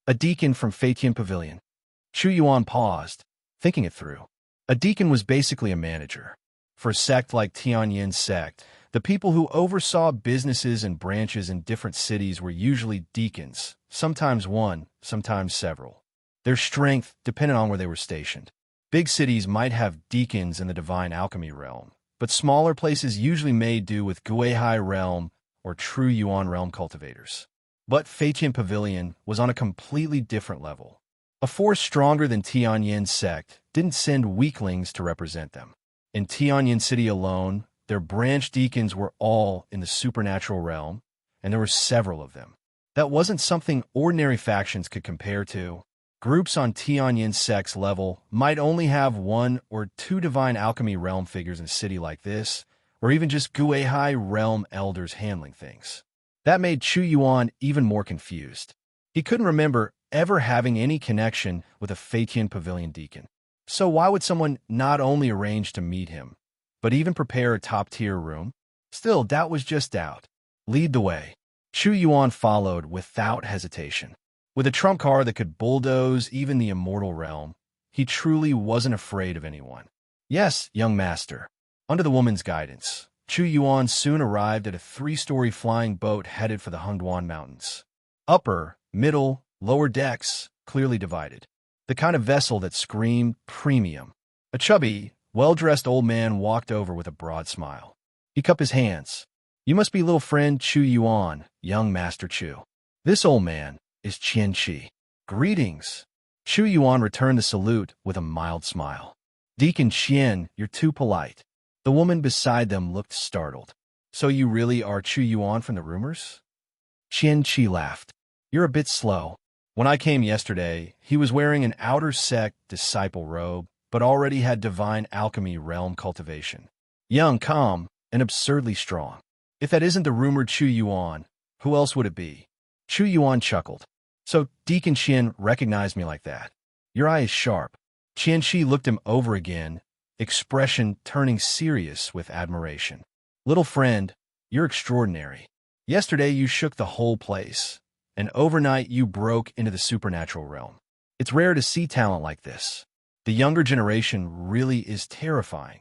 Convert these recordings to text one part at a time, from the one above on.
A deacon from Fatian Pavilion. Chu Yuan paused, thinking it through. A deacon was basically a manager. For a sect like Tianyin's sect, the people who oversaw businesses and branches in different cities were usually deacons, sometimes one, sometimes several. Their strength depended on where they were stationed. Big cities might have deacons in the divine alchemy realm, but smaller places usually made do with Guihai realm or Chu Yuan realm cultivators. But Fatian Pavilion was on a completely different level. A force stronger than Tianyin's sect didn't send weaklings to represent them. In Tianyin City alone, their branch deacons were all in the supernatural realm, and there were several of them. That wasn't something ordinary factions could compare to. Groups on Tianyin sect's level might only have one or two divine alchemy realm figures in a city like this, or even just Guihai realm elders handling things. That made Chu Yuan even more confused. He couldn't remember ever having any connection with a Fatian Pavilion deacon. So why would someone not only arrange to meet him, but even prepare a top-tier room? Still, doubt was just doubt. Lead the way. Chu Yuan followed without hesitation. With a trump card that could bulldoze even the immortal realm, he truly wasn't afraid of anyone. Yes, young master. Under the woman's guidance, Chu Yuan soon arrived at a 3-story flying boat headed for the Hengduan Mountains. Upper, middle, lower decks, clearly divided. The kind of vessel that screamed premium. A chubby, well-dressed old man walked over with a broad smile. He cupped his hands. You must be little friend Chu Yuan, young Master Chu. This old man is Qian Qi. Greetings. Chu Yuan returned the salute with a mild smile. Deacon Qian, you're too polite. The woman beside them looked startled. So you really are Chu Yuan from the rumors? Qian Qi laughed. You're a bit slow. When I came yesterday, he was wearing an outer sect disciple robe, but already had divine alchemy realm cultivation. Young, calm, and absurdly strong. If that isn't the rumored Chu Yuan, who else would it be? Chu Yuan chuckled. So Deacon Qian recognized me like that. Your eye is sharp. Qian Qi looked him over again, expression turning serious with admiration. Little friend, you're extraordinary. Yesterday you shook the whole place, and overnight you broke into the supernatural realm. It's rare to see talent like this. The younger generation really is terrifying.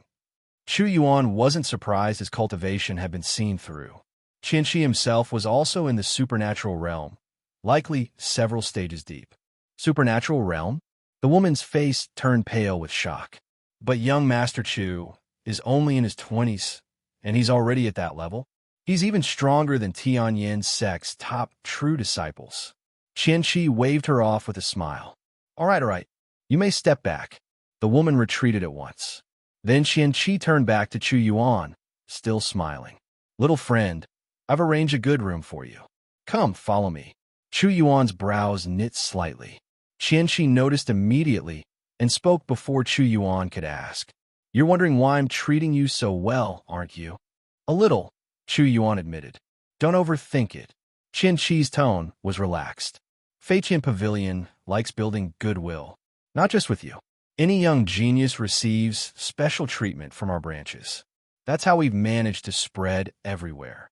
Chu Yuan wasn't surprised his cultivation had been seen through. Qian Qi himself was also in the supernatural realm, likely several stages deep. Supernatural realm? The woman's face turned pale with shock. But young Master Chu is only in his 20s, and he's already at that level. He's even stronger than Tianyin's sect's top true disciples. Qian Qi waved her off with a smile. All right. You may step back. The woman retreated at once. Then Qian Qi turned back to Chu Yuan, still smiling. Little friend, I've arranged a good room for you. Come, follow me. Chu Yuan's brows knit slightly. Qian Qi noticed immediately and spoke before Chu Yuan could ask. You're wondering why I'm treating you so well, aren't you? A little, Chu Yuan admitted. Don't overthink it. Qian Qi's tone was relaxed. Fatian Pavilion likes building goodwill, not just with you. Any young genius receives special treatment from our branches. That's how we've managed to spread everywhere.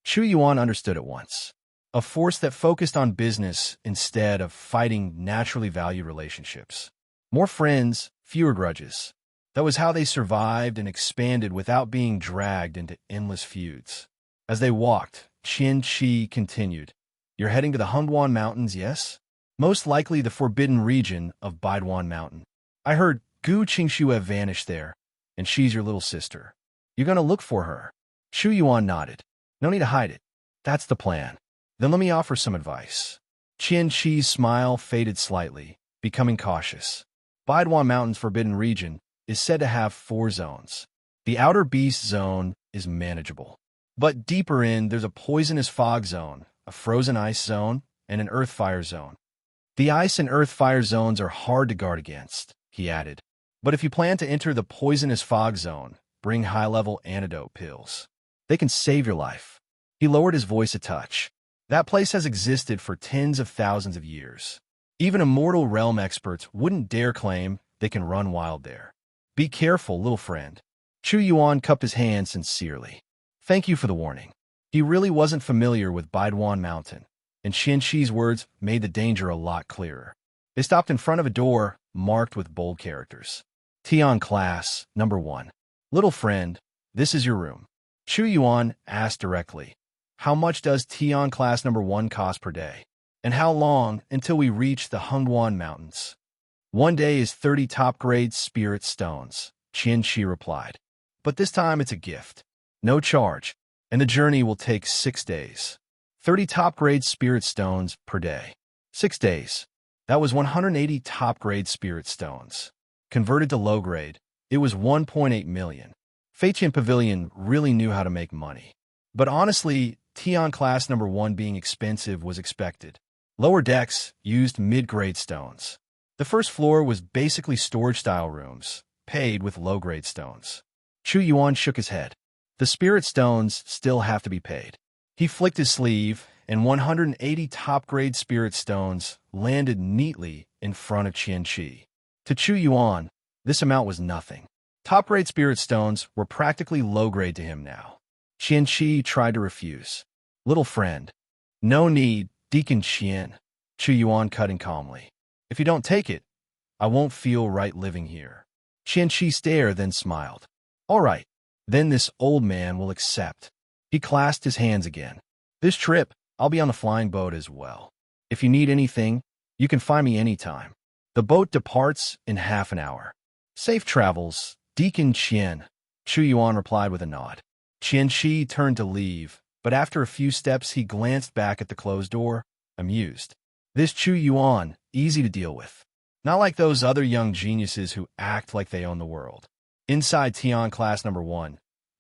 Chu Yuan understood at once. A force that focused on business instead of fighting naturally valued relationships. More friends, fewer grudges. That was how they survived and expanded without being dragged into endless feuds. As they walked, Qian Qi continued. You're heading to the Hengduan Mountains, yes? Most likely the forbidden region of Baiduan Mountain. I heard Gu Qingxue vanished there, and she's your little sister. You're going to look for her. Chu Yuan nodded. No need to hide it. That's the plan. Then let me offer some advice. Qian Qi's smile faded slightly, becoming cautious. Baiduan Mountain's forbidden region is said to have 4 zones. The outer beast zone is manageable. But deeper in, there's a poisonous fog zone, a frozen ice zone, and an earth fire zone. The ice and earth fire zones are hard to guard against, he added. But if you plan to enter the poisonous fog zone, bring high-level antidote pills. They can save your life. He lowered his voice a touch. That place has existed for tens of thousands of years. Even immortal realm experts wouldn't dare claim they can run wild there. Be careful, little friend. Chu Yuan cupped his hand sincerely. Thank you for the warning. He really wasn't familiar with Baiduan Mountain, and Qianqi's words made the danger a lot clearer. They stopped in front of a door marked with bold characters. Tian Class, Number 1. Little friend, this is your room. Chu Yuan asked directly. How much does Tian Class Number 1 cost per day? And how long until we reach the Hengduan Mountains? 1 day is 30 top-grade spirit stones, Qianqi replied. But this time it's a gift. No charge, and the journey will take 6 days. 30 top-grade spirit stones per day. 6 days. That was 180 top-grade spirit stones. Converted to low-grade, it was 1.8 million. Feiqian Pavilion really knew how to make money. But honestly, Tian Class Number 1 being expensive was expected. Lower decks used mid-grade stones. The first floor was basically storage-style rooms, paid with low-grade stones. Chu Yuan shook his head. The spirit stones still have to be paid. He flicked his sleeve, and 180 top-grade spirit stones landed neatly in front of Qianqi. To Chu Yuan, this amount was nothing. Top-grade spirit stones were practically low-grade to him now. Qianqi tried to refuse. Little friend. No need, Deacon Qian. Chu Yuan cut in calmly. If you don't take it, I won't feel right living here. Qianqi stared, then smiled. All right, then this old man will accept. He clasped his hands again. This trip, I'll be on the flying boat as well. If you need anything, you can find me anytime. The boat departs in half an hour. Safe travels, Deacon Qian, Chu Yuan replied with a nod. Qianqi turned to leave, but after a few steps he glanced back at the closed door, amused. This Chu Yuan, easy to deal with. Not like those other young geniuses who act like they own the world. Inside Tian Class Number 1,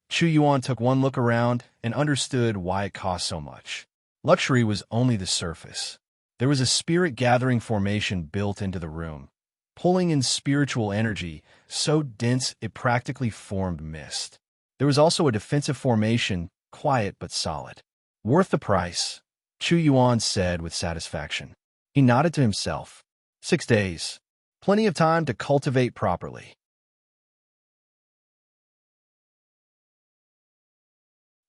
Chu Yuan took one look around and understood why it cost so much. Luxury was only the surface. There was a spirit-gathering formation built into the room, pulling in spiritual energy so dense it practically formed mist. There was also a defensive formation, quiet but solid. Worth the price, Chu Yuan said with satisfaction. He nodded to himself. 6 days. Plenty of time to cultivate properly.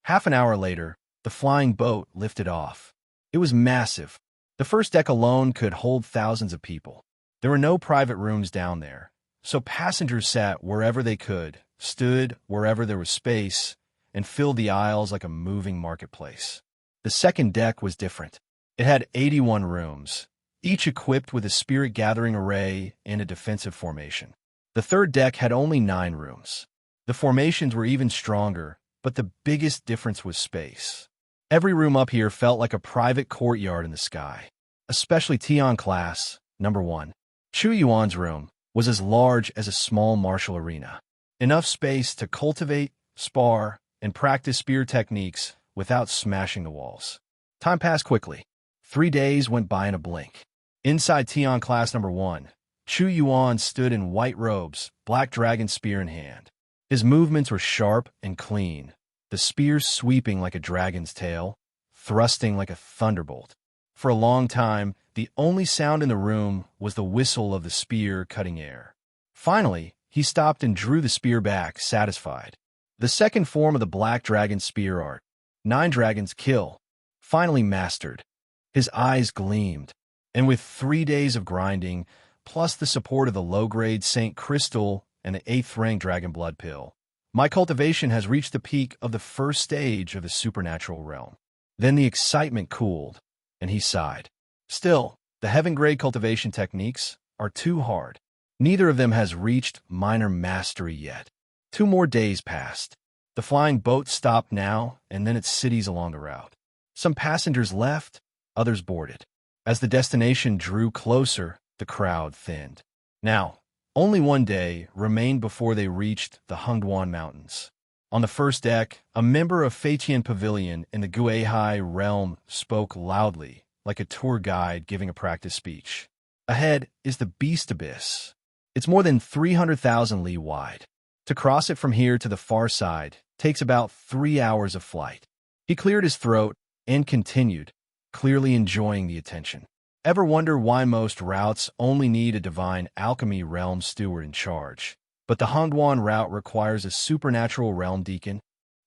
Half an hour later, the flying boat lifted off. It was massive. The first deck alone could hold thousands of people. There were no private rooms down there, so passengers sat wherever they could, stood wherever there was space, and filled the aisles like a moving marketplace. The second deck was different. It had 81 rooms, each equipped with a spirit-gathering array and a defensive formation. The third deck had only 9 rooms. The formations were even stronger, but the biggest difference was space. Every room up here felt like a private courtyard in the sky, especially Tian Class Number 1. Chu Yuan's room was as large as a small martial arena. Enough space to cultivate, spar, and practice spear techniques without smashing the walls. Time passed quickly. 3 days went by in a blink. Inside Tian Class Number 1, Chu Yuan stood in white robes, black dragon spear in hand. His movements were sharp and clean, the spear sweeping like a dragon's tail, thrusting like a thunderbolt. For a long time, the only sound in the room was the whistle of the spear cutting air. Finally, he stopped and drew the spear back, satisfied. The second form of the black dragon spear art, 9 dragons kill, finally mastered. His eyes gleamed, and with 3 days of grinding, plus the support of the low-grade Saint Crystal and the 8th rank Dragon Blood Pill, my cultivation has reached the peak of the first stage of the supernatural realm. Then the excitement cooled, and he sighed. Still, the heaven-grade cultivation techniques are too hard. Neither of them has reached minor mastery yet. 2 more days passed. The flying boat stopped now and then at cities along the route. Some passengers left, others boarded. As the destination drew closer, the crowd thinned. Now, only 1 day remained before they reached the Hengduan Mountains. On the first deck, a member of Feiqian Pavilion in the Guihai realm spoke loudly, like a tour guide giving a practice speech. Ahead is the Beast Abyss. It's more than 300,000 li wide. To cross it from here to the far side takes about 3 hours of flight. He cleared his throat and continued, clearly enjoying the attention. Ever wonder why most routes only need a divine alchemy realm steward in charge, but the Hengduan route requires a supernatural realm deacon?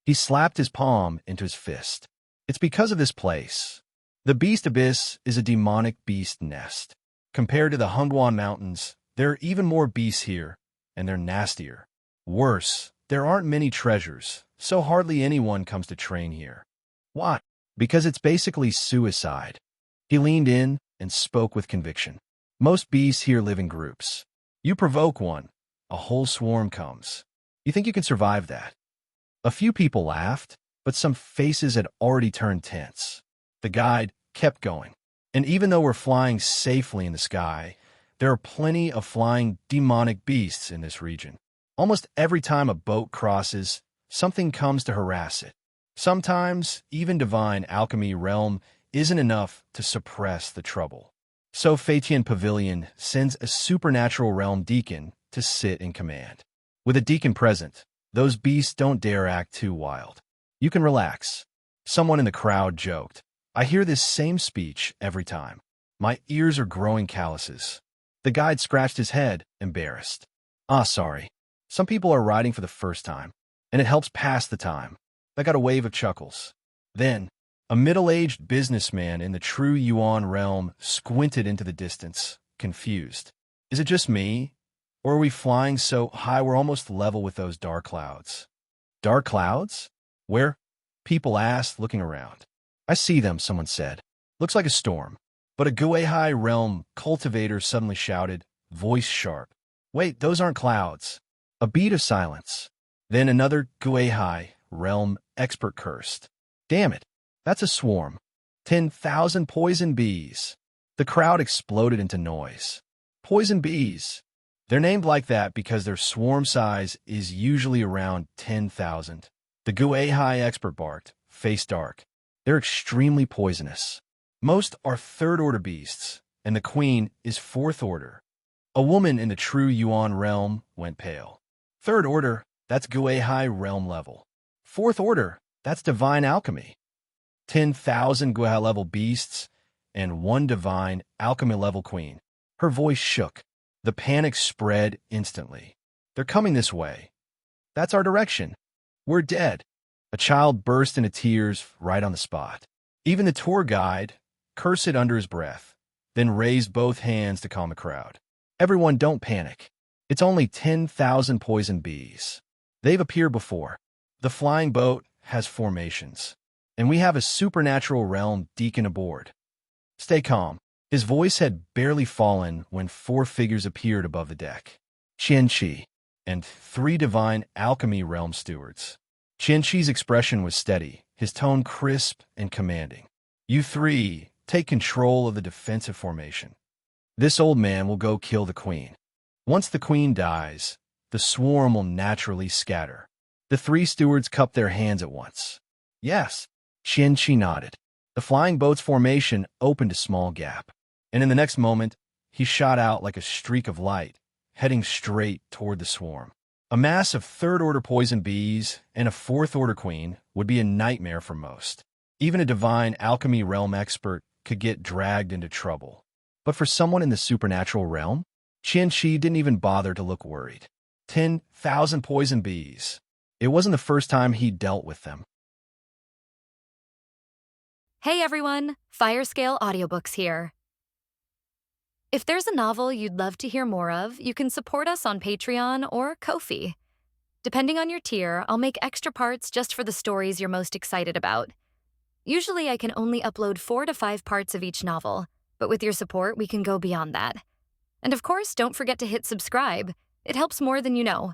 He slapped his palm into his fist. It's because of this place. The Beast Abyss is a demonic beast nest. Compared to the Hungwan Mountains, there are even more beasts here, and they're nastier. Worse, there aren't many treasures, so hardly anyone comes to train here. Why? Because it's basically suicide. He leaned in and spoke with conviction. Most beasts here live in groups. You provoke one, a whole swarm comes. You think you can survive that? A few people laughed, but some faces had already turned tense. The guide kept going. And even though we're flying safely in the sky, there are plenty of flying demonic beasts in this region. Almost every time a boat crosses, something comes to harass it. Sometimes, even divine alchemy realm isn't enough to suppress the trouble. So Fatian Pavilion sends a supernatural realm deacon to sit in command. With a deacon present, those beasts don't dare act too wild. You can relax. Someone in the crowd joked, I hear this same speech every time. My ears are growing calluses. The guide scratched his head, embarrassed. Sorry. Some people are riding for the first time, and it helps pass the time. I got a wave of chuckles. Then, a middle-aged businessman in the Chu Yuan realm squinted into the distance, confused. Is it just me? Or are we flying so high we're almost level with those dark clouds? Dark clouds? Where? People asked, looking around. I see them, someone said. Looks like a storm. But a Guehai realm cultivator suddenly shouted, voice sharp. Wait, those aren't clouds. A beat of silence. Then another Guehai realm expert cursed. Damn it, that's a swarm. 10,000 poison bees. The crowd exploded into noise. Poison bees. They're named like that because their swarm size is usually around 10,000. The Guehai expert barked, face dark. They're extremely poisonous. Most are third-order beasts, and the queen is fourth order. A woman in the Chu Yuan realm went pale. Third order, that's Guehai realm level. Fourth order, that's divine alchemy. 10,000 Guehai level beasts, and one divine alchemy level queen. Her voice shook. The panic spread instantly. They're coming this way. That's our direction. We're dead. A child burst into tears right on the spot. Even the tour guide cursed it under his breath, then raised both hands to calm the crowd. Everyone, don't panic. It's only 10,000 poison bees. They've appeared before. The flying boat has formations, and we have a supernatural realm deacon aboard. Stay calm. His voice had barely fallen when 4 figures appeared above the deck. Qian-Chi and 3 divine alchemy realm stewards. Qian-Chi's expression was steady, his tone crisp and commanding. You 3, take control of the defensive formation. This old man will go kill the queen. Once the queen dies, the swarm will naturally scatter. The 3 stewards cupped their hands at once. Yes, Qian-Chi nodded. The flying boat's formation opened a small gap, and in the next moment, he shot out like a streak of light, heading straight toward the swarm. A mass of third-order poison bees and a fourth-order queen would be a nightmare for most. Even a divine alchemy realm expert could get dragged into trouble. But for someone in the supernatural realm, Qian-Chi didn't even bother to look worried. 10,000 poison bees. It wasn't the first time he dealt with them. Hey everyone, Firescale Audiobooks here. If there's a novel you'd love to hear more of, you can support us on Patreon or Ko-fi. Depending on your tier, I'll make extra parts just for the stories you're most excited about. Usually I can only upload 4 to 5 parts of each novel, but with your support, we can go beyond that. And of course, don't forget to hit subscribe. It helps more than you know.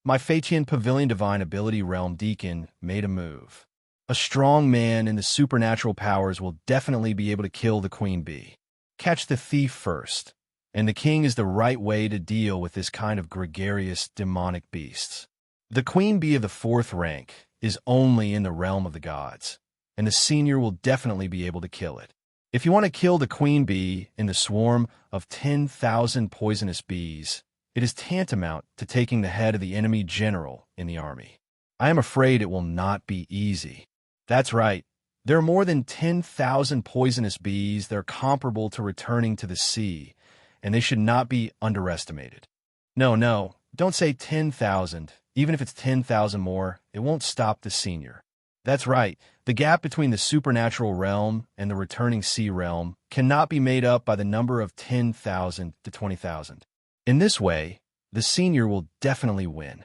My Fatian Pavilion Divine Ability Realm Deacon made a move. A strong man in the supernatural powers will definitely be able to kill the queen bee. Catch the thief first, and the king is the right way to deal with this kind of gregarious demonic beasts. The queen bee of the 4th rank is only in the realm of the gods, and the senior will definitely be able to kill it. If you want to kill the queen bee in the swarm of 10,000 poisonous bees, it is tantamount to taking the head of the enemy general in the army. I am afraid it will not be easy. That's right. There are more than 10,000 poisonous bees that are comparable to returning to the sea, and they should not be underestimated. No, don't say 10,000. Even if it's 10,000 more, it won't stop the senior. That's right. The gap between the supernatural realm and the returning sea realm cannot be made up by the number of 10,000 to 20,000. In this way, the senior will definitely win.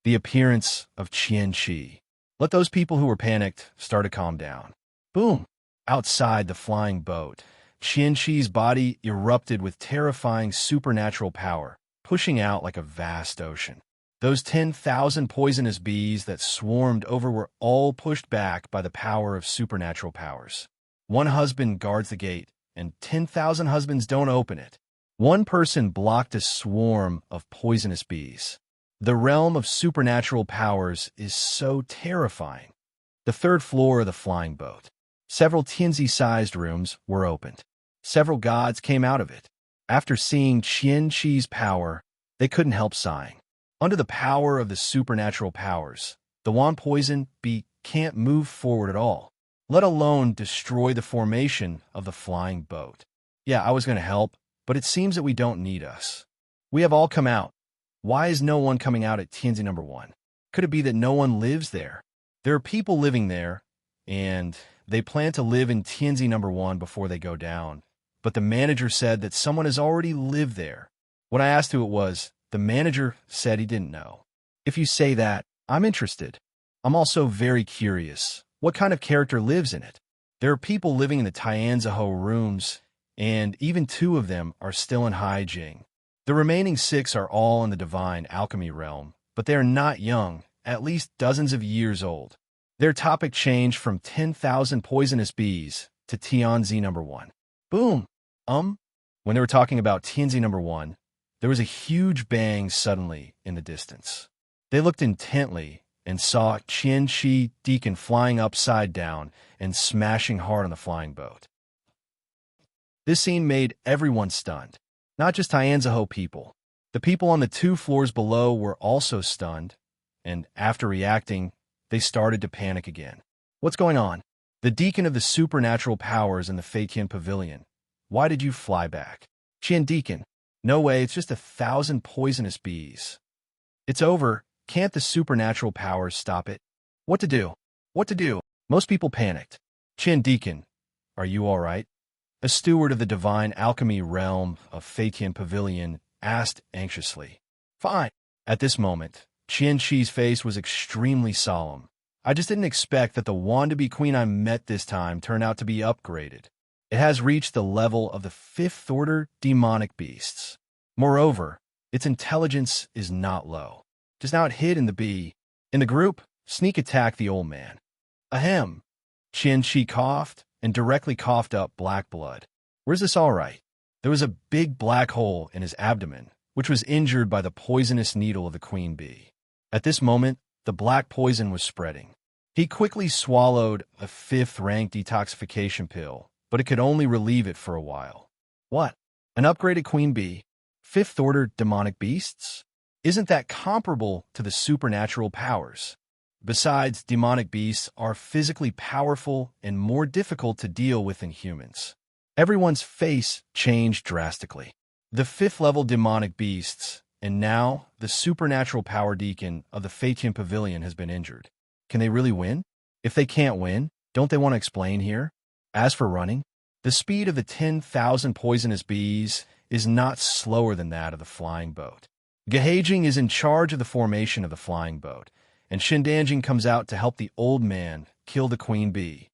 The appearance of Qian-Chi. Let those people who were panicked start to calm down. Boom! Outside the flying boat, Qian-Chi's body erupted with terrifying supernatural power, pushing out like a vast ocean. Those 10,000 poisonous bees that swarmed over were all pushed back by the power of supernatural powers. One husband guards the gate, and 10,000 husbands don't open it. One person blocked a swarm of poisonous bees. The realm of supernatural powers is so terrifying. The third floor of the flying boat. Several Tianzi-sized rooms were opened. Several gods came out of it. After seeing Qian-Chi's power, they couldn't help sighing. Under the power of the supernatural powers, the Yuan poison bee can't move forward at all, let alone destroy the formation of the flying boat. Yeah, I was going to help, but it seems that we don't need us. We have all come out. Why is no one coming out at Tianzi number 1? Could it be that no one lives there? There are people living there, and they plan to live in Tianzi number 1 before they go down. But the manager said that someone has already lived there. When I asked who it was, the manager said he didn't know. If you say that, I'm interested. I'm also very curious. What kind of character lives in it? There are people living in the Tianzi rooms, and even 2 of them are still in Haijing. The remaining 6 are all in the divine alchemy realm, but they are not young, at least dozens of years old. Their topic changed from 10,000 poisonous bees to Tianzi number 1. Boom! When they were talking about Tianzi number 1, there was a huge bang suddenly in the distance. They looked intently and saw Qian-Chi Deacon flying upside down and smashing hard on the flying boat. This scene made everyone stunned, not just Tianzi people. The people on the 2 floors below were also stunned, and after reacting, they started to panic again. What's going on? The deacon of the supernatural powers in the Fei-Tian Pavilion. Why did you fly back? Qian Deacon. No way, it's just 1,000 poisonous bees. It's over. Can't the supernatural powers stop it? What to do? What to do? Most people panicked. Qian Deacon, are you all right? A steward of the divine alchemy realm of Fei-Tian Pavilion asked anxiously. Fine. At this moment, Qian-Chi's face was extremely solemn. I just didn't expect that the wannabe queen I met this time turned out to be upgraded. It has reached the level of the 5th-order demonic beasts. Moreover, its intelligence is not low. Just now it hid in the bee. In the group, sneak attacked the old man. Ahem. Qian-Chi coughed and directly coughed up black blood. Where's this all right? There was a big black hole in his abdomen, which was injured by the poisonous needle of the queen bee. At this moment, the black poison was spreading. He quickly swallowed a 5th-rank detoxification pill, but it could only relieve it for a while. What? An upgraded queen bee? 5th-order demonic beasts? Isn't that comparable to the supernatural powers? Besides, demonic beasts are physically powerful and more difficult to deal with than humans. Everyone's face changed drastically. The 5th-level demonic beasts, and now the supernatural power deacon of the Fei-Tian Pavilion has been injured. Can they really win? If they can't win, don't they want to explain here? As for running, the speed of the 10,000 poisonous bees is not slower than that of the flying boat. Gehaijing is in charge of the formation of the flying boat, and Shindanjing comes out to help the old man kill the queen bee.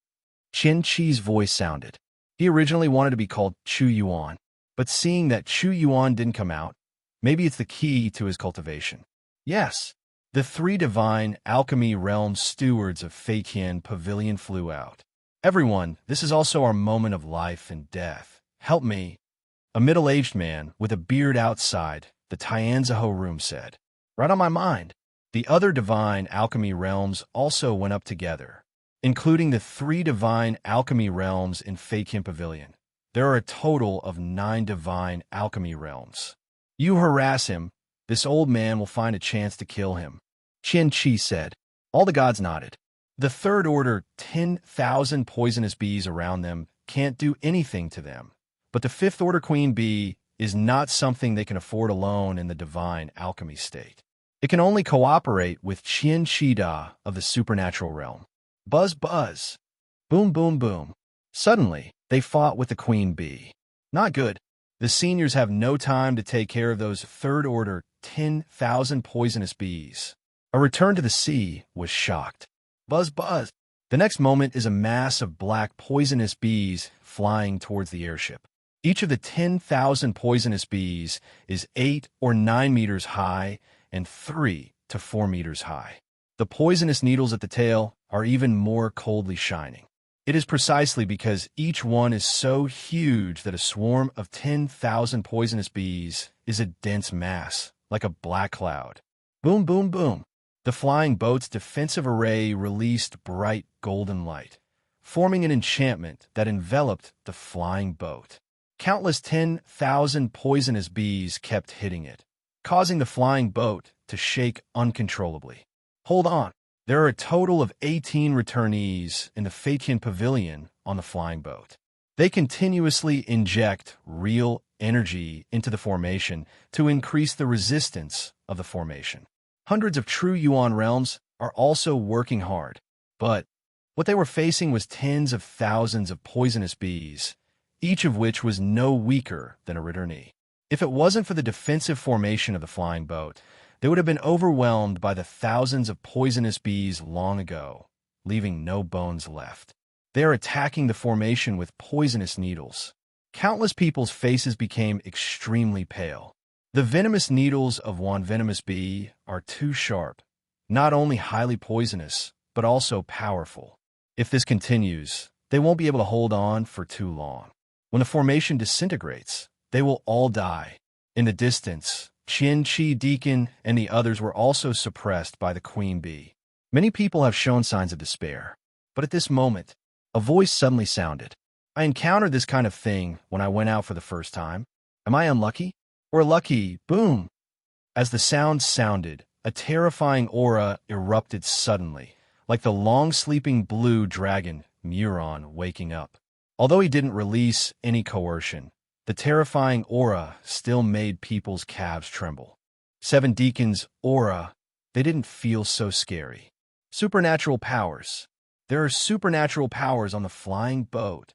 Qian-Chi's voice sounded. He originally wanted to be called Chu Yuan, but seeing that Chu Yuan didn't come out, maybe it's the key to his cultivation. Yes, the 3 divine alchemy realm stewards of Fei-Tian Pavilion flew out. Everyone, this is also our moment of life and death. Help me. A middle-aged man with a beard outside the Tianzi room said. Right on my mind. The other divine alchemy realms also went up together, including the 3 divine alchemy realms in Fei-Tian Pavilion. There are a total of 9 divine alchemy realms. You harass him, this old man will find a chance to kill him. Qian-Chi said. All the gods nodded. The 3rd order, 10,000 poisonous bees around them can't do anything to them. But the 5th order queen bee is not something they can afford alone in the divine alchemy state. It can only cooperate with Qian-Chi Da of the supernatural realm. Buzz, buzz. Boom, boom, boom. Suddenly, they fought with the queen bee. Not good. The seniors have no time to take care of those third-order 10,000 poisonous bees. A return to the sea was shocked. Buzz, buzz. The next moment is a mass of black poisonous bees flying towards the airship. Each of the 10,000 poisonous bees is 8 or 9 meters high and 3 to 4 meters high. The poisonous needles at the tail are even more coldly shining. It is precisely because each one is so huge that a swarm of 10,000 poisonous bees is a dense mass, like a black cloud. Boom, boom, boom. The flying boat's defensive array released bright golden light, forming an enchantment that enveloped the flying boat. Countless 10,000 poisonous bees kept hitting it, causing the flying boat to shake uncontrollably. Hold on. There are a total of 18 returnees in the Fatian pavilion on the flying boat. They continuously inject real energy into the formation to increase the resistance of the formation. Hundreds of Chu Yuan realms are also working hard, but what they were facing was tens of thousands of poisonous bees, each of which was no weaker than a returnee. If it wasn't for the defensive formation of the flying boat, they would have been overwhelmed by the thousands of poisonous bees long ago, leaving no bones left. They are attacking the formation with poisonous needles. Countless people's faces became extremely pale. The venomous needles of one venomous bee are too sharp, not only highly poisonous, but also powerful. If this continues, they won't be able to hold on for too long. When the formation disintegrates, they will all die. In the distance, Qian Chi Deacon and the others were also suppressed by the queen bee. Many people have shown signs of despair, but at this moment, a voice suddenly sounded. I encountered this kind of thing when I went out for the first time. Am I unlucky? Or lucky? Boom! As the sound sounded, a terrifying aura erupted suddenly, like the long-sleeping blue dragon, Muron, waking up. Although he didn't release any coercion, the terrifying aura still made people's calves tremble. Seven Deacons' aura, they didn't feel so scary. Supernatural powers. There are supernatural powers on the flying boat.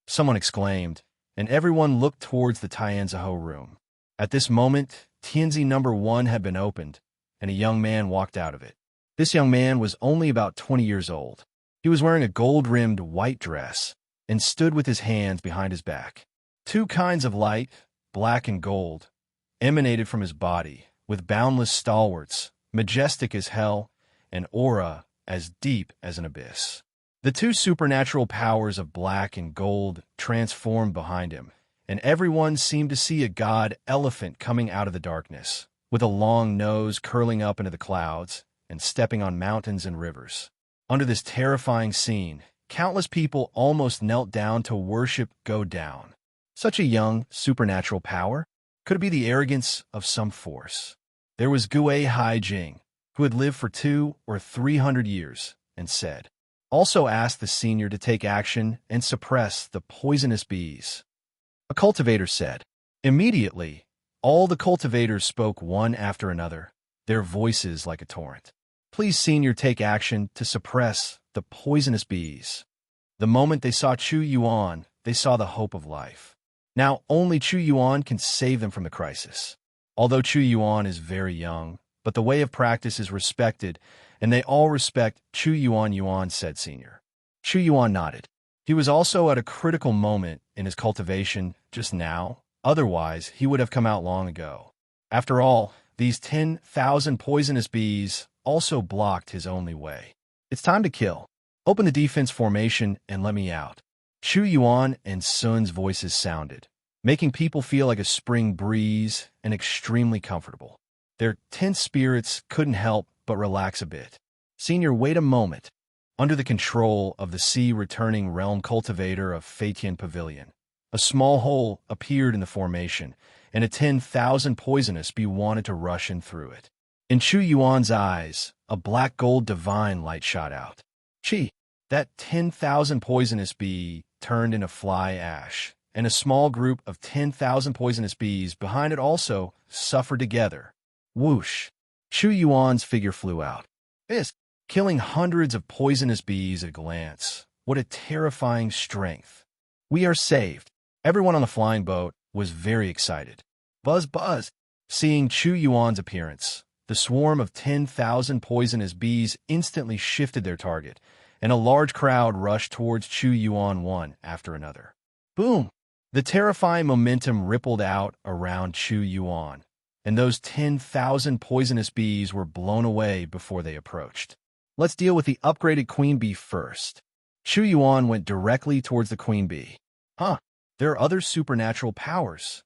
Someone exclaimed, and everyone looked towards the Tianziho room. At this moment, Tianzi number 1 had been opened, and a young man walked out of it. This young man was only about 20 years old. He was wearing a gold-rimmed white dress and stood with his hands behind his back. Two kinds of light, black and gold, emanated from his body, with boundless stalwarts, majestic as hell, and aura as deep as an abyss. The two supernatural powers of black and gold transformed behind him, and everyone seemed to see a god elephant coming out of the darkness, with a long nose curling up into the clouds and stepping on mountains and rivers. Under this terrifying scene, countless people almost knelt down to worship Go Down. Such a young, supernatural power? Could it be the arrogance of some force? There was Gue Haijing, who had lived for 200 or 300 years, and said, also asked the senior to take action and suppress the poisonous bees. A cultivator said. Immediately, all the cultivators spoke one after another, their voices like a torrent. Please, senior, take action to suppress the poisonous bees. The moment they saw Chu Yuan, they saw the hope of life. Now, only Chu Yuan can save them from the crisis. Although Chu Yuan is very young, but the way of practice is respected, and they all respect Chu Yuan, said senior. Chu Yuan nodded. He was also at a critical moment in his cultivation just now, otherwise he would have come out long ago. After all, these 10,000 poisonous bees also blocked his only way. It's time to kill. Open the defense formation and let me out. Chu Yuan and Sun's voices sounded, making people feel like a spring breeze and extremely comfortable. Their tense spirits couldn't help but relax a bit. Senior, wait a moment. Under the control of the sea-returning realm cultivator of Fatian Pavilion, a small hole appeared in the formation, and a 10,000 poisonous bee wanted to rush in through it. In Chu Yuan's eyes, a black gold divine light shot out. Chi, that 10,000 poisonous bee turned into fly ash, and a small group of 10,000 poisonous bees behind it also suffered together. Whoosh! Chu Yuan's figure flew out. This killing hundreds of poisonous bees at a glance. What a terrifying strength. We are saved. Everyone on the flying boat was very excited. Buzz, buzz. Seeing Chu Yuan's appearance, the swarm of 10,000 poisonous bees instantly shifted their target, and a large crowd rushed towards Chu Yuan one after another. Boom! The terrifying momentum rippled out around Chu Yuan, and those 10,000 poisonous bees were blown away before they approached. Let's deal with the upgraded queen bee first. Chu Yuan went directly towards the queen bee. There are other supernatural powers.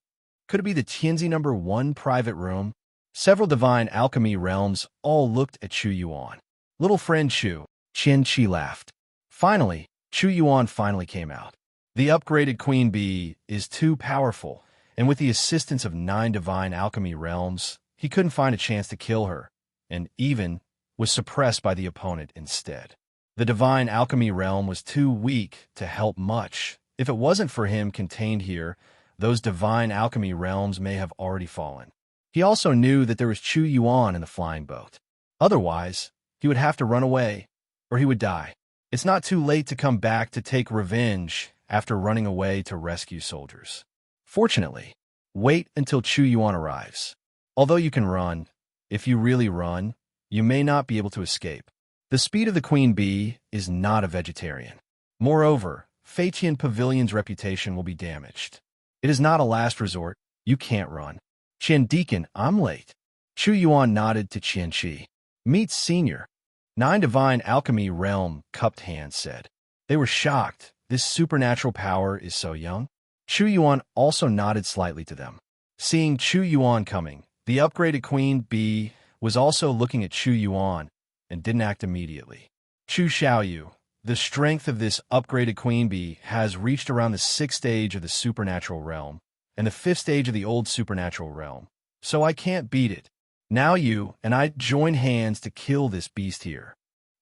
Could it be the Tianzi number 1 private room? Several divine alchemy realms all looked at Chu Yuan. Little friend Chu, Qian laughed. Finally, Chu Yuan finally came out. The upgraded queen bee is too powerful, and with the assistance of 9 divine alchemy realms, he couldn't find a chance to kill her, and even was suppressed by the opponent instead. The divine alchemy realm was too weak to help much. If it wasn't for him contained here, those divine alchemy realms may have already fallen. He also knew that there was Chu Yuan in the flying boat. Otherwise, he would have to run away, or he would die. It's not too late to come back to take revenge after running away to rescue soldiers. Fortunately, wait until Chu Yuan arrives. Although you can run, if you really run, you may not be able to escape. The speed of the queen bee is not a vegetarian. Moreover, Feiqian Pavilion's reputation will be damaged. It is not a last resort. You can't run. Qian Deacon, I'm late. Chu Yuan nodded to Qian Shi. Meet Senior. 9 divine alchemy realm cupped hands said. They were shocked. This supernatural power is so young. Chu Yuan also nodded slightly to them. Seeing Chu Yuan coming, the upgraded queen bee was also looking at Chu Yuan and didn't act immediately. Chu Xiaoyu, the strength of this upgraded queen bee has reached around the 6th stage of the supernatural realm and the 5th stage of the old supernatural realm, so I can't beat it. Now you and I join hands to kill this beast here,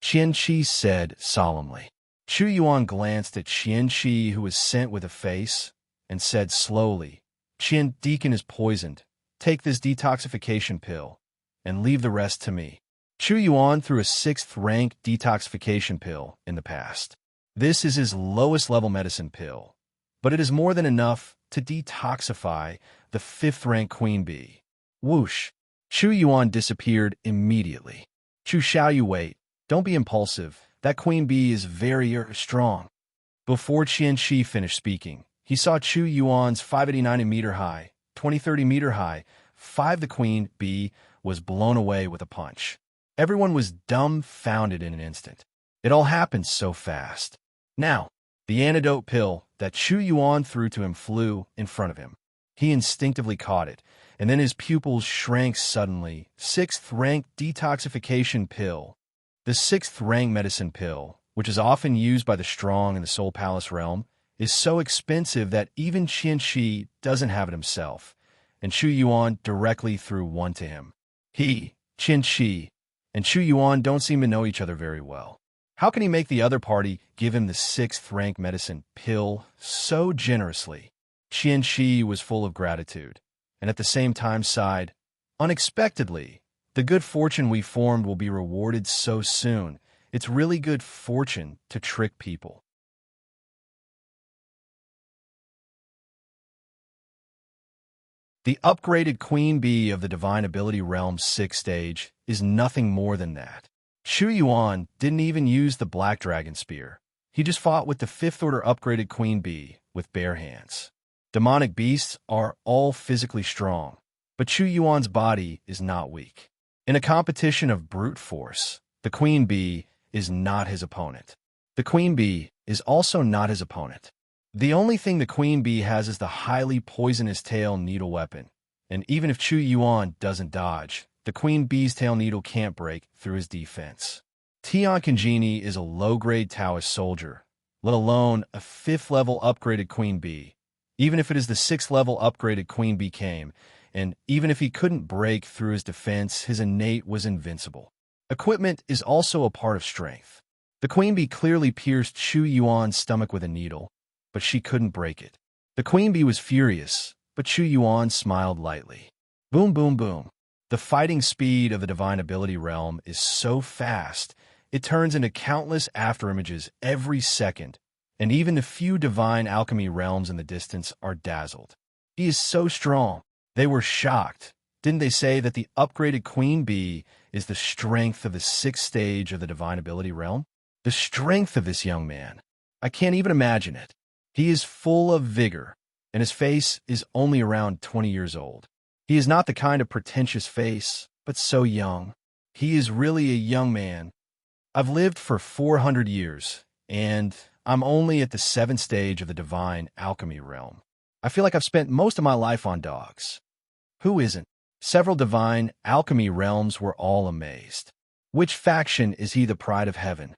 Qian Qi said solemnly. Chu Yuan glanced at Qian Qi, who was sent with a face, and said slowly, Qian Deacon is poisoned. Take this detoxification pill and leave the rest to me. Chu Yuan threw a 6th-rank detoxification pill in the past. This is his lowest-level medicine pill, but it is more than enough to detoxify the 5th-rank queen bee. Whoosh! Chu Yuan disappeared immediately. Chu Xiaoyu, wait. Don't be impulsive. That queen bee is very strong. Before Qian Shi finished speaking, he saw Chu Yuan's 589 high, 20-30 meter high. 5 the queen bee was blown away with a punch. Everyone was dumbfounded in an instant. It all happened so fast. Now, the antidote pill that Chu Yuan threw to him flew in front of him. He instinctively caught it, and then his pupils shrank suddenly. 6th-rank detoxification pill. The 6th-rank medicine pill, which is often used by the strong in the Soul Palace realm, is so expensive that even Qian Shi doesn't have it himself, and Chu Yuan directly threw one to him. He, Qian Shi, and Chu Yuan don't seem to know each other very well. How can he make the other party give him the 6th-rank medicine pill so generously? Qian Shi was full of gratitude, and at the same time sighed, unexpectedly, the good fortune we formed will be rewarded so soon. It's really good fortune to trick people. The upgraded queen bee of the divine ability realm's 6th stage is nothing more than that. Chu Yuan didn't even use the black dragon spear. He just fought with the 5th-order upgraded queen bee with bare hands. Demonic beasts are all physically strong, but Chu Yuan's body is not weak. In a competition of brute force, the queen bee is not his opponent. The queen bee is also not his opponent. The only thing the queen bee has is the highly poisonous tail needle weapon, and even if Chu Yuan doesn't dodge, the queen bee's tail needle can't break through his defense. Tian Kanjini is a low-grade Taoist soldier, let alone a 5th-level upgraded queen bee. Even if it is the 6th-level upgraded queen bee came, and even if he couldn't break through his defense, his innate was invincible. Equipment is also a part of strength. The queen bee clearly pierced Chu Yuan's stomach with a needle, but she couldn't break it. The queen bee was furious, but Chu Yuan smiled lightly. Boom, boom, boom. The fighting speed of the divine ability realm is so fast, It turns into countless afterimages every second, and even the few divine alchemy realms in the distance are dazzled. He is so strong. They were shocked. Didn't they say that the upgraded queen bee is the strength of the sixth stage of the divine ability realm? The strength of this young man. I can't even imagine it. He is full of vigor, and his face is only around 20 years old. He is not the kind of pretentious face, but so young. He is really a young man. I've lived for 400 years, and I'm only at the seventh stage of the divine alchemy realm. I feel like I've spent most of my life on dogs. Who isn't? Several divine alchemy realms were all amazed. Which faction is he the pride of heaven?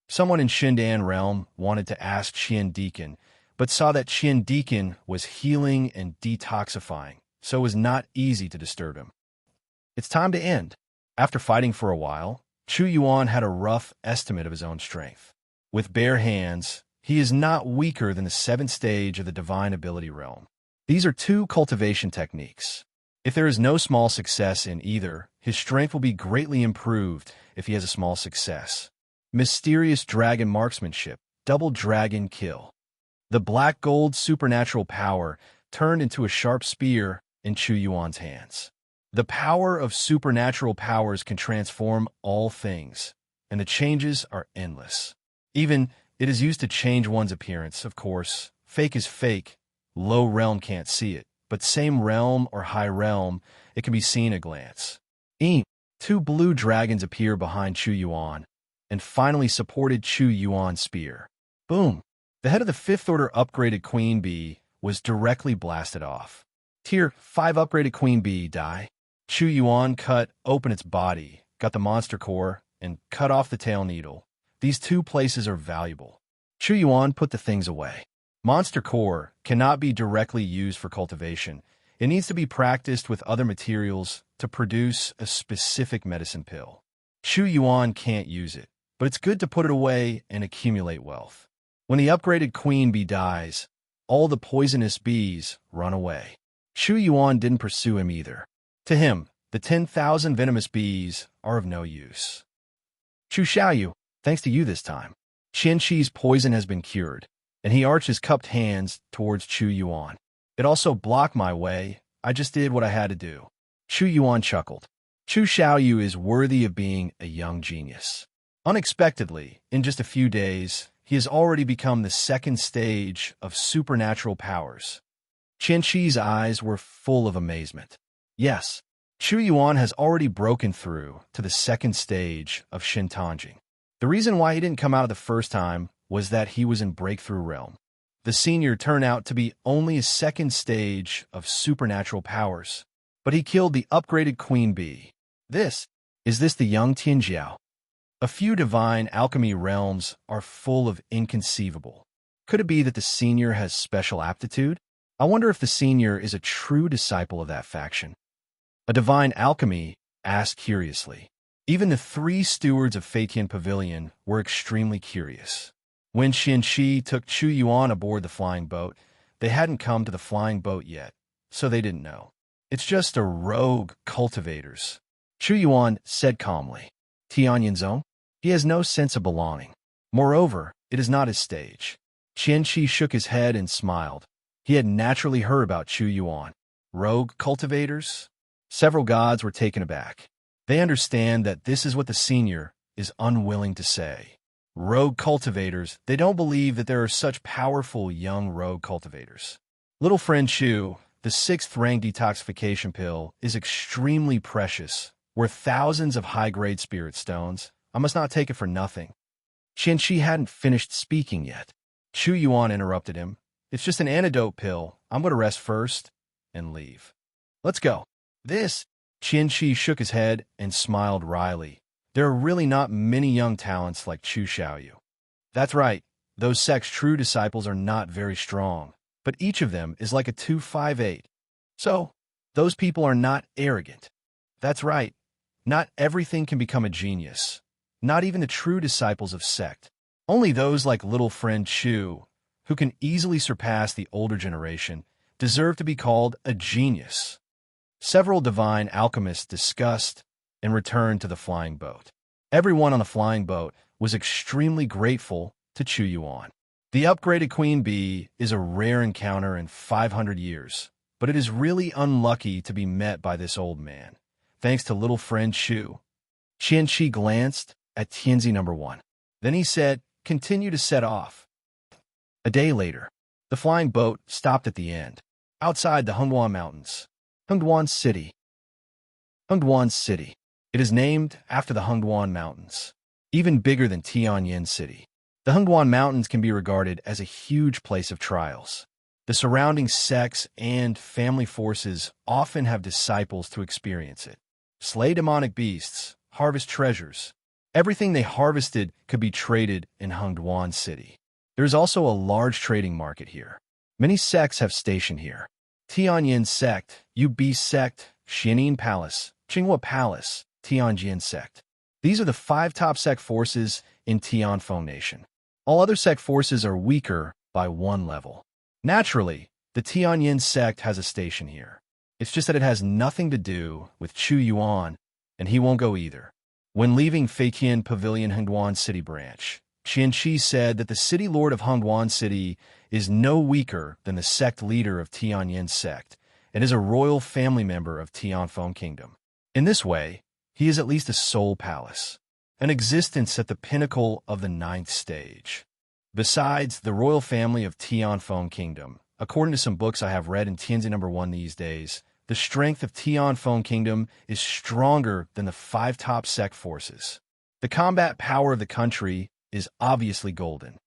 Someone in Shindan realm wanted to ask Qian Deacon, but saw that Qian Deacon was healing and detoxifying, so it was not easy to disturb him. It's time to end. After fighting for a while, Chu Yuan had a rough estimate of his own strength. With bare hands, he is not weaker than the seventh stage of the divine ability realm. These are two cultivation techniques. If there is no small success in either, his strength will be greatly improved if he has a small success. Mysterious dragon marksmanship, double dragon kill. The black gold supernatural power turned into a sharp spear in Chu Yuan's hands. The power of supernatural powers can transform all things, and the changes are endless. Even it is used to change one's appearance, of course. Fake is fake. Low realm can't see it, but same realm or high realm, it can be seen at a glance. Two blue dragons appear behind Chu Yuan, and finally supported Chu Yuan's spear. Boom! The head of the fifth order upgraded queen bee was directly blasted off. Tier 5 upgraded queen bee die. Chu Yuan cut open its body, got the monster core, and cut off the tail needle. These two places are valuable. Chu Yuan put the things away. Monster core cannot be directly used for cultivation. It needs to be practiced with other materials to produce a specific medicine pill. Chu Yuan can't use it, but it's good to put it away and accumulate wealth. When the upgraded queen bee dies, all the poisonous bees run away. Chu Yuan didn't pursue him either. To him, the 10,000 venomous bees are of no use. Chu Xiaoyu, thanks to you this time. Qian Shi's poison has been cured, and he arched his cupped hands towards Chu Yuan. It also blocked my way. I just did what I had to do. Chu Yuan chuckled. Chu Xiaoyu is worthy of being a young genius. Unexpectedly, in just a few days, he has already become the second stage of supernatural powers. Qian Shi's eyes were full of amazement. Yes, Chu Yuan has already broken through to the second stage of Shintanjing. The reason why he didn't come out of the first time was that he was in Breakthrough Realm. The senior turned out to be only a second stage of supernatural powers, but he killed the upgraded queen bee. Is this the young Tianjiao? A few divine alchemy realms are full of inconceivable. Could it be that the senior has special aptitude? I wonder if the senior is a true disciple of that faction. A divine alchemy asked curiously. Even the three stewards of Feitian Pavilion were extremely curious. When Qian Shi took Chu Yuan aboard the flying boat, they hadn't come to the flying boat yet, so they didn't know. It's just a rogue cultivators. Chu Yuan said calmly. Tianyinzong? He has no sense of belonging. Moreover, it is not his stage. Qian Shi shook his head and smiled. He had naturally heard about Chu Yuan. Rogue cultivators? Several gods were taken aback. They understand that this is what the senior is unwilling to say. Rogue cultivators, they don't believe that there are such powerful young rogue cultivators. Little friend Chu, the 6th rank detoxification pill, is extremely precious, worth thousands of high-grade spirit stones. I must not take it for nothing. Qian Shi hadn't finished speaking yet. Chu Yuan interrupted him. It's just an antidote pill. I'm going to rest first and leave. Let's go. Qian Shi shook his head and smiled wryly. There are really not many young talents like Chu Xiaoyu. That's right. Those sect's true disciples are not very strong, but each of them is like a 258. So, those people are not arrogant. That's right. Not everything can become a genius. Not even the true disciples of sect. Only those like little friend Chu, who can easily surpass the older generation, deserve to be called a genius. Several divine alchemists discussed and returned to the flying boat. Everyone on the flying boat was extremely grateful to Chu Yuan. The upgraded queen bee is a rare encounter in 500 years, but it is really unlucky to be met by this old man, thanks to little friend Chu. Qianqi glanced at Tianzi number 1. Then he said, "Continue to set off." A day later, the flying boat stopped at the end, outside the Hengduan Mountains. Hengduan City. Hengduan City. It is named after the Hengduan Mountains, even bigger than Tianjin City. The Hengduan Mountains can be regarded as a huge place of trials. The surrounding sects and family forces often have disciples to experience it. Slay demonic beasts, harvest treasures. Everything they harvested could be traded in Hengduan City. There is also a large trading market here. Many sects have stationed here. Tianjin Sect, Yu Sect, Xianin Palace, Qinghua Palace, Tianjin Sect. These are the 5 top sect forces in Tianfeng Nation. All other sect forces are weaker by 1 level. Naturally, the Tianjin Sect has a station here. It's just that it has nothing to do with Chu Yuan, and he won't go either. When leaving Feiqian Pavilion Hengduan City Branch, Qianqi said that the city lord of Hengduan City is no weaker than the sect leader of Tianjin Sect and is a royal family member of Tianfeng Kingdom. In this way, he is at least a soul palace, an existence at the pinnacle of the 9th stage. Besides, the royal family of Tianfeng Kingdom, according to some books I have read in Tianzi number 1 these days, the strength of Tianfeng Kingdom is stronger than the 5 top sect forces. The combat power of the country is obviously golden,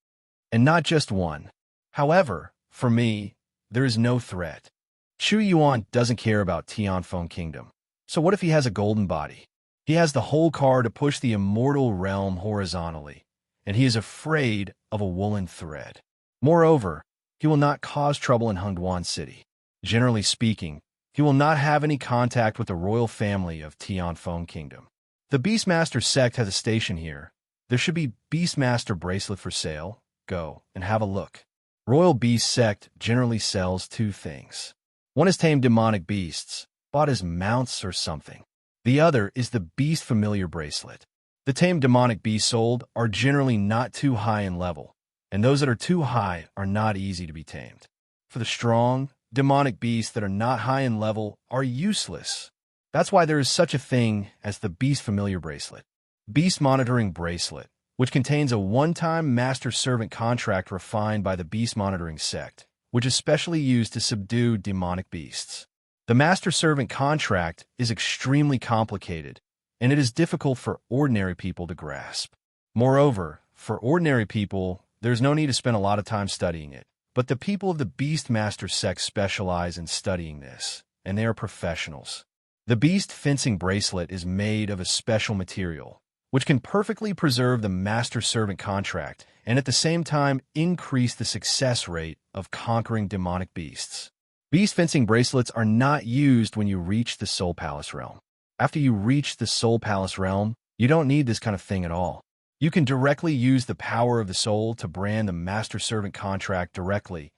and not just one. However, for me, there is no threat. Chu Yuan doesn't care about Tianfeng Kingdom. So what if he has a golden body? He has the whole car to push the immortal realm horizontally, and he is afraid of a woolen thread. Moreover, he will not cause trouble in Hengduan City. Generally speaking, he will not have any contact with the royal family of Tianfeng Kingdom. The Beastmaster sect has a station here. There should be Beastmaster bracelet for sale. Go and have a look. Royal Beast sect generally sells 2 things. One is tame demonic beasts, bought as mounts or something. The other is the Beast Familiar bracelet. The tame demonic beasts sold are generally not too high in level, and those that are too high are not easy to be tamed. For the strong, demonic beasts that are not high in level are useless. That's why there is such a thing as the Beast Familiar bracelet. Beast Monitoring bracelet, which contains a one-time master-servant contract refined by the Beast Monitoring sect, which is specially used to subdue demonic beasts. The master-servant contract is extremely complicated, and it is difficult for ordinary people to grasp. Moreover, for ordinary people, there's no need to spend a lot of time studying it. But the people of the Beastmaster sect specialize in studying this, and they are professionals. The Beast Fencing bracelet is made of a special material, which can perfectly preserve the master-servant contract and at the same time increase the success rate of conquering demonic beasts. Beast Fencing bracelets are not used when you reach the Soul Palace realm. After you reach the Soul Palace realm, you don't need this kind of thing at all. You can directly use the power of the soul to brand the master-servant contract directly.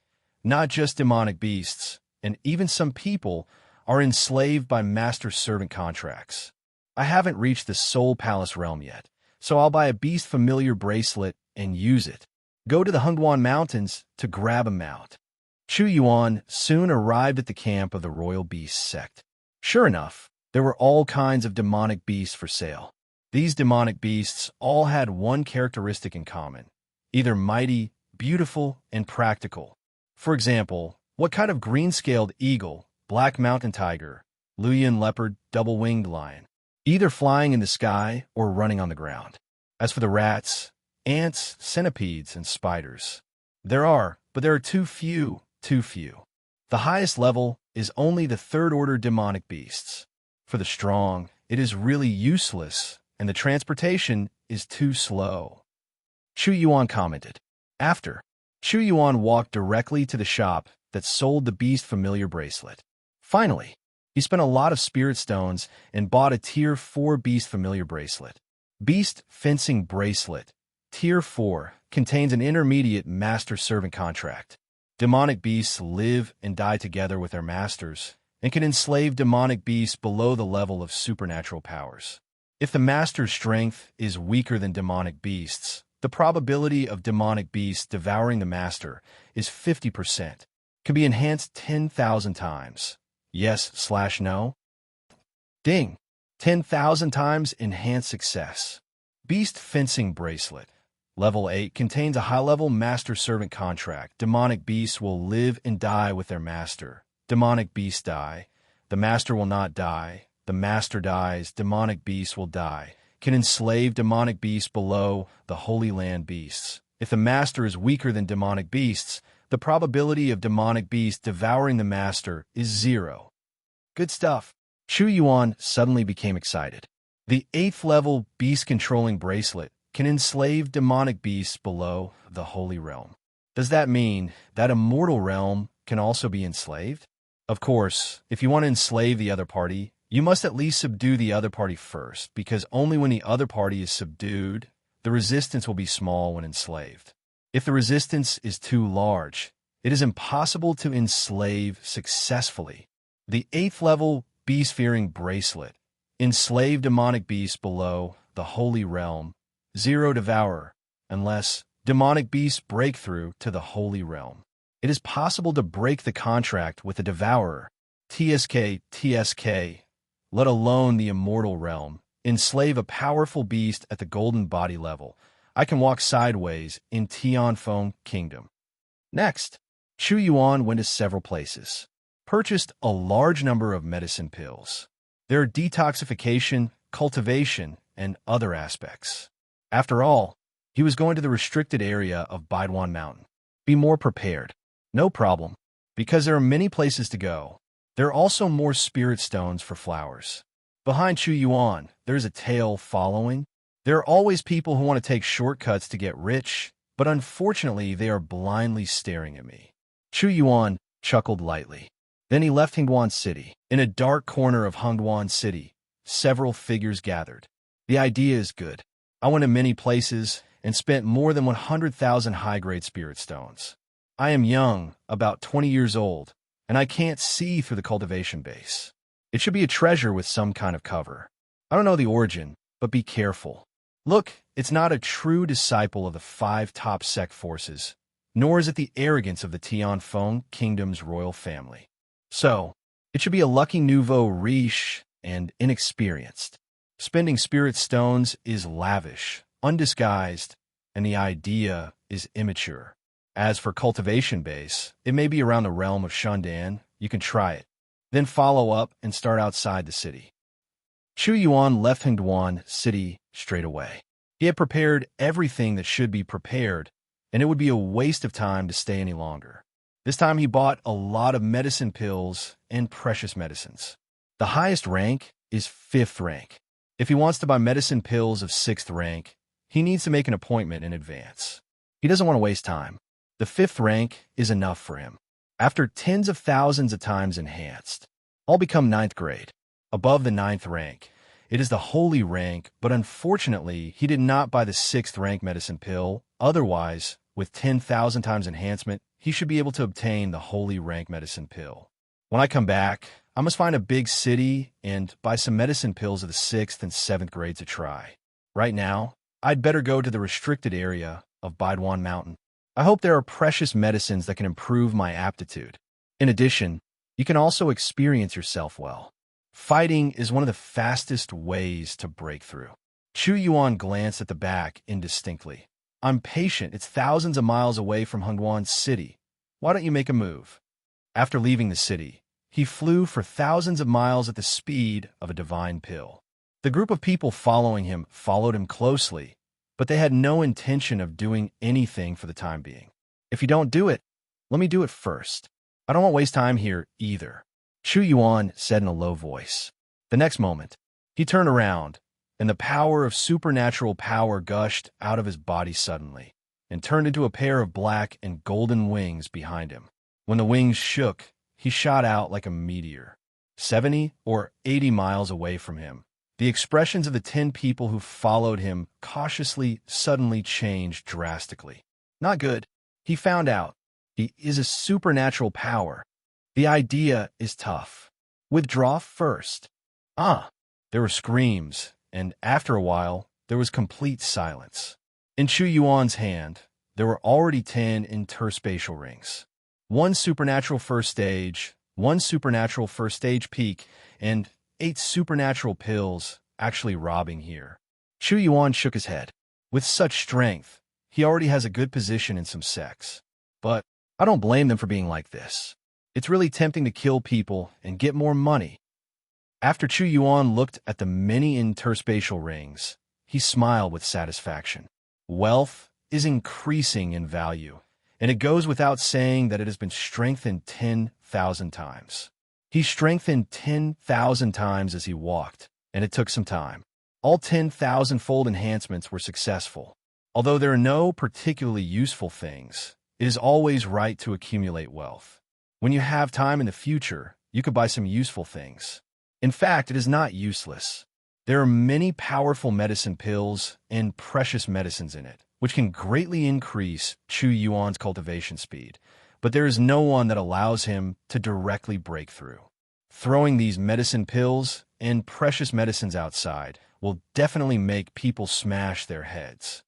Not just demonic beasts, and even some people are enslaved by master-servant contracts. I haven't reached the Soul Palace realm yet, so I'll buy a Beast Familiar bracelet and use it. Go to the Hengduan Mountains to grab a mount. Chu Yuan soon arrived at the camp of the Royal Beast sect. Sure enough, there were all kinds of demonic beasts for sale. These demonic beasts all had one characteristic in common, either mighty, beautiful, and practical. For example, what kind of green-scaled eagle, black mountain tiger, Luyan leopard, double-winged lion, either flying in the sky or running on the ground. As for the rats, ants, centipedes, and spiders, there are too few. The highest level is only the 3rd-order demonic beasts. For the strong, it is really useless, and the transportation is too slow. Chu Yuan commented. After, Chu Yuan walked directly to the shop that sold the Beast Familiar bracelet. Finally, he spent a lot of spirit stones and bought a Tier 4 Beast Familiar bracelet. Beast Fencing bracelet, Tier 4, contains an intermediate master-servant contract. Demonic beasts live and die together with their masters and can enslave demonic beasts below the level of supernatural powers. If the master's strength is weaker than demonic beasts, the probability of demonic beasts devouring the master is 50%. Can be enhanced 10,000 times. Yes/no? Ding! 10,000 times enhanced success. Beast Fencing Bracelet. Level 8 contains a high-level master-servant contract. Demonic beasts will live and die with their master. Demonic beasts die. The master will not die. The master dies. Demonic beasts will die. Can enslave demonic beasts below the Holy Land beasts. If the master is weaker than demonic beasts, the probability of demonic beasts devouring the master is 0. Good stuff. Chu Yuan suddenly became excited. The 8th level beast-controlling bracelet can enslave demonic beasts below the Holy Realm. Does that mean that immortal realm can also be enslaved? Of course, if you want to enslave the other party, you must at least subdue the other party first, because only when the other party is subdued, the resistance will be small when enslaved. If the resistance is too large, it is impossible to enslave successfully. The 8th level beast-fearing bracelet. Enslave demonic beasts below the Holy Realm. 0 devourer, unless demonic beasts break through to the Holy Realm. It is possible to break the contract with a devourer. TSK, let alone the immortal realm. Enslave a powerful beast at the golden body level. I can walk sideways in Ten-Thousandfold Kingdom. Next, Chu Yuan went to several places. Purchased a large number of medicine pills. There are detoxification, cultivation, and other aspects. After all, he was going to the restricted area of Baiduan Mountain. Be more prepared. No problem, because there are many places to go. There are also more spirit stones for flowers. Behind Chu Yuan, there's a tail following. There are always people who want to take shortcuts to get rich, but unfortunately they are blindly staring at me. Chu Yuan chuckled lightly. Then he left Hengduan City. In a dark corner of Hengduan City, several figures gathered. The idea is good. I went to many places and spent more than 100,000 high-grade spirit stones. I am young, about 20 years old, and I can't see through the cultivation base. It should be a treasure with some kind of cover. I don't know the origin, but be careful. Look, it's not a true disciple of the 5 top sect forces, nor is it the arrogance of the Ten-Thousandfold Kingdom's royal family. So, it should be a lucky nouveau riche and inexperienced. Spending spirit stones is lavish, undisguised, and the idea is immature. As for cultivation base, it may be around the realm of Shundan. You can try it. Then follow up and start outside the city. Chu Yuan left Hengduan City straight away. He had prepared everything that should be prepared, and it would be a waste of time to stay any longer. This time he bought a lot of medicine pills and precious medicines. The highest rank is 5th rank. If he wants to buy medicine pills of 6th rank, he needs to make an appointment in advance. He doesn't want to waste time. The 5th rank is enough for him. After tens of thousands of times enhanced, I'll become 9th grade. Above the 9th rank, it is the holy rank, but unfortunately, he did not buy the 6th rank medicine pill. Otherwise, with 10,000 times enhancement, he should be able to obtain the holy rank medicine pill. When I come back, I must find a big city and buy some medicine pills of the 6th and 7th grade to try. Right now, I'd better go to the restricted area of Baiduan Mountain. I hope there are precious medicines that can improve my aptitude. In addition, you can also experience yourself well. Fighting is one of the fastest ways to break through. Chu Yuan glanced at the back indistinctly. I'm patient. It's thousands of miles away from Hengduan City. Why don't you make a move? After leaving the city, he flew for thousands of miles at the speed of a divine pill. The group of people following him followed him closely, but they had no intention of doing anything for the time being. If you don't do it, let me do it first. I don't want to waste time here either, Chu Yuan said in a low voice. The next moment, he turned around, and the power of supernatural power gushed out of his body suddenly, and turned into a pair of black and golden wings behind him. When the wings shook, he shot out like a meteor, 70 or 80 miles away from him. The expressions of the 10 people who followed him cautiously suddenly changed drastically. Not good. He found out. He is a supernatural power. The idea is tough. Withdraw first. There were screams and after a while, there was complete silence. In Chu Yuan's hand, there were already 10 interspatial rings. One supernatural first stage, one supernatural first stage peak, and 8 supernatural pills actually robbing here. Chu Yuan shook his head. With such strength, he already has a good position in some sects. But I don't blame them for being like this. It's really tempting to kill people and get more money. After Chu Yuan looked at the many interspatial rings, he smiled with satisfaction. Wealth is increasing in value, and it goes without saying that it has been strengthened 10,000 times. He strengthened 10,000 times as he walked, and it took some time. All 10,000-fold enhancements were successful. Although there are no particularly useful things, it is always right to accumulate wealth. When you have time in the future, you could buy some useful things. In fact, it is not useless. There are many powerful medicine pills and precious medicines in it, which can greatly increase Chu Yuan's cultivation speed, but there is no one that allows him to directly break through. Throwing these medicine pills and precious medicines outside will definitely make people smash their heads.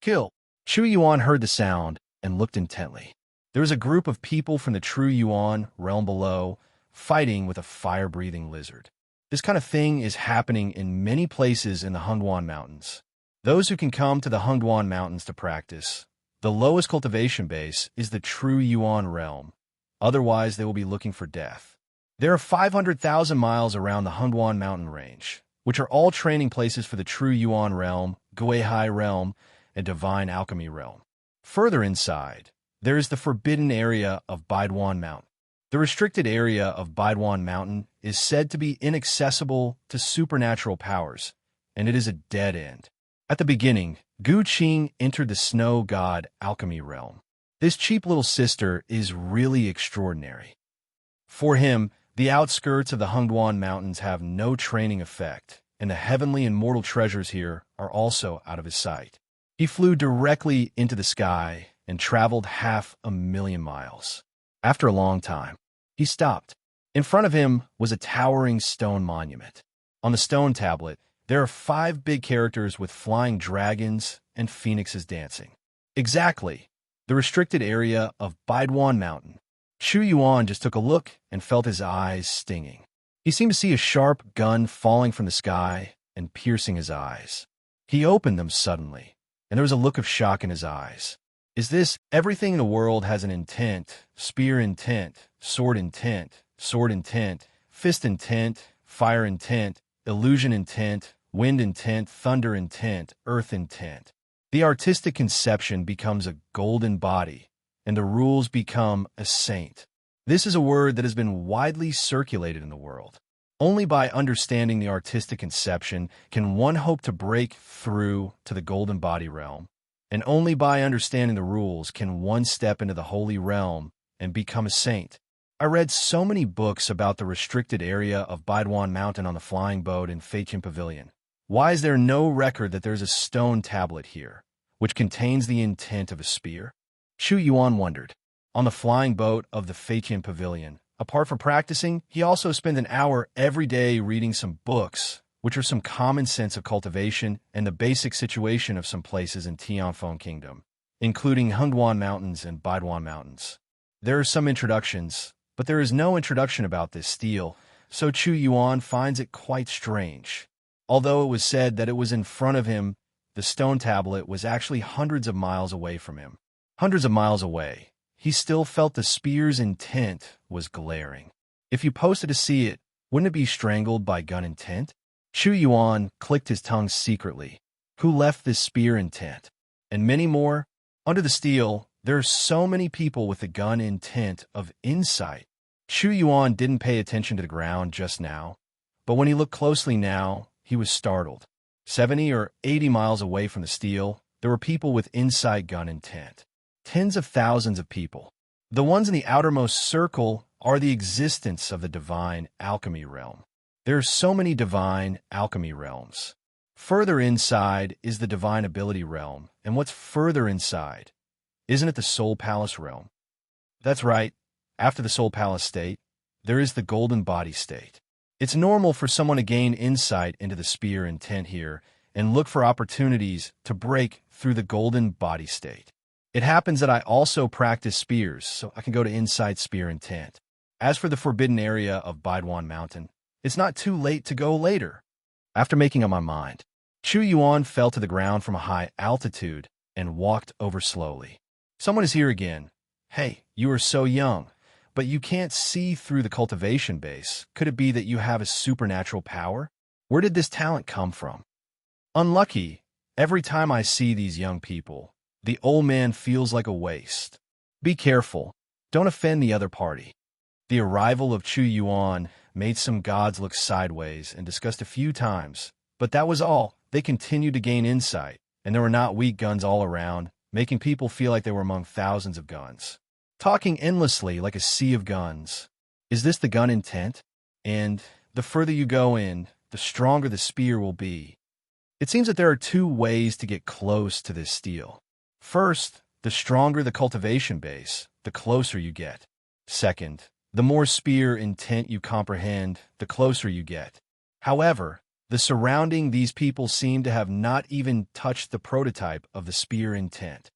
Kill. Chu Yuan heard the sound and looked intently. There was a group of people from the Chu Yuan realm below, fighting with a fire-breathing lizard. This kind of thing is happening in many places in the Hengduan Mountains. Those who can come to the Hengduan Mountains to practice, the lowest cultivation base is the Chu Yuan realm. Otherwise, they will be looking for death. There are 500,000 miles around the Hengduan mountain range, which are all training places for the Chu Yuan realm, Guihai realm, and divine alchemy realm. Further inside, there is the forbidden area of Baiduan Mountain. The restricted area of Baiduan Mountain is said to be inaccessible to supernatural powers, and it is a dead end. At the beginning, Gu Qing entered the snow god alchemy realm. This cheap little sister is really extraordinary. For him, the outskirts of the Hengduan Mountains have no training effect, and the heavenly and mortal treasures here are also out of his sight. He flew directly into the sky and traveled 500,000 miles. After a long time, he stopped. In front of him was a towering stone monument. On the stone tablet, there are 5 big characters with flying dragons and phoenixes dancing. Exactly, the restricted area of Baiduan Mountain. Chu Yuan just took a look and felt his eyes stinging. He seemed to see a sharp gun falling from the sky and piercing his eyes. He opened them suddenly, and there was a look of shock in his eyes. Is this everything in the world has an intent, spear intent, sword intent, fist intent, fire intent, illusion intent, wind intent, thunder intent, earth intent. The artistic conception becomes a golden body, and the rules become a saint. This is a word that has been widely circulated in the world. Only by understanding the artistic conception can one hope to break through to the golden body realm. And only by understanding the rules can one step into the holy realm and become a saint. I read so many books about the restricted area of Baiduan Mountain on the flying boat in Feiqian Pavilion. Why is there no record that there's a stone tablet here, which contains the intent of a spear? Chu Yuan wondered. On the flying boat of the Feiqian Pavilion, apart from practicing, he also spent an hour every day reading some books, which are some common sense of cultivation and the basic situation of some places in Tianfeng Kingdom, including Hengduan Mountains and Baiduan Mountains. There are some introductions, but there is no introduction about this stele, so Chu Yuan finds it quite strange. Although it was said that it was in front of him, the stone tablet was actually hundreds of miles away from him. Hundreds of miles away, he still felt the spear's intent was glaring. If you posted to see it, wouldn't it be strangled by gun intent? Chu Yuan clicked his tongue secretly. Who left this spear intent? And many more? Under the stele, there are so many people with the gun intent of insight. Chu Yuan didn't pay attention to the ground just now, but when he looked closely now, he was startled. 70 or 80 miles away from the stele, there were people with insight gun intent. Tens of thousands of people. The ones in the outermost circle are the existence of the divine alchemy realm. There are so many divine alchemy realms. Further inside is the divine ability realm, and what's further inside? Isn't it the soul palace realm? That's right. After the soul palace state, there is the golden body state. It's normal for someone to gain insight into the spear intent here and look for opportunities to break through the golden body state. It happens that I also practice spears, so I can go to insight spear intent. As for the forbidden area of Baiduan Mountain, it's not too late to go later. After making up my mind, Chu Yuan fell to the ground from a high altitude and walked over slowly. Someone is here again. Hey, you are so young, but you can't see through the cultivation base. Could it be that you have a supernatural power? Where did this talent come from? Unlucky, every time I see these young people, the old man feels like a waste. Be careful. Don't offend the other party. The arrival of Chu Yuan made some gods look sideways and discussed a few times, but that was all. They continued to gain insight, and there were not weak guns all around, making people feel like they were among thousands of guns. Talking endlessly like a sea of guns. Is this the gun intent? And the further you go in, the stronger the spear will be. It seems that there are two ways to get close to this steel. First, the stronger the cultivation base, the closer you get. Second, the more spear intent you comprehend, the closer you get. However, the surrounding these people seem to have not even touched the prototype of the spear intent.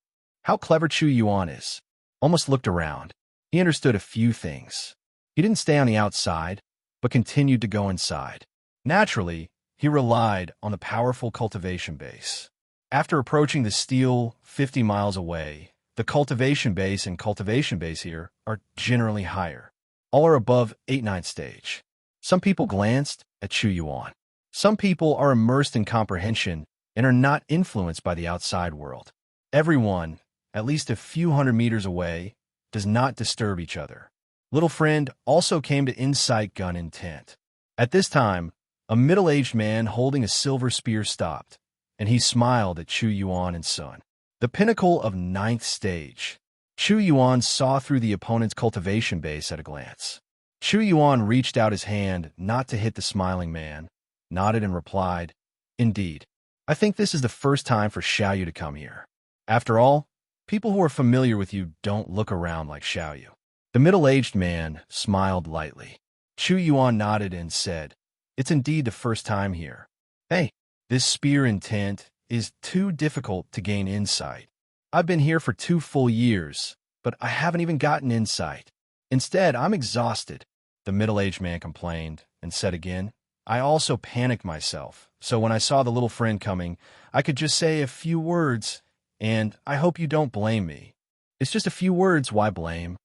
How clever Chu Yuan is. Almost looked around. He understood a few things. He didn't stay on the outside, but continued to go inside. Naturally, he relied on the powerful cultivation base. After approaching the steel 50 miles away, the cultivation base and cultivation base here are generally higher. All are above 8-9 stage. Some people glanced at Chu Yuan. Some people are immersed in comprehension and are not influenced by the outside world. Everyone, at least a few hundred meters away, does not disturb each other. Little friend also came to insight gun intent. At this time, a middle-aged man holding a silver spear stopped, and he smiled at Chu Yuan and son. The pinnacle of 9th stage. Chu Yuan saw through the opponent's cultivation base at a glance. Chu Yuan reached out his hand not to hit the smiling man, nodded and replied, "Indeed, I think this is the first time for Xiaoyu to come here. After all, people who are familiar with you don't look around like Xiaoyu." The middle-aged man smiled lightly. Chu Yuan nodded and said, "It's indeed the first time here. Hey, this spear intent is too difficult to gain insight. I've been here for 2 full years, but I haven't even gotten insight. Instead, I'm exhausted." The middle-aged man complained and said again, "I also panicked myself, so when I saw the little friend coming, I could just say a few words, and I hope you don't blame me. It's just a few words, why blame?"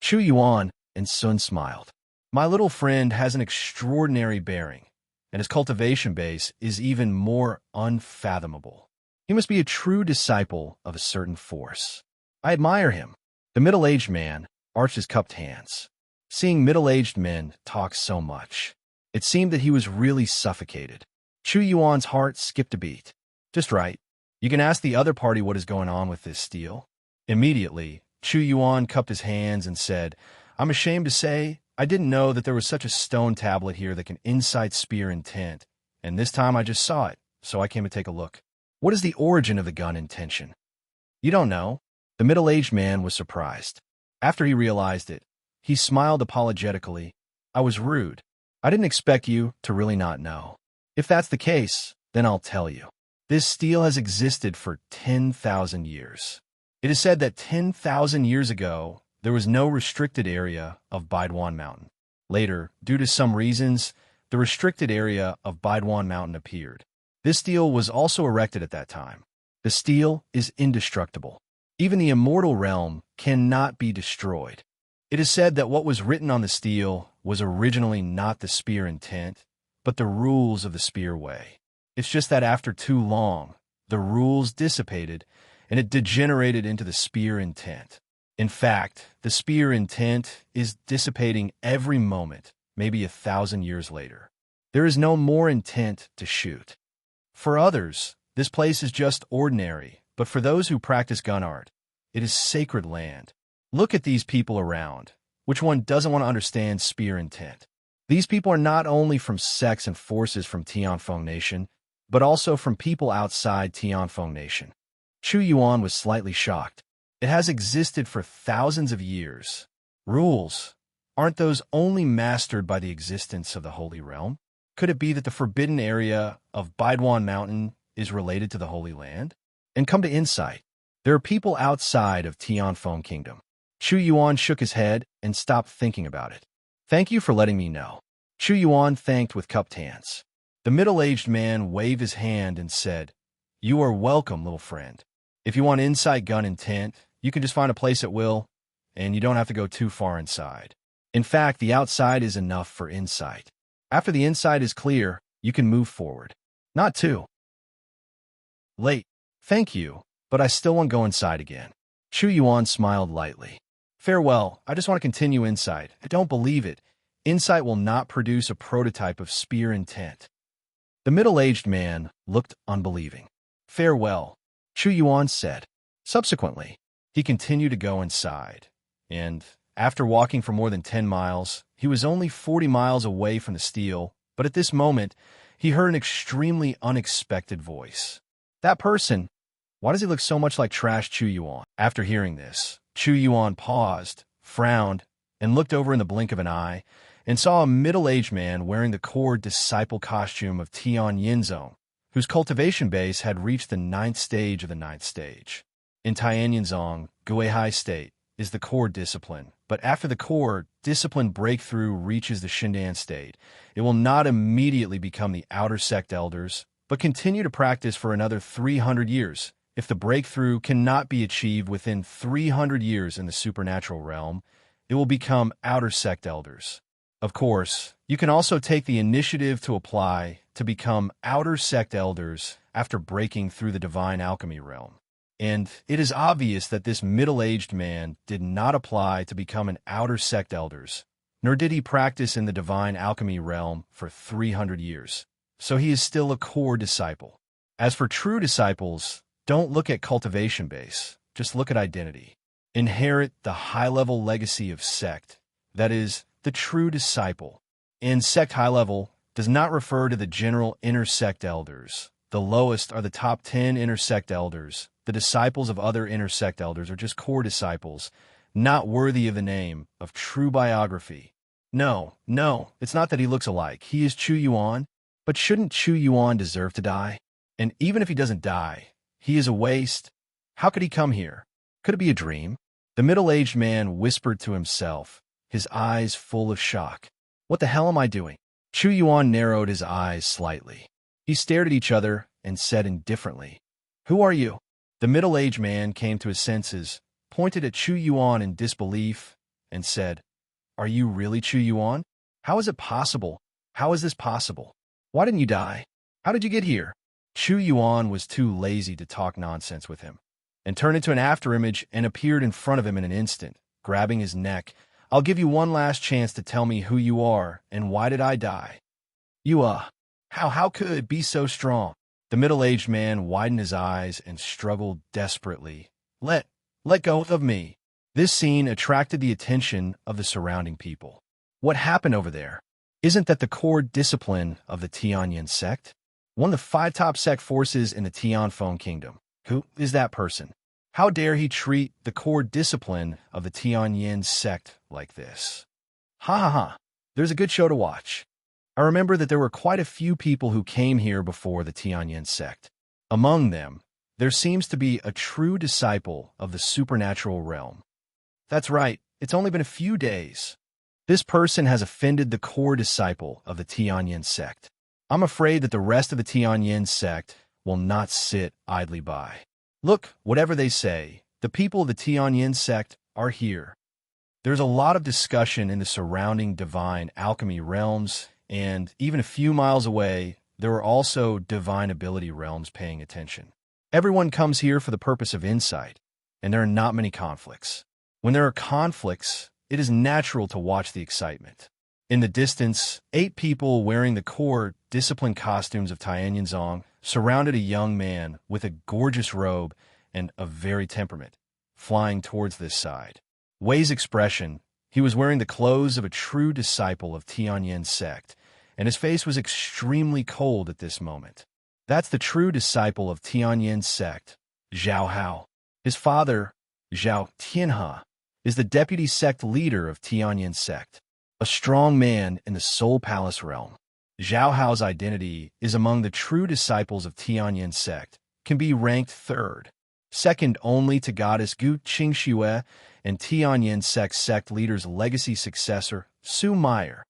Chu Yuan and Sun smiled. "My little friend has an extraordinary bearing, and his cultivation base is even more unfathomable. He must be a true disciple of a certain force. I admire him." The middle-aged man arched his cupped hands. Seeing middle-aged men talk so much, it seemed that he was really suffocated. Chu Yuan's heart skipped a beat. "Just right. You can ask the other party what is going on with this steel." Immediately, Chu Yuan cupped his hands and said, "I'm ashamed to say, I didn't know that there was such a stone tablet here that can insight spear intent, and this time I just saw it, so I came to take a look. What is the origin of the gun intention?" "You don't know?" The middle-aged man was surprised. After he realized it, he smiled apologetically. "I was rude. I didn't expect you to really not know. If that's the case, then I'll tell you. This steel has existed for 10,000 years. It is said that 10,000 years ago, there was no restricted area of Baiduan Mountain. Later, due to some reasons, the restricted area of Baiduan Mountain appeared. This steel was also erected at that time. The steel is indestructible. Even the immortal realm cannot be destroyed. It is said that what was written on the steel was originally not the spear intent, but the rules of the spear way. It's just that after too long, the rules dissipated, and it degenerated into the spear intent. In fact, the spear intent is dissipating every moment, maybe 1,000 years later. There is no more intent to shoot. For others, this place is just ordinary, but for those who practice gun art, it is sacred land. Look at these people around. Which one doesn't want to understand spear intent? These people are not only from sects and forces from Tianfeng Nation, but also from people outside Tianfeng Nation. Chu Yuan was slightly shocked. It has existed for thousands of years. Rules. Aren't those only mastered by the existence of the Holy Realm? Could it be that the forbidden area of Baiduan Mountain is related to the Holy Land? And come to insight, there are people outside of Tianfeng Kingdom. Chu Yuan shook his head and stopped thinking about it. Thank you for letting me know. Chu Yuan thanked with cupped hands. The middle-aged man waved his hand and said, You are welcome, little friend. If you want insight gun intent, you can just find a place at will, and you don't have to go too far inside. In fact, the outside is enough for insight. After the inside is clear, you can move forward. Not too late. Thank you, but I still want to go inside again. Chu Yuan smiled lightly. Farewell, I just want to continue inside. I don't believe it. Insight will not produce a prototype of spear intent. The middle-aged man looked unbelieving. Farewell, Chu Yuan said. Subsequently, he continued to go inside, and after walking for more than 10 miles, he was only 40 miles away from the steel, but at this moment, he heard an extremely unexpected voice. That person, why does he look so much like Trash Chu Yuan? After hearing this, Chu Yuan paused, frowned, and looked over in the blink of an eye, and saw a middle-aged man wearing the core disciple costume of Tian Yinzong, whose cultivation base had reached the 9th stage of the 9th stage. In Tianyinzong, Guihai state is the core discipline, but after the core discipline breakthrough reaches the Shindan state, it will not immediately become the outer sect elders, but continue to practice for another 300 years. If the breakthrough cannot be achieved within 300 years in the supernatural realm, it will become outer sect elders. Of course, you can also take the initiative to apply to become outer sect elders after breaking through the divine alchemy realm. And it is obvious that this middle-aged man did not apply to become an outer sect elders, nor did he practice in the divine alchemy realm for 300 years. So he is still a core disciple. As for true disciples, don't look at cultivation base, just look at identity. Inherit the high-level legacy of sect, that is, the true disciple. And sect high-level does not refer to the general inner sect elders. The lowest are the top 10 inner sect elders. The disciples of other inner sect elders are just core disciples, not worthy of the name of true biography. No, it's not that he looks alike. He is Chu Yuan, but shouldn't Chu Yuan deserve to die? And even if he doesn't die, he is a waste. How could he come here? Could it be a dream? The middle-aged man whispered to himself, his eyes full of shock. What the hell am I doing? Chu Yuan narrowed his eyes slightly. He stared at each other and said indifferently, Who are you? The middle-aged man came to his senses, pointed at Chu Yuan in disbelief, and said, Are you really Chu Yuan? How is it possible? How is this possible? Why didn't you die? How did you get here? Chu Yuan was too lazy to talk nonsense with him, and turned into an afterimage and appeared in front of him in an instant, grabbing his neck. I'll give you one last chance to tell me who you are, and why did I die? How could it be so strong? The middle-aged man widened his eyes and struggled desperately. Let go of me. This scene attracted the attention of the surrounding people. What happened over there? Isn't that the core discipline of the Tianyin sect? One of the 5 top sect forces in the Tianfeng Kingdom. Who is that person? How dare he treat the core discipline of the Tianyin sect like this? Ha. There's a good show to watch. I remember that there were quite a few people who came here before the Tianyin sect. Among them, there seems to be a true disciple of the supernatural realm. That's right, it's only been a few days. This person has offended the core disciple of the Tianyin sect. I'm afraid that the rest of the Tianyin sect will not sit idly by. Look, whatever they say, the people of the Tianyin sect are here. There's a lot of discussion in the surrounding divine alchemy realms, and even a few miles away, there are also divine ability realms paying attention. Everyone comes here for the purpose of insight, and there are not many conflicts. When there are conflicts, it is natural to watch the excitement. In the distance, 8 people wearing the core discipline costumes of Tianyinzong surrounded a young man with a gorgeous robe and a very temperament, flying towards this side. Wei's expression, he was wearing the clothes of a true disciple of Tianyin sect, and his face was extremely cold at this moment. That's the true disciple of Tianyin sect, Zhao Hao. His father, Zhao Tianhe, is the deputy sect leader of Tianyin sect. a strong man in the Soul Palace realm. Zhao Hao's identity is among the true disciples of Tianyin sect, can be ranked third, second only to goddess Gu Qingxue and Tianyin sect leader's legacy successor, Su Meyer.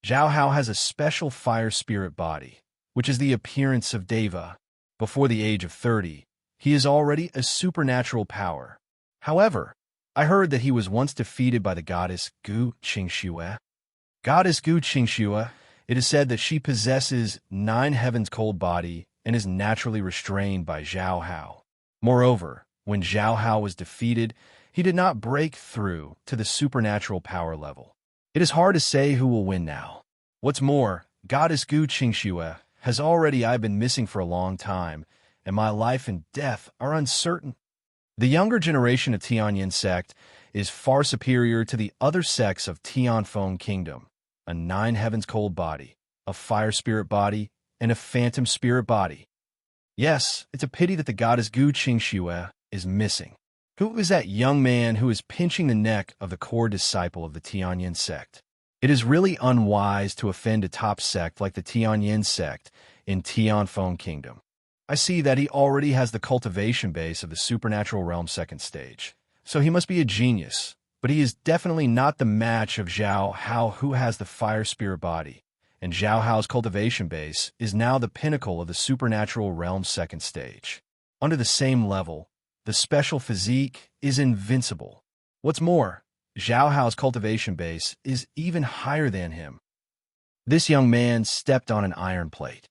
Zhao Hao has a special fire spirit body, which is the appearance of Deva. Before the age of 30, he is already a supernatural power. However, I heard that he was once defeated by the goddess Gu Qingxue. Goddess Gu Qingxue, it is said that she possesses 9 heavens cold body and is naturally restrained by Zhao Hao. Moreover, when Zhao Hao was defeated, he did not break through to the supernatural power level. It is hard to say who will win now. What's more, goddess Gu Qingxue has already I've been missing for a long time, and my life and death are uncertain. The younger generation of Tianyin sect is far superior to the other sects of Tianfeng Kingdom. A 9 heavens cold body, a fire spirit body, and a phantom spirit body. Yes, it's a pity that the goddess Gu Qingxue is missing. Who is that young man who is pinching the neck of the core disciple of the Tianyin sect? It is really unwise to offend a top sect like the Tianyin sect in Tianfeng Kingdom. I see that he already has the cultivation base of the supernatural realm 2nd stage, so he must be a genius. But he is definitely not the match of Zhao Hao, who has the fire spirit body, and Zhao Hao's cultivation base is now the pinnacle of the supernatural realm 2nd stage. Under the same level, the special physique is invincible. What's more, Zhao Hao's cultivation base is even higher than him. This young man stepped on an iron plate.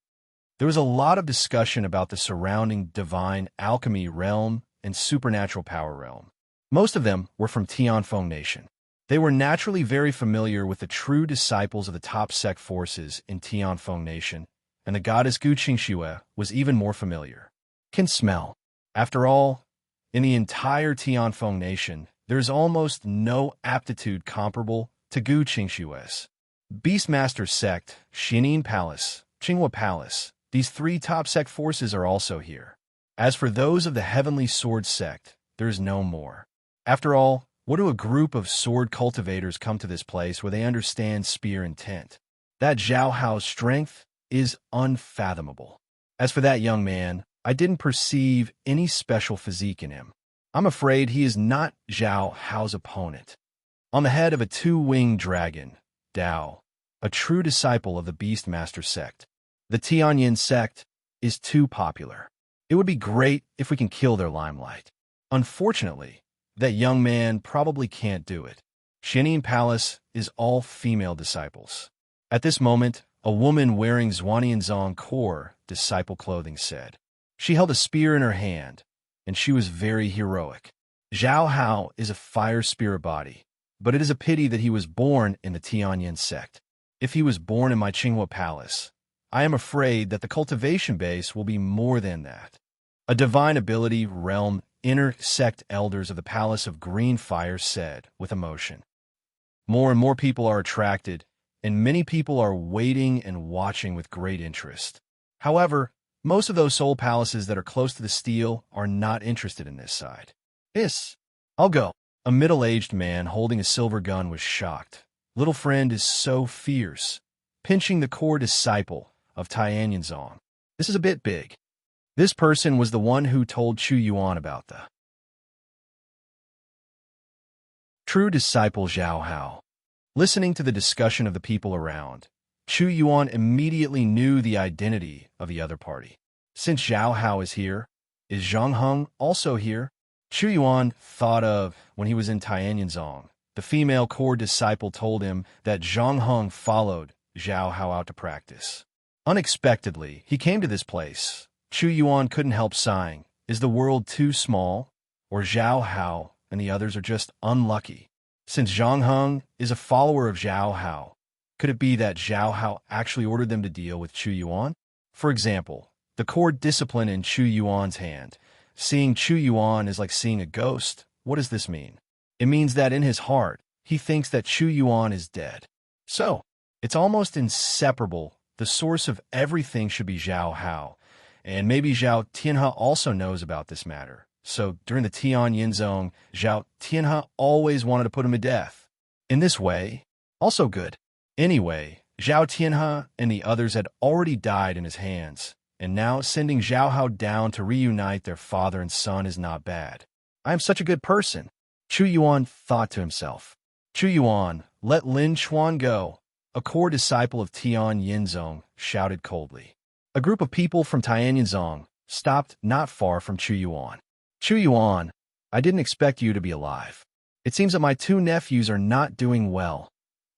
There was a lot of discussion about the surrounding divine alchemy realm and supernatural power realm. Most of them were from Tianfeng Nation. They were naturally very familiar with the true disciples of the top sect forces in Tianfeng Nation, and the goddess Gu Qingxue was even more familiar. Can smell. After all, in the entire Tianfeng Nation, there is almost no aptitude comparable to Gu Qingxue's. Beastmaster sect, Xining Palace, Qinghua Palace, these 3 top sect forces are also here. As for those of the Heavenly Sword sect, there is no more. After all, what do a group of sword cultivators come to this place where they understand spear intent? That Zhao Hao's strength is unfathomable. As for that young man, I didn't perceive any special physique in him. I'm afraid he is not Zhao Hao's opponent. On the head of a 2-winged dragon, Dao, a true disciple of the Beastmaster sect. The Tianyin sect is too popular. It would be great if we can kill their limelight. Unfortunately, that young man probably can't do it. Xining Palace is all female disciples. At this moment, a woman wearing Zhuanianzong core disciple clothing said. She held a spear in her hand, and she was very heroic. Zhao Hao is a fire spirit body, but it is a pity that he was born in the Tianyin sect. If he was born in my Qinghua Palace, I am afraid that the cultivation base will be more than that. A divine ability realm inner sect elders of the Palace of Green Fire said with emotion. More and more people are attracted, and many people are waiting and watching with great interest. However, most of those soul palaces that are close to the steel are not interested in this side. I'll go. A middle-aged man holding a silver gun was shocked. Little friend is so fierce, pinching the core disciple of Tianyanzong. This is a bit big. This person was the one who told Chu Yuan about the true disciple Zhao Hao. Listening to the discussion of the people around, Chu Yuan immediately knew the identity of the other party. Since Zhao Hao is here, is Zhang Heng also here? Chu Yuan thought of when he was in Tianyanzong. The female core disciple told him that Zhang Heng followed Zhao Hao out to practice. Unexpectedly, he came to this place. Chu Yuan couldn't help sighing. Is the world too small? Or Zhao Hao and the others are just unlucky? Since Zhang Heng is a follower of Zhao Hao, could it be that Zhao Hao actually ordered them to deal with Chu Yuan? For example, the core discipline in Chu Yuan's hand. Seeing Chu Yuan is like seeing a ghost. What does this mean? It means that in his heart, he thinks that Chu Yuan is dead. So, it's almost inseparable. The source of everything should be Zhao Hao. And maybe Zhao Tianhe also knows about this matter. So during the Tianyanzong, Zhao Tianhe always wanted to put him to death. In this way, also good. Anyway, Zhao Tianhe and the others had already died in his hands, and now sending Zhao Hao down to reunite their father and son is not bad. I am such a good person, Chu Yuan thought to himself. Chu Yuan, let Lin Chuan go, a core disciple of Tian Yinzong shouted coldly. A group of people from Tianyinzong stopped not far from Chu Yuan. Chu Yuan, I didn't expect you to be alive. It seems that my two nephews are not doing well,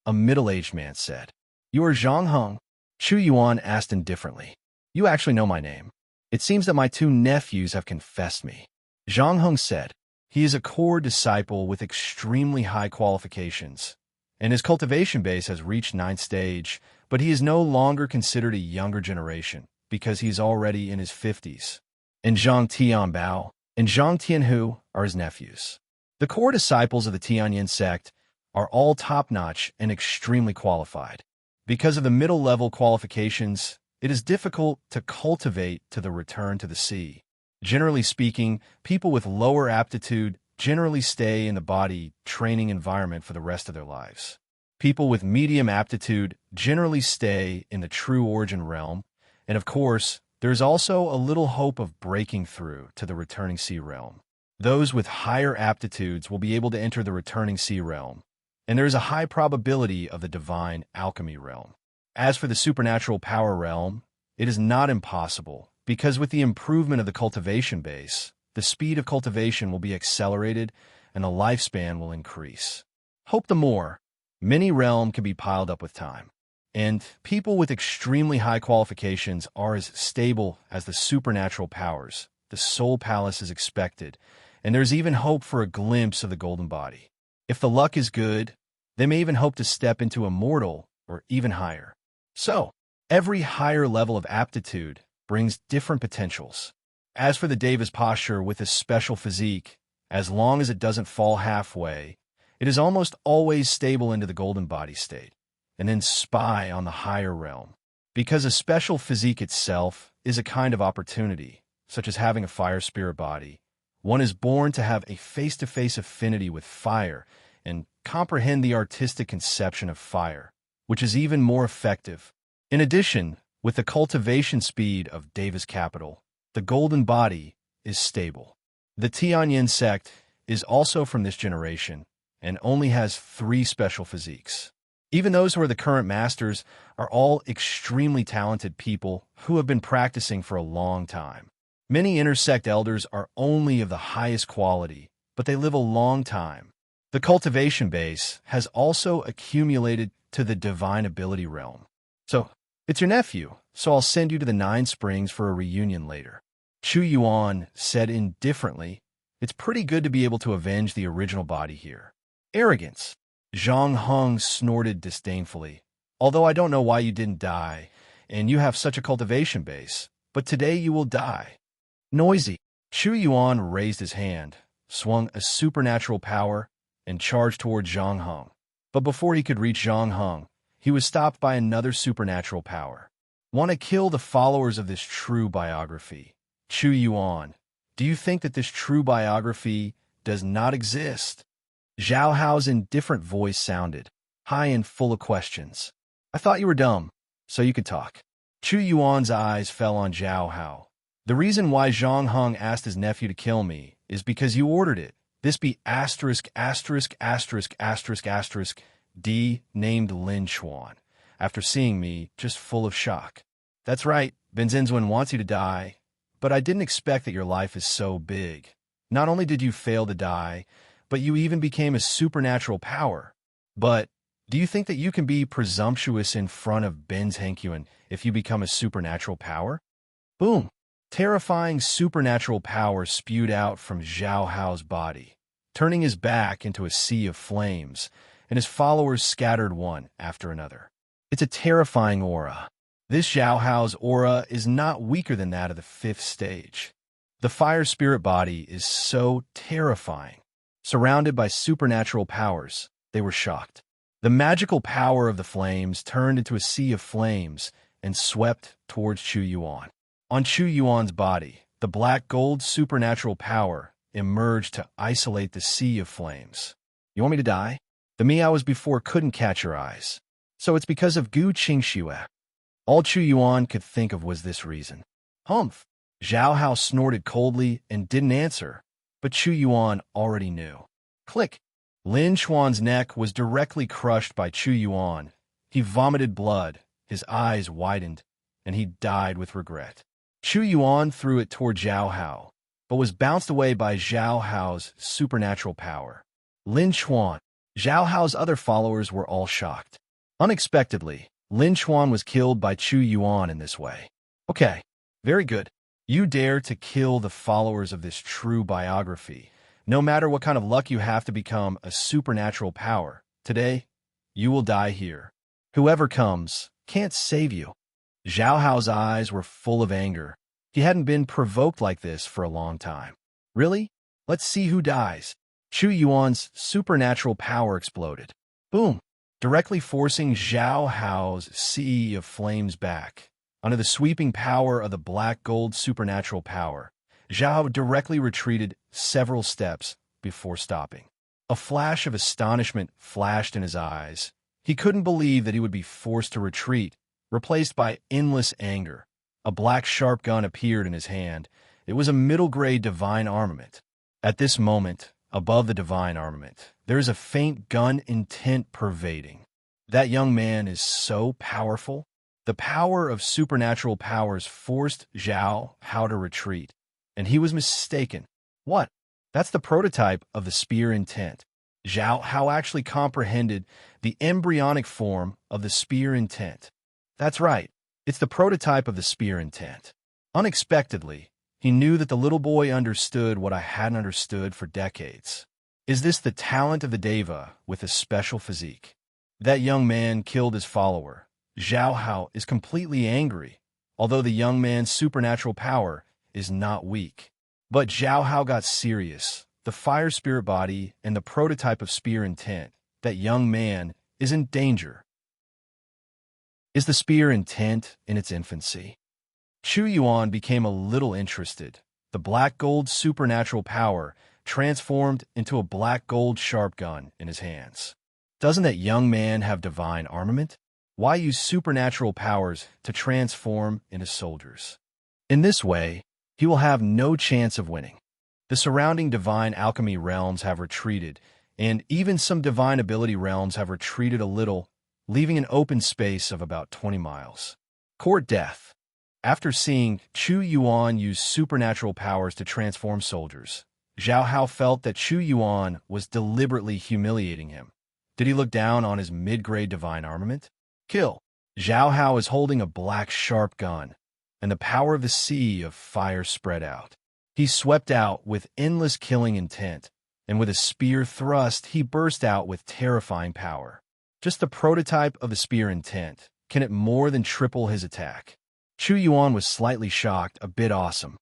a middle-aged man said. You are Zhang Heng? Chu Yuan asked indifferently. You actually know my name. It seems that my two nephews have confessed me. Zhang Heng said. He is a core disciple with extremely high qualifications, and his cultivation base has reached 9th stage, but he is no longer considered a younger generation because he is already in his 50s. And Zhang Tianbao and Zhang Tianhu are his nephews. The core disciples of the Tianyin sect are all top-notch and extremely qualified. Because of the middle-level qualifications, it is difficult to cultivate to the return to the sea. Generally speaking, people with lower aptitude generally stay in the body training environment for the rest of their lives. People with medium aptitude generally stay in the true origin realm, and of course, there is also a little hope of breaking through to the returning sea realm. Those with higher aptitudes will be able to enter the returning sea realm, and there is a high probability of the divine alchemy realm. As for the supernatural power realm, it is not impossible, because with the improvement of the cultivation base, the speed of cultivation will be accelerated and the lifespan will increase. Hope the more. Many realm can be piled up with time. And people with extremely high qualifications are as stable as the supernatural powers. The soul palace is expected, and there's even hope for a glimpse of the golden body. If the luck is good, they may even hope to step into immortal or even higher. So, every higher level of aptitude brings different potentials. As for the Deva's posture with his special physique, as long as it doesn't fall halfway, it is almost always stable into the golden body state, and then spy on the higher realm. Because a special physique itself is a kind of opportunity, such as having a fire spirit body, one is born to have a face-to-face affinity with fire and comprehend the artistic conception of fire, which is even more effective. In addition, with the cultivation speed of Deva's capital, the golden body is stable. The Tianyin sect is also from this generation and only has 3 special physiques. Even those who are the current masters are all extremely talented people who have been practicing for a long time. Many intersect elders are only of the highest quality, but they live a long time. The cultivation base has also accumulated to the divine ability realm. So, it's your nephew, so I'll send you to the 9 Springs for a reunion later. Chu Yuan said indifferently, it's pretty good to be able to avenge the original body here. Arrogance. Zhang Heng snorted disdainfully. Although I don't know why you didn't die, and you have such a cultivation base, but today you will die. Noisy. Chu Yuan raised his hand, swung a supernatural power, and charged toward Zhang Heng. But before he could reach Zhang Heng, he was stopped by another supernatural power. Want to kill the followers of this true biography. Chu Yuan, do you think that this true biography does not exist? Zhao Hao's indifferent voice sounded, high and full of questions. I thought you were dumb, so you could talk. Chu Yuan's eyes fell on Zhao Hao. The reason why Zhang Heng asked his nephew to kill me is because you ordered it. This be D named Lin Chuan, after seeing me, just full of shock. That's right, Benzenzwen wants you to die, but I didn't expect that your life is so big. Not only did you fail to die, but you even became a supernatural power. But do you think that you can be presumptuous in front of Benzenzwen if you become a supernatural power? Boom! Terrifying supernatural power spewed out from Zhao Hao's body, turning his back into a sea of flames, and his followers scattered one after another. It's a terrifying aura. This Zhao Hao's aura is not weaker than that of the 5th stage. The fire spirit body is so terrifying. Surrounded by supernatural powers, they were shocked. The magical power of the flames turned into a sea of flames and swept towards Chu Yuan. On Chu Yuan's body, the black gold supernatural power emerged to isolate the sea of flames. You want me to die? The me I was before couldn't catch your eyes. So it's because of Gu Qingxue. All Chu Yuan could think of was this reason. Humph! Zhao Hao snorted coldly and didn't answer, but Chu Yuan already knew. Click! Lin Xuan's neck was directly crushed by Chu Yuan. He vomited blood, his eyes widened, and he died with regret. Chu Yuan threw it toward Zhao Hao, but was bounced away by Zhao Hao's supernatural power. Lin Xuan. Zhao Hao's other followers were all shocked. Unexpectedly, Lin Xuan was killed by Chu Yuan in this way. Okay, very good. You dare to kill the followers of this true biography. No matter what kind of luck you have to become a supernatural power, today, you will die here. Whoever comes can't save you. Zhao Hao's eyes were full of anger. He hadn't been provoked like this for a long time. Really? Let's see who dies. Chu Yuan's supernatural power exploded. Boom! Directly forcing Zhao Hao's Sea of Flames back. Under the sweeping power of the black gold supernatural power, Zhao directly retreated several steps before stopping. A flash of astonishment flashed in his eyes. He couldn't believe that he would be forced to retreat, replaced by endless anger. A black sharp gun appeared in his hand. It was a middle-grade divine armament. At this moment, above the divine armament, there is a faint gun intent pervading. That young man is so powerful. The power of supernatural powers forced Zhao Hao to retreat, and he was mistaken. What? That's the prototype of the spear intent. Zhao Hao actually comprehended the embryonic form of the spear intent. That's right, it's the prototype of the spear intent. Unexpectedly, he knew that the little boy understood what I hadn't understood for decades. Is this the talent of the Deva with a special physique? That young man killed his follower. Zhao Hao is completely angry, although the young man's supernatural power is not weak. But Zhao Hao got serious. The fire spirit body and the prototype of spear intent, that young man, is in danger. Is the spear intent in its infancy? Chu Yuan became a little interested. The black gold supernatural power transformed into a black gold sharp gun in his hands. Doesn't that young man have divine armament? Why use supernatural powers to transform into soldiers? In this way, he will have no chance of winning. The surrounding divine alchemy realms have retreated, and even some divine ability realms have retreated a little, leaving an open space of about 20 miles. Court death. After seeing Chu Yuan use supernatural powers to transform soldiers, Zhao Hao felt that Chu Yuan was deliberately humiliating him. Did he look down on his mid-grade divine armament? Kill. Zhao Hao is holding a black sharp gun, and the power of the sea of fire spread out. He swept out with endless killing intent, and with a spear thrust, he burst out with terrifying power. Just the prototype of the spear intent. Can it more than triple his attack? Chu Yuan was slightly shocked, a bit awesome.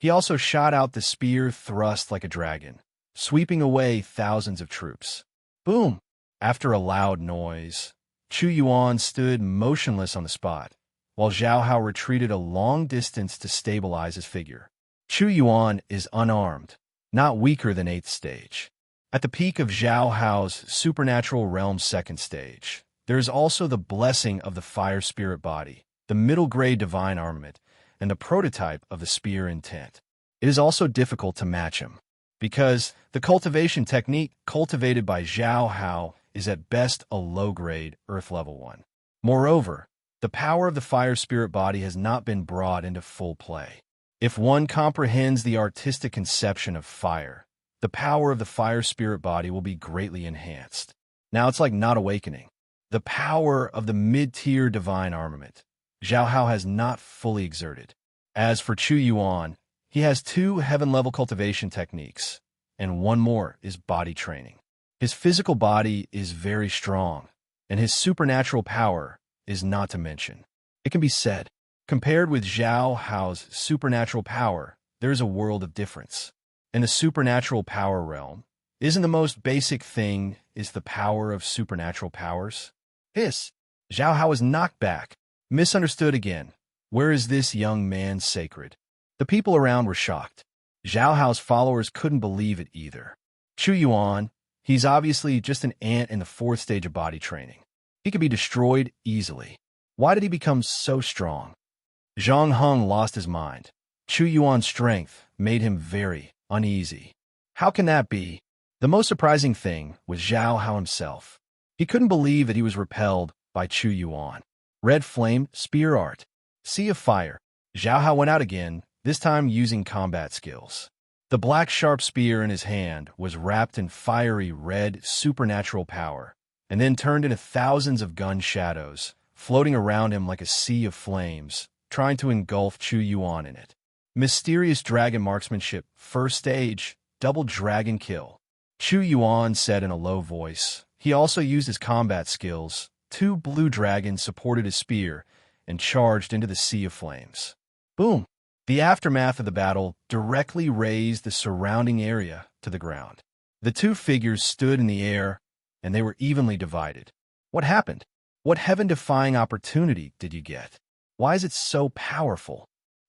He also shot out the spear thrust like a dragon, sweeping away thousands of troops. Boom! After a loud noise, Chu Yuan stood motionless on the spot, while Zhao Hao retreated a long distance to stabilize his figure. Chu Yuan is unarmed, not weaker than 8th stage. At the peak of Zhao Hao's supernatural realm's 2nd stage, there is also the blessing of the fire spirit body, the middle-grade divine armament, and the prototype of the spear intent. It is also difficult to match him, because the cultivation technique cultivated by Zhao Hao is at best a low-grade Earth Level 1. Moreover, the power of the fire spirit body has not been brought into full play. If one comprehends the artistic conception of fire, the power of the fire spirit body will be greatly enhanced. Now it's like not awakening. The power of the mid-tier divine armament, Zhao Hao has not fully exerted. As for Chu Yuan, he has 2 heaven-level cultivation techniques, and one more is body training. His physical body is very strong, and his supernatural power is not to mention. It can be said, compared with Zhao Hao's supernatural power, there is a world of difference. In the supernatural power realm, isn't the most basic thing is the power of supernatural powers? Hiss! Zhao Hao is knocked back, misunderstood again. Where is this young man sacred? The people around were shocked. Zhao Hao's followers couldn't believe it either. Chu Yuan, he's obviously just an ant in the 4th stage of body training. He could be destroyed easily. Why did he become so strong? Zhang Heng lost his mind. Chu Yuan's strength made him very uneasy. How can that be? The most surprising thing was Zhao Hao himself. He couldn't believe that he was repelled by Chu Yuan. Red flame, spear art. Sea of fire. Zhao Hao went out again, this time using combat skills. The black sharp spear in his hand was wrapped in fiery red supernatural power, and then turned into thousands of gun shadows, floating around him like a sea of flames, trying to engulf Chu Yuan in it. Mysterious dragon marksmanship, first stage, double dragon kill. Chu Yuan said in a low voice. He also used his combat skills. 2 blue dragons supported his spear and charged into the sea of flames. Boom! The aftermath of the battle directly razed the surrounding area to the ground. The 2 figures stood in the air, and they were evenly divided. What happened? What heaven-defying opportunity did you get? Why is it so powerful?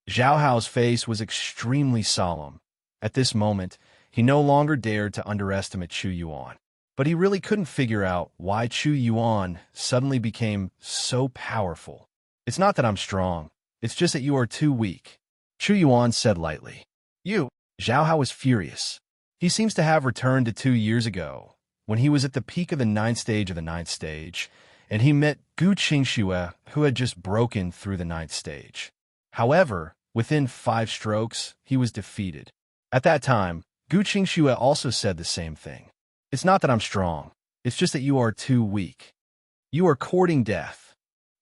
Zhao Hao's face was extremely solemn. At this moment, he no longer dared to underestimate Chu Yuan. But he really couldn't figure out why Chu Yuan suddenly became so powerful. It's not that I'm strong. It's just that you are too weak. Chu Yuan said lightly. You. Zhao Hao was furious. He seems to have returned to 2 years ago, when he was at the peak of the 9th stage of the 9th stage, and he met Gu Qingxue, who had just broken through the 9th stage. However, within 5 strokes, he was defeated. At that time, Gu Qingxue also said the same thing. It's not that I'm strong. It's just that you are too weak. You are courting death.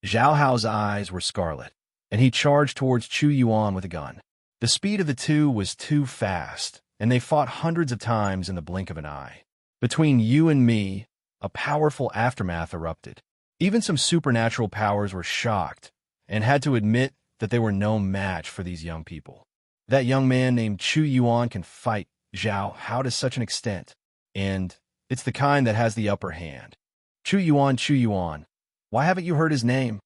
Zhao Hao's eyes were scarlet, and he charged towards Chu Yuan with a gun. The speed of the 2 was too fast, and they fought hundreds of times in the blink of an eye. Between you and me, a powerful aftermath erupted. Even some supernatural powers were shocked and had to admit that they were no match for these young people. That young man named Chu Yuan can fight Zhao Hao to such an extent, and it's the kind that has the upper hand. Chu Yuan, why haven't you heard his name?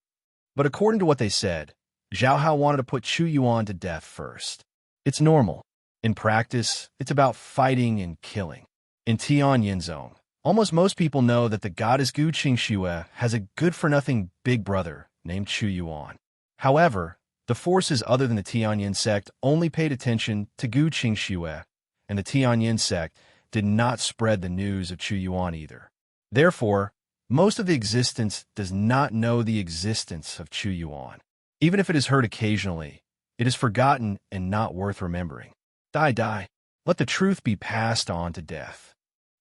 But according to what they said, Zhao Hao wanted to put Chu Yuan to death first. It's normal. In practice, it's about fighting and killing. In Tianyin Zone, almost most people know that the goddess Gu Qingxue has a good-for-nothing big brother named Chu Yuan. However, the forces other than the Tianyin sect only paid attention to Gu Qingxue, and the Tianyin sect did not spread the news of Chu Yuan either. Therefore, most of the existence does not know the existence of Chu Yuan. Even if it is heard occasionally, it is forgotten and not worth remembering. Die. Let the truth be passed on to death.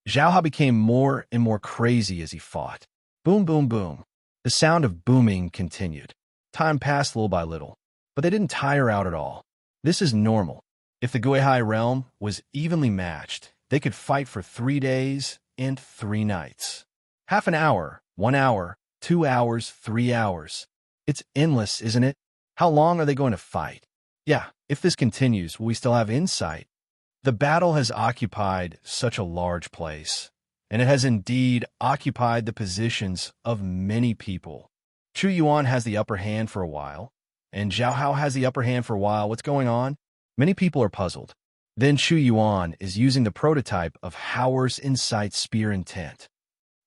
Zhao Hao became more and more crazy as he fought. Boom, boom, boom. The sound of booming continued. Time passed little by little, but they didn't tire out at all. This is normal. If the Guihai realm was evenly matched, they could fight for 3 days and 3 nights. Half an hour, 1 hour, 2 hours, 3 hours. It's endless, isn't it? How long are they going to fight? Yeah, if this continues, will we still have insight? The battle has occupied such a large place, and it has indeed occupied the positions of many people. Chu Yuan has the upper hand for a while, and Zhao Hao has the upper hand for a while. What's going on? Many people are puzzled. Then Chu Yuan is using the prototype of Hauer's Insight Spear Intent.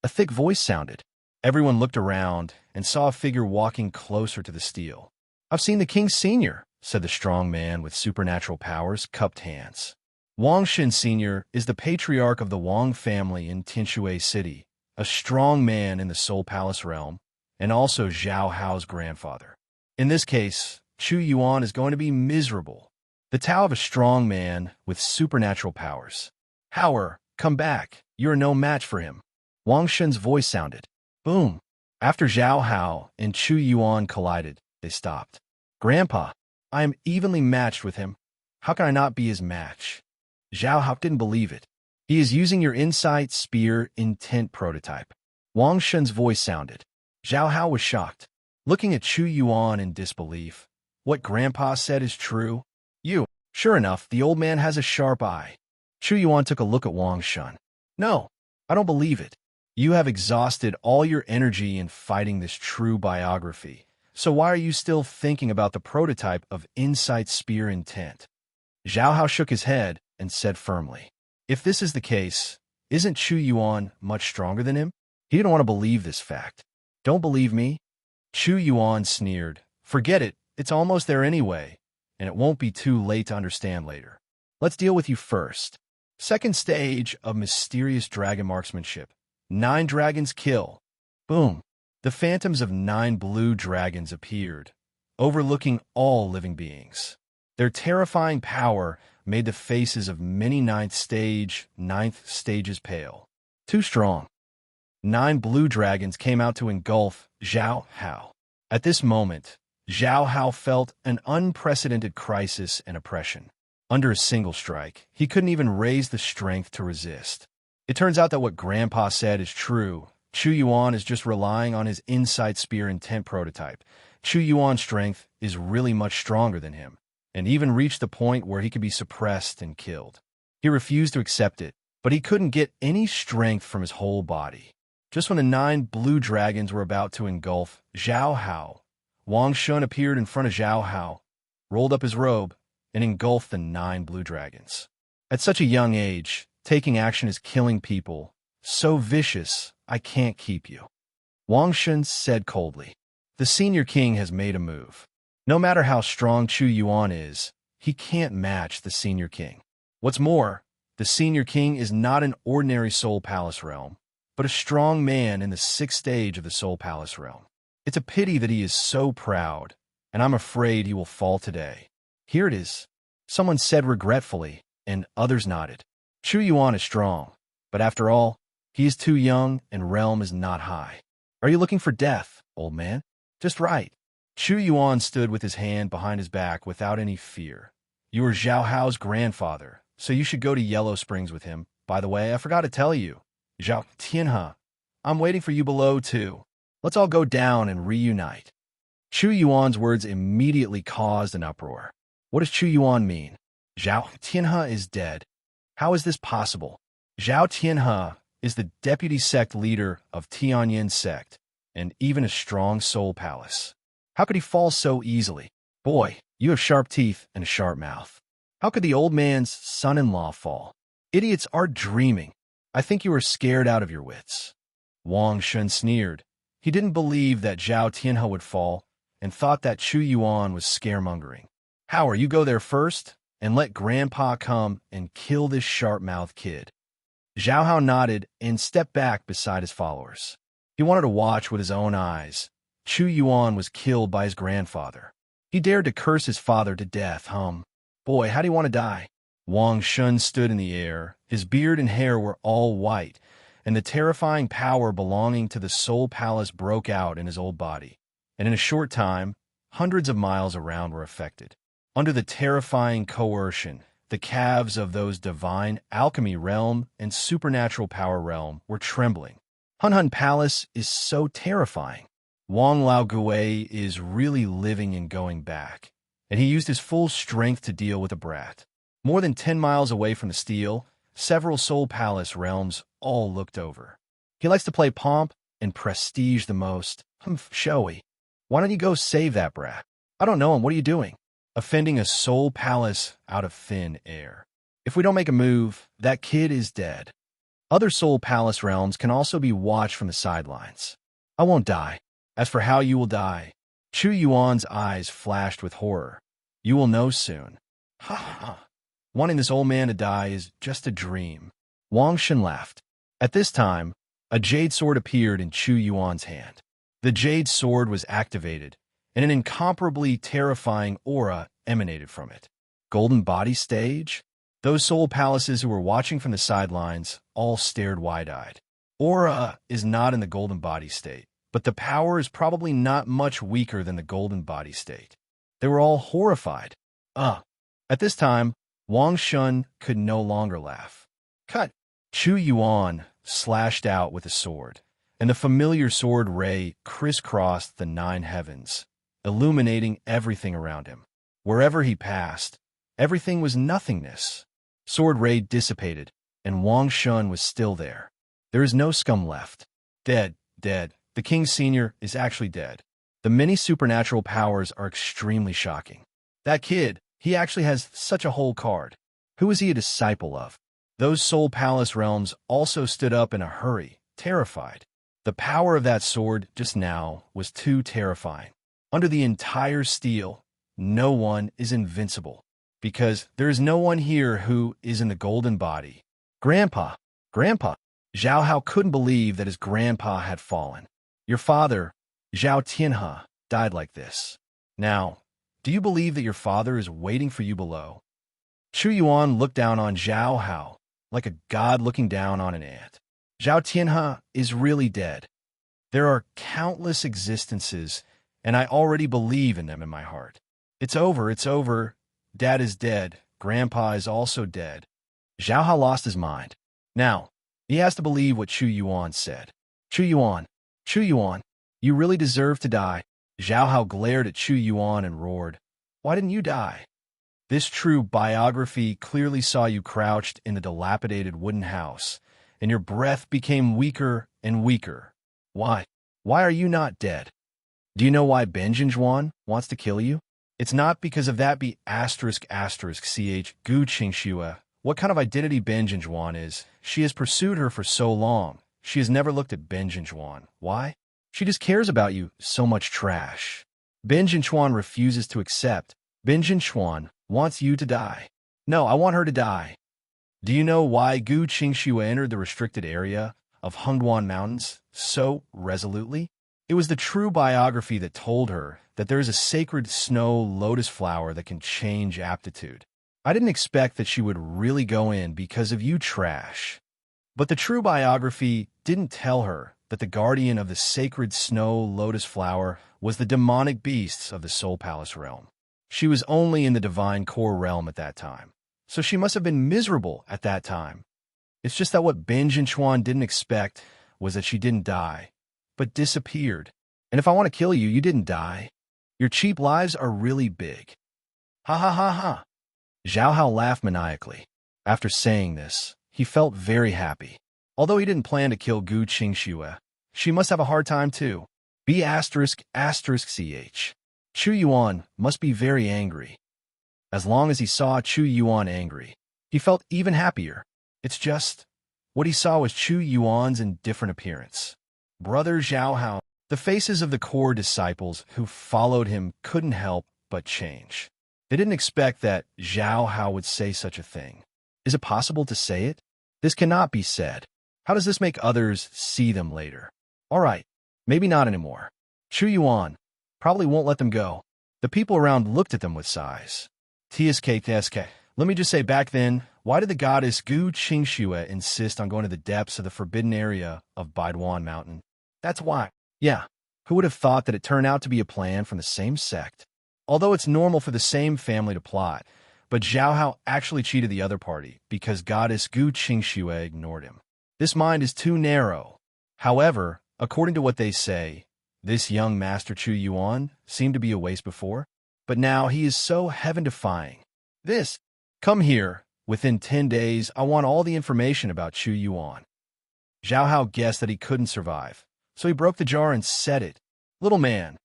A thick voice sounded. Everyone looked around and saw a figure walking closer to the steel. I've seen the King Senior, said the strong man with supernatural powers, cupped hands. Wang Xin Sr. is the patriarch of the Wang family in Tianshui City, a strong man in the Soul Palace realm, and also Zhao Hao's grandfather. In this case, Chu Yuan is going to be miserable. The Tao of a strong man with supernatural powers. Hauer, come back. You are no match for him. Wang Xin's voice sounded. Boom. After Zhao Hao and Chu Yuan collided, they stopped. Grandpa, I am evenly matched with him. How can I not be his match? Zhao Hao didn't believe it. He is using your Insight Spear Intent prototype. Wang Xin's voice sounded. Zhao Hao was shocked, looking at Chu Yuan in disbelief. What Grandpa said is true. You. Sure enough, the old man has a sharp eye. Chu Yuan took a look at Wang Xun. No, I don't believe it. You have exhausted all your energy in fighting this true biography. So why are you still thinking about the prototype of Insight Spear Intent? Zhao Hao shook his head and said firmly, if this is the case, isn't Chu Yuan much stronger than him? He didn't want to believe this fact. Don't believe me? Chu Yuan sneered. Forget it, it's almost there anyway, and it won't be too late to understand later. Let's deal with you first. Second stage of mysterious dragon marksmanship. 9 dragons kill. Boom. The phantoms of 9 blue dragons appeared, overlooking all living beings. Their terrifying power made the faces of many ninth stages pale. Too strong. 9 blue dragons came out to engulf Zhao Hao. At this moment, Zhao Hao felt an unprecedented crisis and oppression. Under a single strike, he couldn't even raise the strength to resist. It turns out that what Grandpa said is true. Chu Yuan is just relying on his insight spear intent prototype. Chu Yuan's strength is really much stronger than him, and even reached the point where he could be suppressed and killed. He refused to accept it, but he couldn't get any strength from his whole body. Just when the 9 blue dragons were about to engulf Zhao Hao, Wang Shun appeared in front of Zhao Hao, rolled up his robe, and engulfed the 9 blue dragons. At such a young age, taking action is killing people. So vicious, I can't keep you. Wang Shun said coldly. The senior king has made a move. No matter how strong Chu Yuan is, he can't match the senior king. What's more, the senior king is not an ordinary Soul Palace realm, but a strong man in the 6th stage of the Soul Palace realm. It's a pity that he is so proud, and I'm afraid he will fall today. Here it is, someone said regretfully, and others nodded. Chu Yuan is strong, but after all, he is too young and realm is not high. Are you looking for death, old man? Just right. Chu Yuan stood with his hand behind his back without any fear. You are Zhao Hao's grandfather, so you should go to Yellow Springs with him. By the way, I forgot to tell you. Zhao Tianhe, I'm waiting for you below too. Let's all go down and reunite. Chu Yuan's words immediately caused an uproar. What does Chu Yuan mean? Zhao Tianhe is dead. How is this possible? Zhao Tianhe is the deputy sect leader of Tianyin sect, and even a strong soul palace. How could he fall so easily? Boy, you have sharp teeth and a sharp mouth. How could the old man's son-in-law fall? Idiots are dreaming. I think you are scared out of your wits. Wang Shun sneered. He didn't believe that Zhao Tianhe would fall, and thought that Chu Yuan was scaremongering. How you go there first, and let Grandpa come and kill this sharp-mouthed kid. Zhao Hao nodded and stepped back beside his followers. He wanted to watch with his own eyes. Chu Yuan was killed by his grandfather. He dared to curse his father to death, Boy, how do you want to die? Wang Shun stood in the air. His beard and hair were all white, and the terrifying power belonging to the Soul Palace broke out in his old body. And in a short time, hundreds of miles around were affected. Under the terrifying coercion, the calves of those divine alchemy realm and supernatural power realm were trembling. Hun Palace is so terrifying. Wang Lao Gui is really living and going back, and he used his full strength to deal with the brat. More than 10 miles away from the steel, several Soul Palace realms all looked over. He likes to play pomp and prestige the most. Showy. Why don't you go save that brat? I don't know him. What are you doing? Offending a Soul Palace out of thin air. If we don't make a move, that kid is dead. Other Soul Palace realms can also be watched from the sidelines. I won't die. As for how you will die, Chu Yuan's eyes flashed with horror. You will know soon. Ha ha. Wanting this old man to die is just a dream. Wang Shun laughed. At this time, a jade sword appeared in Chu Yuan's hand. The jade sword was activated, and an incomparably terrifying aura emanated from it. Golden body stage? Those soul palaces who were watching from the sidelines all stared wide-eyed. Aura is not in the golden body state, but the power is probably not much weaker than the golden body state. They were all horrified. At this time, Wang Shun could no longer laugh. Cut! Chu Yuan slashed out with a sword, and the familiar sword ray crisscrossed the 9 heavens, illuminating everything around him. Wherever he passed, everything was nothingness. Sword ray dissipated, and Wang Shun was still there. There is no scum left. Dead, dead. The King Senior is actually dead. The many supernatural powers are extremely shocking. That kid, he actually has such a whole card. Who is he a disciple of? Those Soul Palace realms also stood up in a hurry, terrified. The power of that sword just now was too terrifying. Under the entire steel, no one is invincible, because there is no one here who is in the golden body. Grandpa! Grandpa! Zhao Hao couldn't believe that his grandpa had fallen. Your father, Zhao Tianhe, died like this. Now, do you believe that your father is waiting for you below? Chu Yuan looked down on Zhao Hao, like a god looking down on an ant. Zhao Tianhe is really dead. There are countless existences, and I already believe in them in my heart. It's over, it's over. Dad is dead. Grandpa is also dead. Zhao Hao lost his mind. Now, he has to believe what Chu Yuan said. Chu Yuan, you really deserve to die. Zhao Hao glared at Chu Yuan and roared, "Why didn't you die? This true biography clearly saw you crouched in the dilapidated wooden house, and your breath became weaker and weaker. Why? Why are you not dead? Do you know why Benjin Zhuan wants to kill you? It's not because of that ***ch Gu Qingxue. What kind of identity Benjin Zhuan is? She has pursued her for so long. She has never looked at Benjin Zhuan. Why? She just cares about you. So much trash. Benjin Zhuan refuses to accept. Benjin Zhuan wants you to die. No, I want her to die. Do you know why Gu Qingxue entered the restricted area of Hengduan Mountains so resolutely? It was the true biography that told her that there is a sacred snow lotus flower that can change aptitude. I didn't expect that she would really go in because of you trash. But the true biography didn't tell her that the guardian of the sacred snow lotus flower was the demonic beasts of the Soul Palace realm. She was only in the divine core realm at that time, so she must have been miserable at that time. It's just that what Benjin Zhuan didn't expect was that she didn't die, but disappeared. And if I want to kill you, you didn't die. Your cheap lies are really big. Ha ha ha ha. Zhao Hao laughed maniacally. After saying this, he felt very happy. Although he didn't plan to kill Gu Qingxue, she must have a hard time too. ***ch. Chu Yuan must be very angry. As long as he saw Chu Yuan angry, he felt even happier. It's just, what he saw was Chu Yuan's indifferent appearance. Brother Zhao Hao, the faces of the core disciples who followed him couldn't help but change. They didn't expect that Zhao Hao would say such a thing. Is it possible to say it? This cannot be said. How does this make others see them later? All right, maybe not anymore. Chu Yuan probably won't let them go. The people around looked at them with sighs. TSK. Let me just say, back then, why did the goddess Gu Qingxue insist on going to the depths of the forbidden area of Baiduan Mountain? That's why. Yeah, who would have thought that it turned out to be a plan from the same sect? Although it's normal for the same family to plot, but Zhao Hao actually cheated the other party because goddess Gu Qingxue ignored him. This mind is too narrow. However, according to what they say, this young master Chu Yuan seemed to be a waste before, but now he is so heaven-defying. Come here. Within 10 days, I want all the information about Chu Yuan. Zhao Hao guessed that he couldn't survive, so he broke the jar and said it. Little man,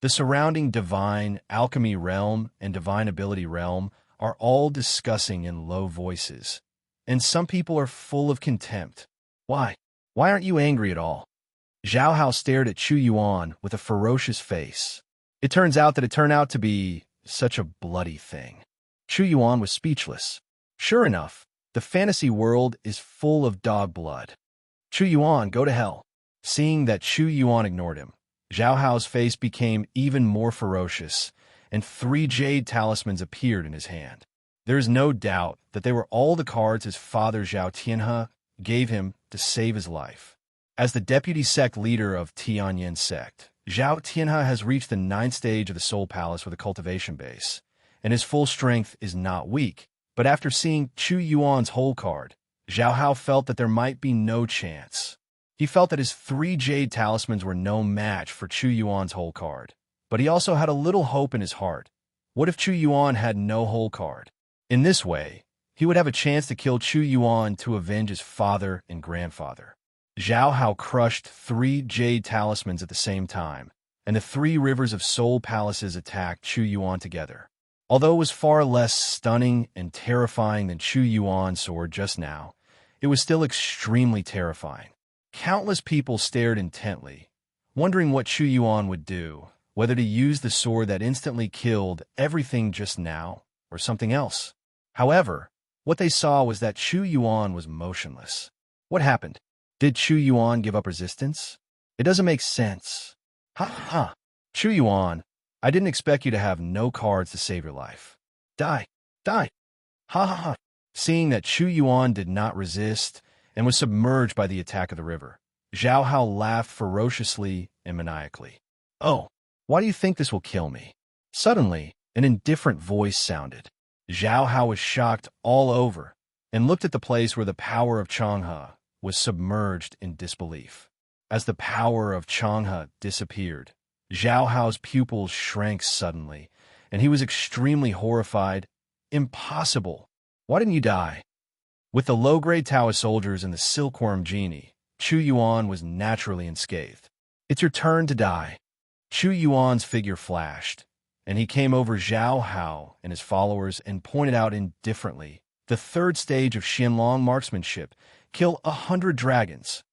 the surrounding divine alchemy realm and divine ability realm are all discussing in low voices, and some people are full of contempt. Why? Why aren't you angry at all? Zhao Hao stared at Chu Yuan with a ferocious face. It turns out that it turned out to be such a bloody thing. Chu Yuan was speechless. Sure enough, the fantasy world is full of dog blood. Chu Yuan, go to hell. Seeing that Chu Yuan ignored him, Zhao Hao's face became even more ferocious, and 3 jade talismans appeared in his hand. There is no doubt that they were all the cards his father Zhao Tianhe gave him to save his life. As the deputy sect leader of Tianyin sect, Zhao Tianhe has reached the 9th stage of the Soul Palace with a cultivation base, and his full strength is not weak. But after seeing Chu Yuan's whole card, Zhao Hao felt that there might be no chance. He felt that his 3 jade talismans were no match for Chu Yuan's whole card. But he also had a little hope in his heart. What if Chu Yuan had no whole card? In this way, he would have a chance to kill Chu Yuan to avenge his father and grandfather. Zhao Hao crushed 3 jade talismans at the same time, and the 3 rivers of Soul Palaces attacked Chu Yuan together. Although it was far less stunning and terrifying than Chu Yuan's sword just now, it was still extremely terrifying. Countless people stared intently, wondering what Chu Yuan would do, whether to use the sword that instantly killed everything just now, or something else. However, what they saw was that Chu Yuan was motionless. What happened? Did Chu Yuan give up resistance? It doesn't make sense. Ha ha! Chu Yuan, I didn't expect you to have no cards to save your life. Die! Die! Ha ha ha! Seeing that Chu Yuan did not resist and was submerged by the attack of the river, Zhao Hao laughed ferociously and maniacally. Oh, why do you think this will kill me? Suddenly, an indifferent voice sounded. Zhao Hao was shocked all over and looked at the place where the power of Changhe was submerged in disbelief. As the power of Changhe disappeared, Zhao Hao's pupils shrank suddenly, and he was extremely horrified. Impossible! Why didn't you die? With the low-grade Taoist soldiers and the silkworm genie, Chu Yuan was naturally unscathed. It's your turn to die. Chu Yuan's figure flashed, and he came over Zhao Hao and his followers and pointed out indifferently, the third stage of Xianlong marksmanship, kill 100 dragons.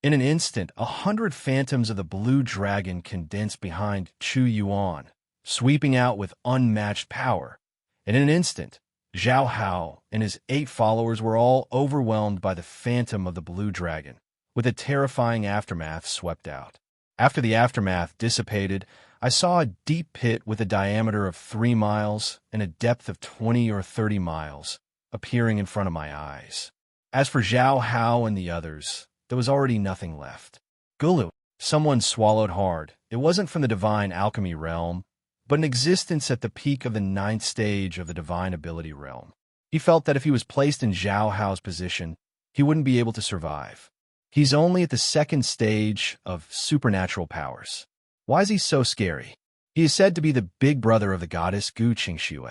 In an instant, 100 phantoms of the blue dragon condensed behind Chu Yuan, sweeping out with unmatched power. And in an instant, Zhao Hao and his 8 followers were all overwhelmed by the phantom of the blue dragon, with a terrifying aftermath swept out. After the aftermath dissipated, I saw a deep pit with a diameter of 3 miles and a depth of 20 or 30 miles appearing in front of my eyes. As for Zhao Hao and the others, there was already nothing left. Gulu, someone swallowed hard. It wasn't from the divine alchemy realm, but an existence at the peak of the 9th stage of the divine ability realm. He felt that if he was placed in Zhao Hao's position, he wouldn't be able to survive. He's only at the 2nd stage of supernatural powers. Why is he so scary? He is said to be the big brother of the goddess Gu Qingxue.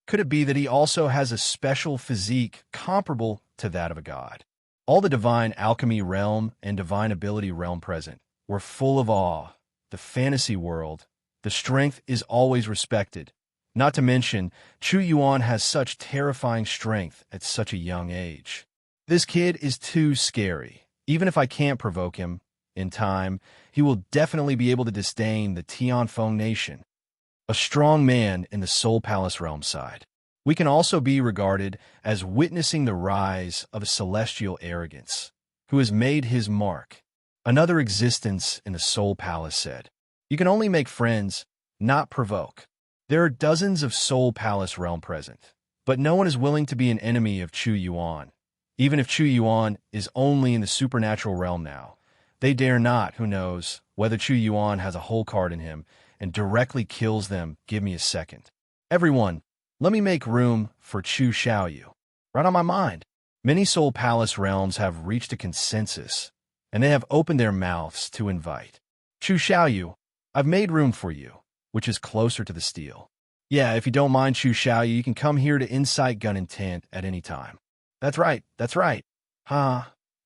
Could it be that he also has a special physique comparable to that of a god? All the divine alchemy realm and divine ability realm present were full of awe. The fantasy world, the strength is always respected. Not to mention, Chu Yuan has such terrifying strength at such a young age. This kid is too scary. Even if I can't provoke him, in time, he will definitely be able to disdain the Tianfeng nation. A strong man in the Soul Palace realm side. We can also be regarded as witnessing the rise of a celestial arrogance, who has made his mark. Another existence in the Soul Palace said, you can only make friends, not provoke. There are dozens of Soul Palace realm present, but no one is willing to be an enemy of Chu Yuan. Even if Chu Yuan is only in the supernatural realm now, they dare not, who knows, whether Chu Yuan has a whole card in him and directly kills them. Give me a second. Everyone, let me make room for Chu Xiaoyu. Right on my mind. Many Soul Palace realms have reached a consensus, and they have opened their mouths to invite. Chu Xiaoyu, I've made room for you, which is closer to the steel. Yeah, if you don't mind, Chu Xiaoyu, you can come here to Insight Gun Intent at any time. That's right, that's right.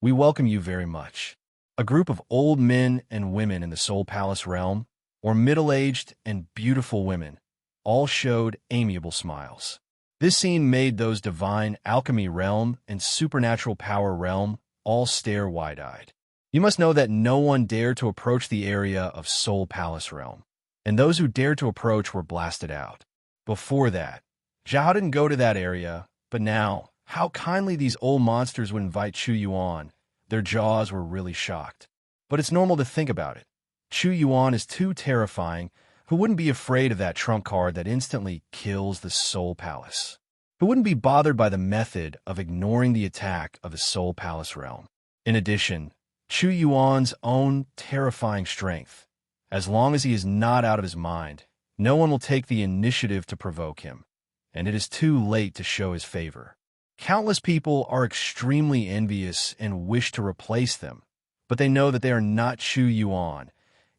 We welcome you very much. A group of old men and women in the Soul Palace realm, or middle-aged and beautiful women, all showed amiable smiles. This scene made those divine alchemy realm and supernatural power realm all stare wide-eyed. You must know that no one dared to approach the area of Soul Palace realm, and those who dared to approach were blasted out. Before that, Zhao didn't go to that area, but now, how kindly these old monsters would invite Chu Yuan. Their jaws were really shocked. But it's normal to think about it. Chu Yuan is too terrifying. Who wouldn't be afraid of that trump card that instantly kills the Soul Palace? Who wouldn't be bothered by the method of ignoring the attack of the Soul Palace realm? In addition, Chu Yuan's own terrifying strength. As long as he is not out of his mind, no one will take the initiative to provoke him, and it is too late to show his favor. Countless people are extremely envious and wish to replace them, but they know that they are not Chu Yuan,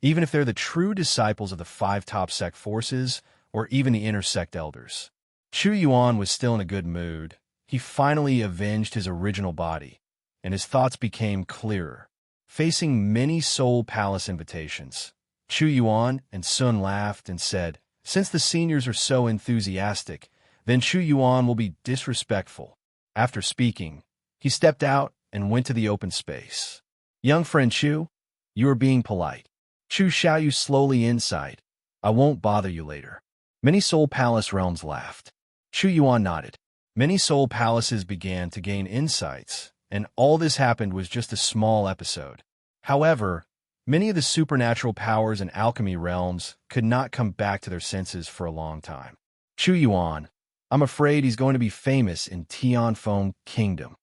even if they're the true disciples of the 5 top sect forces or even the inner sect elders. Chu Yuan was still in a good mood. He finally avenged his original body, and his thoughts became clearer. Facing many Soul Palace invitations, Chu Yuan and Sun laughed and said, since the seniors are so enthusiastic, then Chu Yuan will be disrespectful. After speaking, he stepped out and went to the open space. Young friend Chu, you are being polite. Chu Xiaoyu slowly insight. I won't bother you later. Many Soul Palace realms laughed. Chu Yuan nodded. Many Soul Palaces began to gain insights, and all this happened was just a small episode. However, many of the supernatural powers and alchemy realms could not come back to their senses for a long time. Chu Yuan, I'm afraid he's going to be famous in Ten-Thousandfold Kingdom.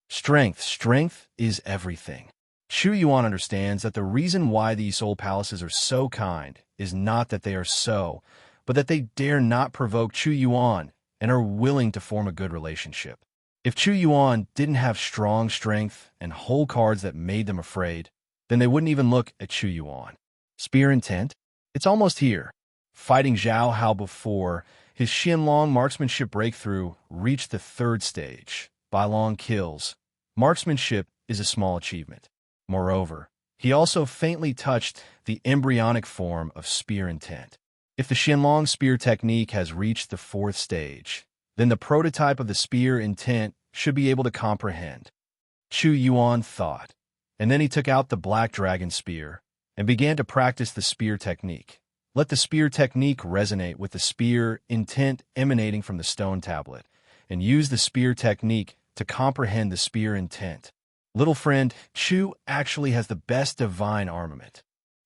Strength is everything. Chu Yuan understands that the reason why these soul palaces are so kind is not that they are so, but that they dare not provoke Chu Yuan and are willing to form a good relationship. If Chu Yuan didn't have strong strength and whole cards that made them afraid, then they wouldn't even look at Chu Yuan. Spear intent? It's almost here. Fighting Zhao Hao before, his Xianlong marksmanship breakthrough reached the 3rd stage. By long kills, marksmanship is a small achievement. Moreover, he also faintly touched the embryonic form of spear intent. If the Xianlong spear technique has reached the 4th stage, then the prototype of the spear intent should be able to comprehend. Chu Yuan thought, and then he took out the black dragon spear and began to practice the spear technique. Let the spear technique resonate with the spear intent emanating from the stone tablet, and use the spear technique to comprehend the spear intent. Little friend, Chu actually has the best divine armament.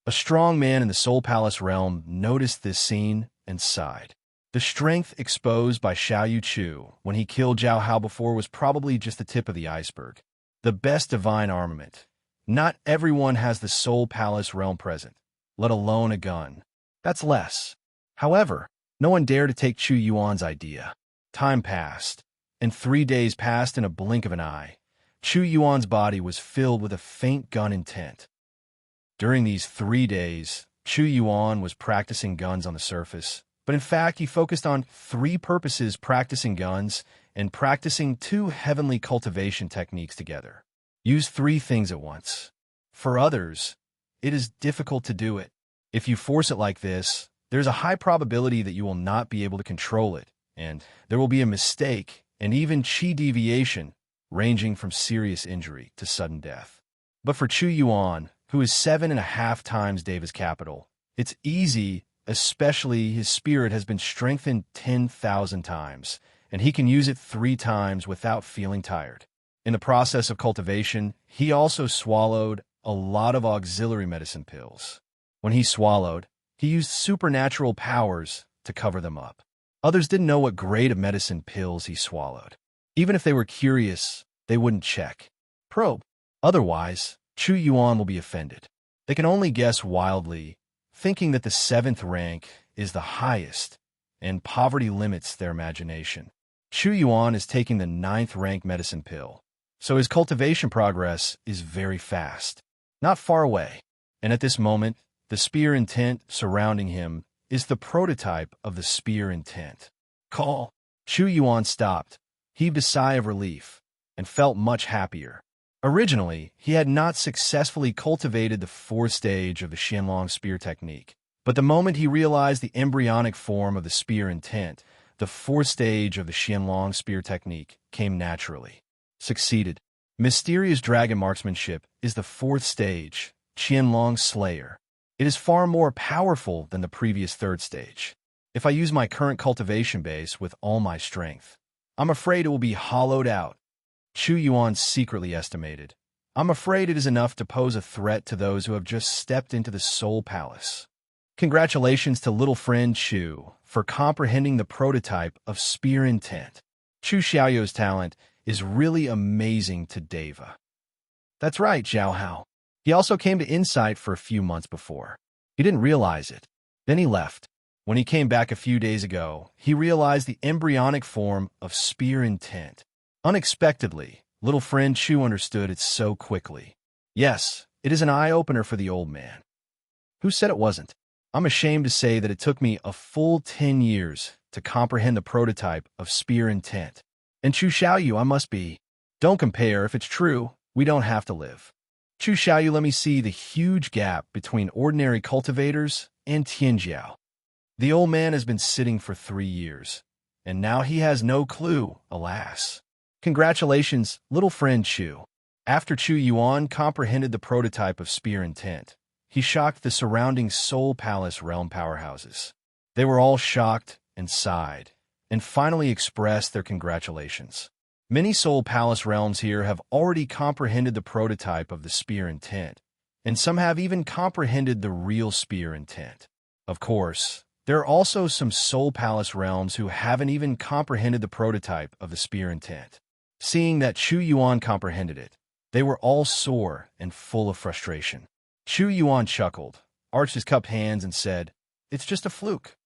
A strong man in the Soul Palace realm noticed this scene and sighed. The strength exposed by Xiaoyu Chu when he killed Zhao Hao before was probably just the tip of the iceberg. The best divine armament. Not everyone has the Soul Palace realm present, let alone a gun. That's less. However, no one dared to take Chu Yuan's idea. Time passed, and 3 days passed in a blink of an eye. Chu Yuan's body was filled with a faint gun intent. During these 3 days, Chu Yuan was practicing guns on the surface, but in fact he focused on 3 purposes: practicing guns and practicing 2 heavenly cultivation techniques together. Use 3 things at once. For others, it is difficult to do it. If you force it like this, there's a high probability that you will not be able to control it, and there will be a mistake and even chi deviation, ranging from serious injury to sudden death. But for Chu Yuan, who is 7.5 times Deva's capital, it's easy, especially his spirit has been strengthened 10,000 times, and he can use it 3 times without feeling tired. In the process of cultivation, he also swallowed a lot of auxiliary medicine pills. When he swallowed, he used supernatural powers to cover them up. Others didn't know what grade of medicine pills he swallowed. Even if they were curious, they wouldn't check. Probe. Otherwise, Chu Yuan will be offended. They can only guess wildly, thinking that the 7th rank is the highest, and poverty limits their imagination. Chu Yuan is taking the 9th rank medicine pill, so his cultivation progress is very fast, not far away. And at this moment, the spear intent surrounding him is the prototype of the spear intent. Call. Chu Yuan stopped, heaved a sigh of relief, and felt much happier. Originally, he had not successfully cultivated the 4th stage of the Xianlong spear technique, but the moment he realized the embryonic form of the spear intent, the 4th stage of the Xianlong spear technique came naturally. Succeeded. Mysterious dragon marksmanship is the 4th stage, Qianlong Slayer. It is far more powerful than the previous 3rd stage. If I use my current cultivation base with all my strength, I'm afraid it will be hollowed out. Chu Yuan secretly estimated. I'm afraid it is enough to pose a threat to those who have just stepped into the Soul Palace. Congratulations to little friend Chu for comprehending the prototype of spear intent. Chu Xiaoyu's talent is really amazing to Deva. That's right, Zhao Hao. He also came to insight for a few months before. He didn't realize it. Then he left. When he came back a few days ago, he realized the embryonic form of spear intent. Unexpectedly, little friend Chu understood it so quickly. Yes, it is an eye-opener for the old man. Who said it wasn't? I'm ashamed to say that it took me a full 10 years to comprehend the prototype of spear intent. And Chu Xiaoyu, I must be. Don't compare. If it's true, we don't have to live. Chu Xiaoyu, let me see the huge gap between ordinary cultivators and Tianjiao. The old man has been sitting for 3 years, and now he has no clue, alas. Congratulations, little friend Chu. After Chu Yuan comprehended the prototype of spear intent, he shocked the surrounding Soul Palace realm powerhouses. They were all shocked and sighed, and finally expressed their congratulations. Many Soul Palace realms here have already comprehended the prototype of the spear intent, and some have even comprehended the real spear intent. Of course, there are also some Soul Palace realms who haven't even comprehended the prototype of the spear intent. Seeing that Chu Yuan comprehended it, they were all sore and full of frustration. Chu Yuan chuckled, arched his cupped hands, and said, "It's just a fluke.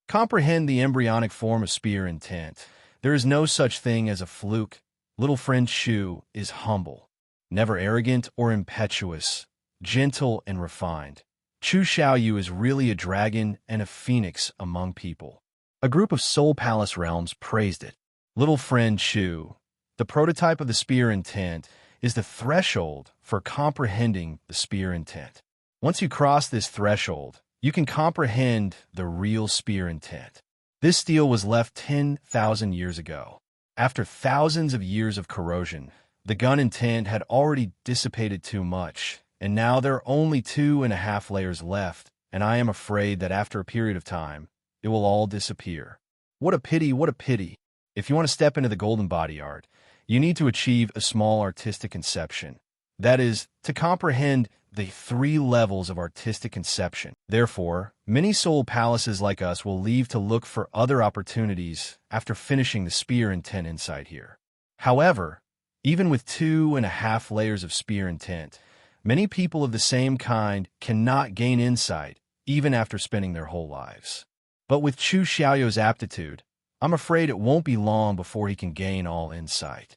Comprehend the embryonic form of spear intent. There is no such thing as a fluke. Little friend Chu is humble, never arrogant or impetuous, gentle and refined. Chu Xiaoyu is really a dragon and a phoenix among people." A group of Soul Palace realms praised it. Little friend Chu, the prototype of the spear intent, is the threshold for comprehending the spear intent. Once you cross this threshold, you can comprehend the real spear intent. This steel was left 10,000 years ago. After thousands of years of corrosion, the gun intent had already dissipated too much, and now there are only 2.5 layers left, and I am afraid that after a period of time, it will all disappear. What a pity, what a pity. If you want to step into the golden body art, you need to achieve a small artistic conception. That is, to comprehend the 3 levels of artistic conception. Therefore, many soul palaces like us will leave to look for other opportunities after finishing the spear intent insight here. However, even with 2.5 layers of spear intent, many people of the same kind cannot gain insight even after spending their whole lives. But with Chu Xiaoyu's aptitude, I'm afraid it won't be long before he can gain all insight.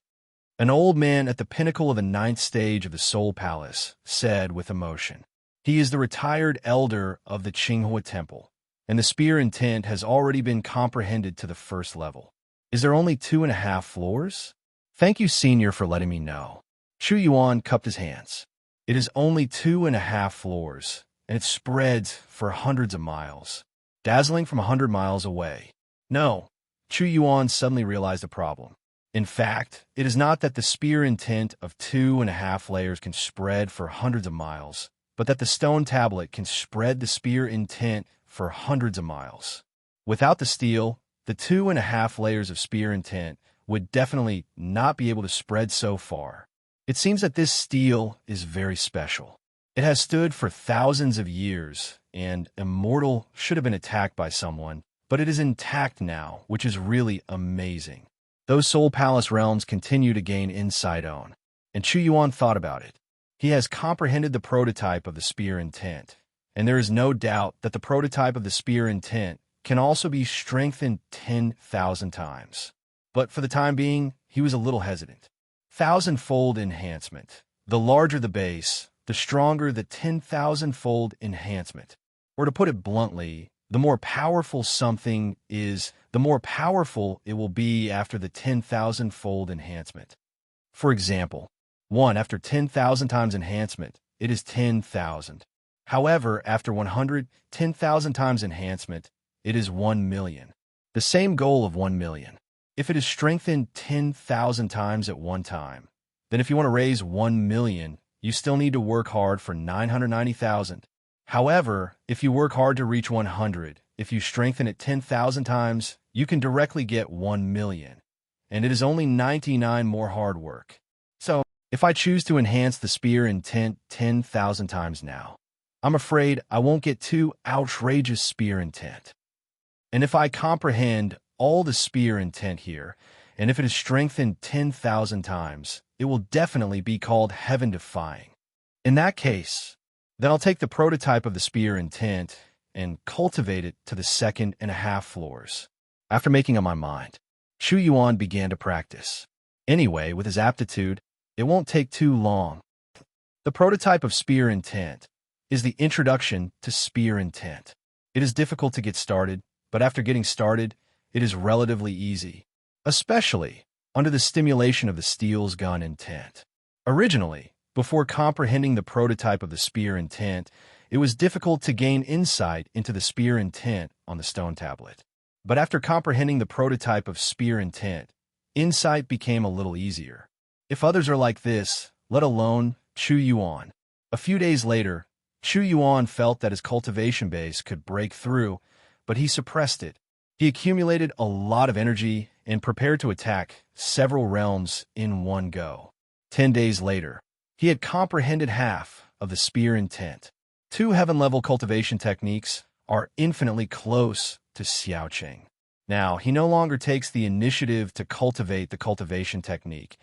An old man at the pinnacle of the 9th stage of the Soul Palace said with emotion, "He is the retired elder of the Qinghua Temple, and the spear intent has already been comprehended to the 1st level. Is there only 2.5 floors? Thank you, Senior, for letting me know." Chu Yuan cupped his hands. "It is only 2.5 floors, and it spreads for hundreds of miles, dazzling from 100 miles away." No, Chu Yuan suddenly realized the problem. In fact, it is not that the spear intent of 2.5 layers can spread for hundreds of miles, but that the stone tablet can spread the spear intent for hundreds of miles. Without the steel, the 2.5 layers of spear intent would definitely not be able to spread so far. It seems that this steel is very special. It has stood for thousands of years, and immortal should have been attacked by someone, but it is intact now, which is really amazing. Those Soul Palace realms continue to gain insight on, and Chu Yuan thought about it. He has comprehended the prototype of the spear intent, and there is no doubt that the prototype of the spear intent can also be strengthened 10,000 times. But for the time being, he was a little hesitant. 1,000-fold enhancement. The larger the base, the stronger the 10,000-fold enhancement. Or to put it bluntly, the more powerful something is, the more powerful it will be after the 10,000-fold enhancement. For example, 1 after 10,000 times enhancement, it is 10,000. However, after 100, 10,000 times enhancement, it is 1 million. The same goal of 1 million. If it is strengthened 10,000 times at one time, then if you want to raise 1 million, you still need to work hard for 990,000. However, if you work hard to reach 100, if you strengthen it 10,000 times, you can directly get 1 million. And it is only 99 more hard work. So, if I choose to enhance the spear intent 10,000 times now, I'm afraid I won't get too outrageous spear intent. And if I comprehend all the spear intent here, and if it is strengthened 10,000 times, it will definitely be called heaven-defying. In that case, then I'll take the prototype of the spear intent and cultivate it to the 2.5 floors. After making up my mind, Chu Yuan began to practice. Anyway, with his aptitude, it won't take too long. The prototype of spear intent is the introduction to spear intent. It is difficult to get started, but after getting started, it is relatively easy, especially under the stimulation of the steel's gun intent. Originally, before comprehending the prototype of the spear intent, it was difficult to gain insight into the spear intent on the stone tablet. But after comprehending the prototype of spear intent, insight became a little easier. If others are like this, let alone Chu Yuan. A few days later, Chu Yuan felt that his cultivation base could break through, but he suppressed it. He accumulated a lot of energy and prepared to attack several realms in one go. 10 days later, he had comprehended half of the spear intent. 2 heaven-level cultivation techniques are infinitely close to Xiaoqing. Now, he no longer takes the initiative to cultivate the cultivation technique,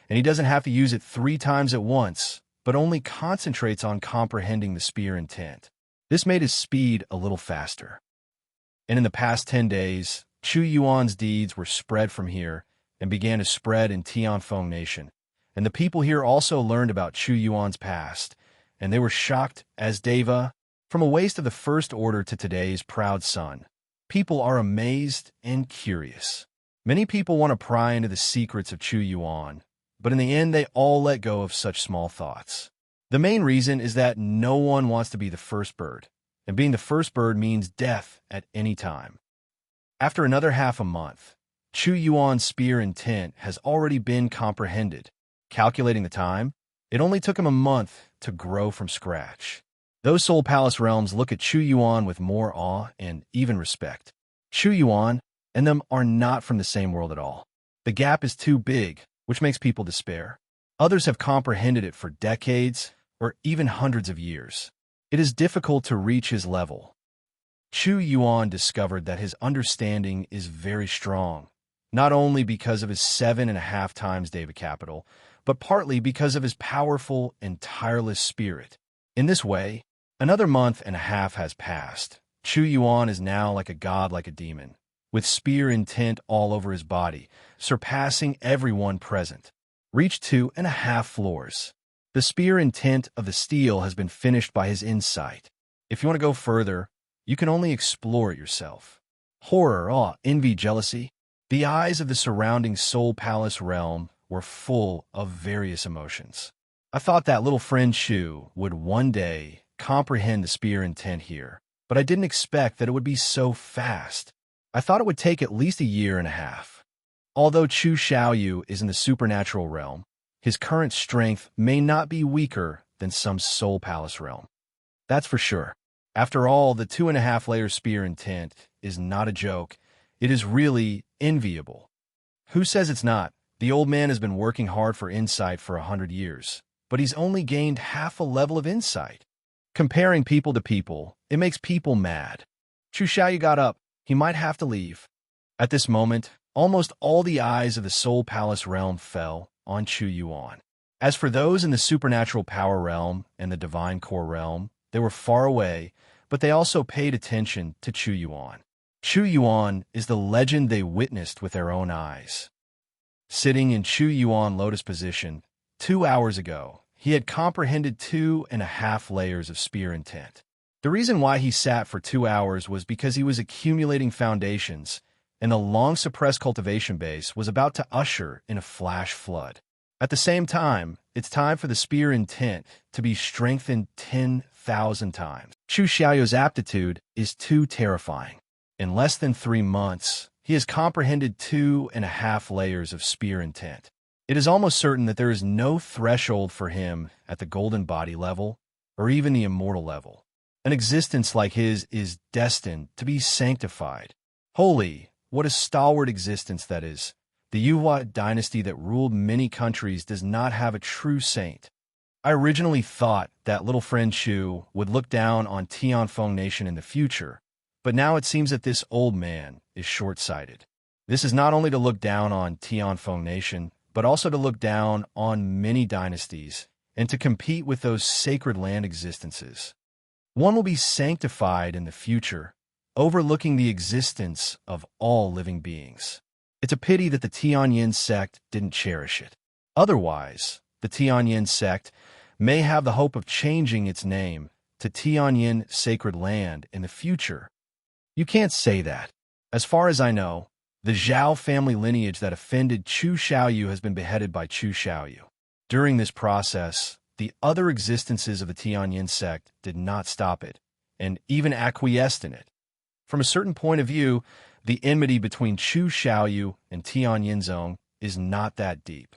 and he doesn't have to use it 3 times at once, but only concentrates on comprehending the spear intent. This made his speed a little faster. And in the past 10 days, Chu Yuan's deeds were spread from here and began to spread in Tianfeng Nation. And the people here also learned about Chu Yuan's past, and they were shocked as Deva, from a waste of the First Order to today's proud son. People are amazed and curious. Many people want to pry into the secrets of Chu Yuan, but in the end they all let go of such small thoughts. The main reason is that no one wants to be the first bird, and being the first bird means death at any time. After another half a month, Chu Yuan's spear intent has already been comprehended. Calculating the time, it only took him a month to grow from scratch. Those Soul Palace realms look at Chu Yuan with more awe and even respect. Chu Yuan and them are not from the same world at all. The gap is too big, which makes people despair. Others have comprehended it for decades or even hundreds of years. It is difficult to reach his level. Chu Yuan discovered that his understanding is very strong, not only because of his 7.5 times Deva capital, but partly because of his powerful and tireless spirit. In this way, another month and a half has passed. Chu Yuan is now like a god, like a demon, with spear intent all over his body, surpassing everyone present. Reached 2.5 floors. The spear intent of the steel has been finished by his insight. If you want to go further, you can only explore it yourself. Horror, awe, envy, jealousy. The eyes of the surrounding Soul Palace realm were full of various emotions. I thought that little friend Chu would one day comprehend the spear intent here, but I didn't expect that it would be so fast. I thought it would take at least 1.5 years. Although Chu Xiaoyu is in the supernatural realm, his current strength may not be weaker than some Soul Palace realm. That's for sure. After all, the 2.5 layer spear intent is not a joke. It is really enviable. Who says it's not? The old man has been working hard for insight for 100 years, but he's only gained half a level of insight. Comparing people to people, it makes people mad. Chu Xiaoyu got up. He might have to leave. At this moment, almost all the eyes of the Soul Palace realm fell on Chu Yuan. As for those in the supernatural power realm and the divine core realm, they were far away, but they also paid attention to Chu Yuan. Chu Yuan is the legend they witnessed with their own eyes. Sitting in Chu Yuan lotus position, 2 hours ago, he had comprehended 2.5 layers of spear intent. The reason why he sat for 2 hours was because he was accumulating foundations, and the long-suppressed cultivation base was about to usher in a flash flood. At the same time, it's time for the spear intent to be strengthened 10,000 times. Chu Xiaoyu's aptitude is too terrifying. In less than 3 months, he has comprehended 2.5 layers of spear intent. It is almost certain that there is no threshold for him at the golden body level or even the immortal level. An existence like his is destined to be sanctified. Holy, what a stalwart existence that is. The Yuan dynasty that ruled many countries does not have a true saint. I originally thought that little friend Chu would look down on Tianfeng Nation in the future, but now it seems that this old man is short-sighted. This is not only to look down on Tianfeng Nation, but also to look down on many dynasties and to compete with those sacred land existences. One will be sanctified in the future, overlooking the existence of all living beings. It's a pity that the Tianyin sect didn't cherish it. Otherwise, the Tianyin sect may have the hope of changing its name to Tianyin Sacred Land in the future. You can't say that. As far as I know, the Zhao family lineage that offended Chu Xiaoyu has been beheaded by Chu Xiaoyu. During this process, the other existences of the Tianyin sect did not stop it, and even acquiesced in it. From a certain point of view, the enmity between Chu Xiaoyu and Tianyin Zong is not that deep.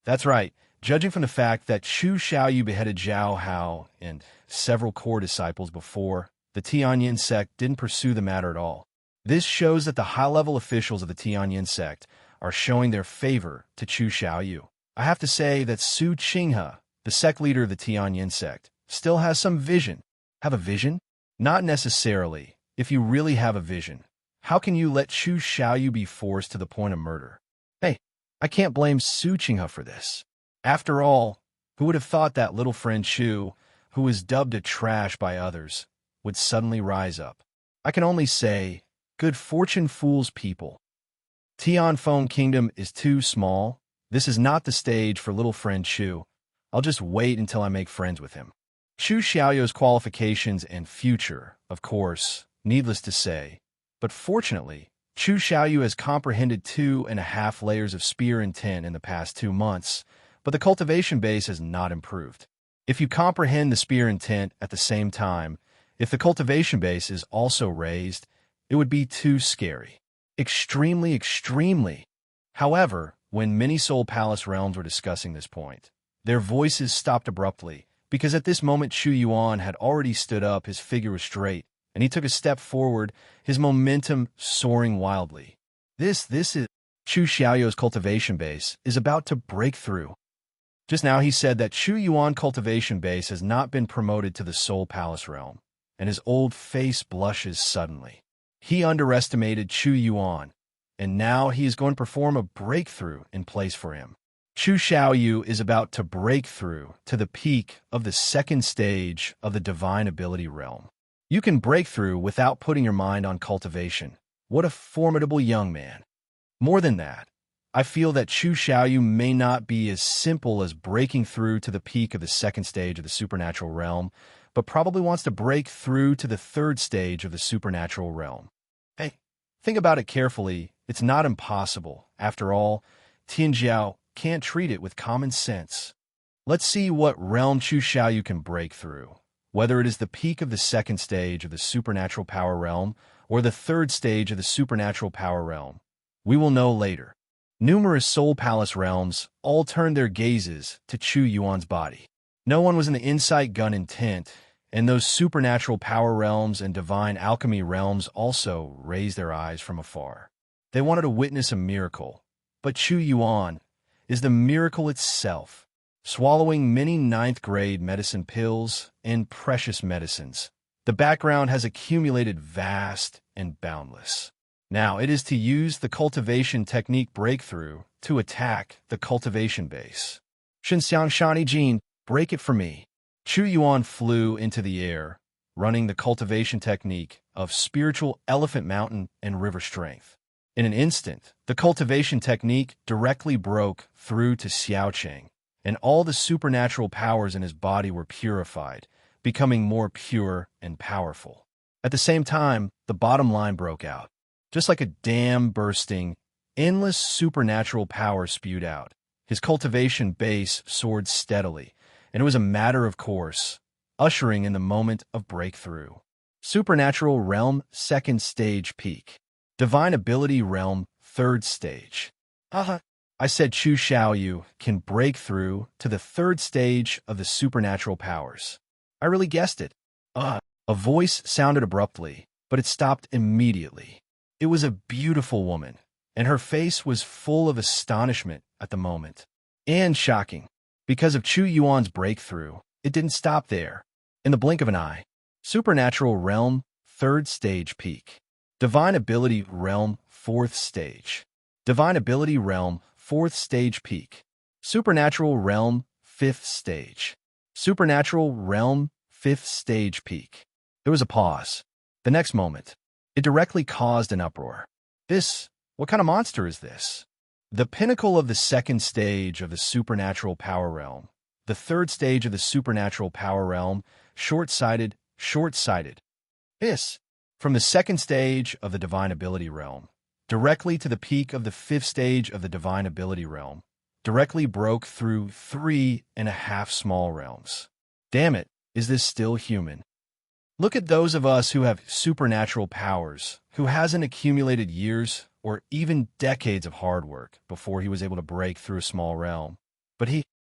That's right, Judging from the fact that Chu Xiaoyu beheaded Zhao Hao and several core disciples before, the Tianyin sect didn't pursue the matter at all. This shows that the high-level officials of the Tianyin sect are showing their favor to Chu Xiaoyu. I have to say that Su Qinghe, the sect leader of the Tianyin sect, still has some vision. Have a vision? Not necessarily. If you really have a vision, how can you let Chu Xiaoyu be forced to the point of murder? Hey, I can't blame Su Qinghe for this. After all, who would have thought that little friend Chu, who was dubbed a trash by others, would suddenly rise up? I can only say, good fortune fools people. Tianfeng Kingdom is too small. This is not the stage for little friend Chu. I'll just wait until I make friends with him. Chu Xiaoyu's qualifications and future, of course, needless to say. But fortunately, Chu Xiaoyu has comprehended 2.5 layers of spear intent in the past 2 months, but the cultivation base has not improved. If you comprehend the spear intent at the same time, if the cultivation base is also raised, it would be too scary. Extremely, extremely. However, when many Soul Palace realms were discussing this point, their voices stopped abruptly, because at this moment Chu Yuan had already stood up, his figure was straight, and he took a step forward, his momentum soaring wildly. This is Chu Xiaoyu's cultivation base is about to break through. Just now he said that Chu Yuan cultivation base has not been promoted to the Soul Palace realm, and his old face blushes suddenly. He underestimated Chu Yuan, and now he is going to perform a breakthrough in place for him. Chu Xiaoyu is about to break through to the peak of the second stage of the divine ability realm. You can break through without putting your mind on cultivation. What a formidable young man. More than that, I feel that Chu Xiaoyu may not be as simple as breaking through to the peak of the second stage of the supernatural realm, but probably wants to break through to the third stage of the supernatural realm. Hey, think about it carefully. It's not impossible. After all, Tianjiao can't treat it with common sense. Let's see what realm Chu Xiaoyu can break through, whether it is the peak of the second stage of the supernatural power realm or the third stage of the supernatural power realm. We will know later. Numerous Soul Palace realms all turned their gazes to Chu Yuan's body. No one was in the insight gun intent, and those supernatural power realms and divine alchemy realms also raised their eyes from afar. They wanted to witness a miracle, but Chu Yuan is the miracle itself, swallowing many ninth-grade medicine pills and precious medicines. The background has accumulated vast and boundless. Now it is to use the cultivation technique breakthrough to attack the cultivation base. Xinxiang Shani Jin, break it for me. Chu Yuan flew into the air, running the cultivation technique of spiritual elephant mountain and river strength. In an instant, the cultivation technique directly broke through to Xiaocheng, and all the supernatural powers in his body were purified, becoming more pure and powerful. At the same time, the bottom line broke out. Just like a dam bursting, endless supernatural power spewed out. His cultivation base soared steadily, and it was a matter of course, ushering in the moment of breakthrough. Supernatural realm, second stage peak. Divine ability realm, third stage. I said Chu Xiaoyu can break through to the third stage of the supernatural powers. I really guessed it. A voice sounded abruptly, but it stopped immediately. It was a beautiful woman, and her face was full of astonishment at the moment. And shocking. Because of Chu Yuan's breakthrough, it didn't stop there. In the blink of an eye, supernatural realm, third stage peak. Divine ability realm, fourth stage. Divine ability realm, fourth stage peak. Supernatural realm, fifth stage. Supernatural realm, fifth stage peak. There was a pause. The next moment, it directly caused an uproar. What kind of monster is this? The pinnacle of the second stage of the supernatural power realm. The third stage of the supernatural power realm, short-sighted. From the second stage of the divine ability realm, directly to the peak of the fifth stage of the divine ability realm, directly broke through 3.5 small realms. Damn it, is this still human? Look at those of us who have supernatural powers, who hasn't accumulated years or even decades of hard work before he was able to break through a small realm. But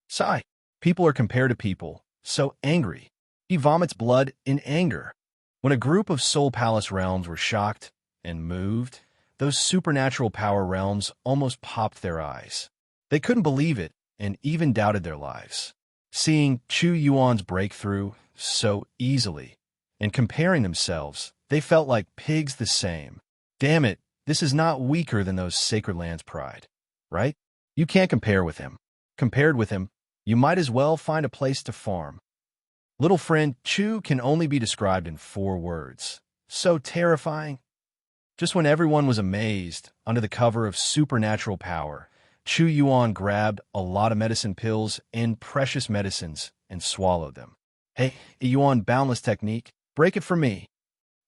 Sigh. People are compared to people, so angry. He vomits blood in anger. When a group of Soul Palace realms were shocked and moved, those supernatural power realms almost popped their eyes. They couldn't believe it and even doubted their lives. Seeing Chu Yuan's breakthrough so easily and comparing themselves, they felt like pigs the same. Damn it, this is not weaker than those sacred lands' pride, right? You can't compare with him. Compared with him, you might as well find a place to farm. Little friend Chu can only be described in 4 words. So terrifying. Just when everyone was amazed, under the cover of supernatural power, Chu Yuan grabbed a lot of medicine pills and precious medicines and swallowed them. Hey, Yuan boundless technique, break it for me.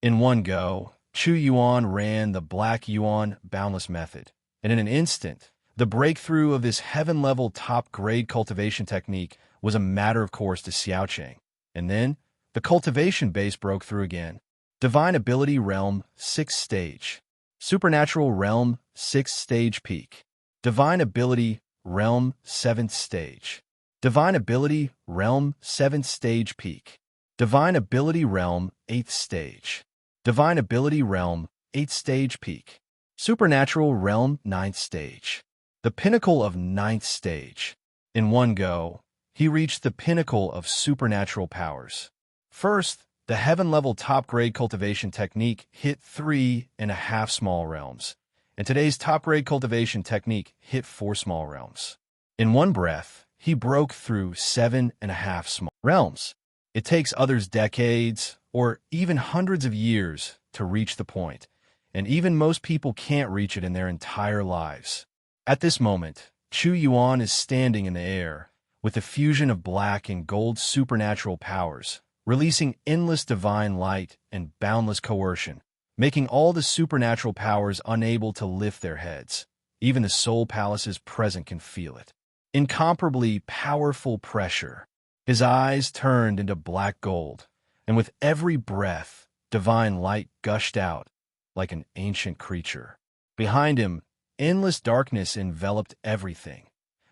In one go, Chu Yuan ran the Black Yuan boundless method, and in an instant, the breakthrough of this heaven-level top-grade cultivation technique was a matter of course to Xiaocheng. And then, the cultivation base broke through again. Divine Ability Realm 6th Stage. Supernatural Realm 6th Stage Peak. Divine Ability Realm 7th Stage. Divine Ability Realm 7th Stage Peak. Divine Ability Realm 8th Stage. Divine Ability Realm 8th Stage Peak. Supernatural Realm 9th Stage. The pinnacle of 9th Stage. In one go, he reached the pinnacle of supernatural powers. First, the heaven-level top-grade cultivation technique hit 3.5 small realms, and today's top-grade cultivation technique hit 4 small realms. In one breath, he broke through 7.5 small realms. It takes others decades, or even hundreds of years, to reach the point, and even most people can't reach it in their entire lives. At this moment, Chu Yuan is standing in the air, with the fusion of black and gold supernatural powers, releasing endless divine light and boundless coercion, making all the supernatural powers unable to lift their heads. Even the Soul Palaces present can feel it. Incomparably powerful pressure. His eyes turned into black gold, and with every breath, divine light gushed out like an ancient creature. Behind him, endless darkness enveloped everything,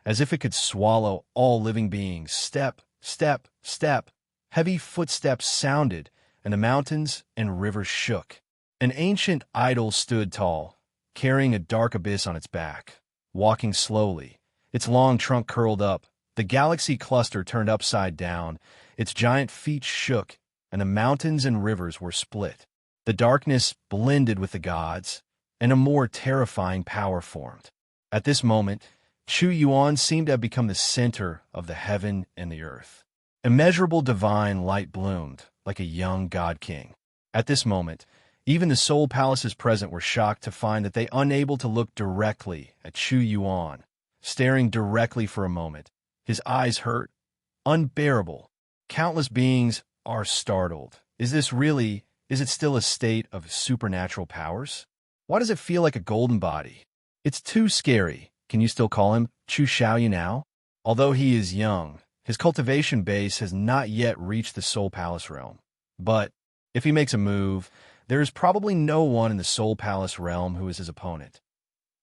as if it could swallow all living beings. Step, step, step. Heavy footsteps sounded, and the mountains and rivers shook. An ancient idol stood tall, carrying a dark abyss on its back, walking slowly, its long trunk curled up, the galaxy cluster turned upside down, its giant feet shook, and the mountains and rivers were split. The darkness blended with the gods, and a more terrifying power formed. At this moment, Chu Yuan seemed to have become the center of the heaven and the earth. Immeasurable divine light bloomed like a young god king. At this moment, even the Soul Palaces present were shocked to find that they unable to look directly at Chu Yuan, staring directly for a moment. His eyes hurt, unbearable. Countless beings are startled. Is it still a state of supernatural powers? Why does it feel like a golden body? It's too scary. Can you still call him Chu Xiaoyu now? Although he is young, his cultivation base has not yet reached the Soul Palace realm. But if he makes a move, there is probably no one in the Soul Palace realm who is his opponent.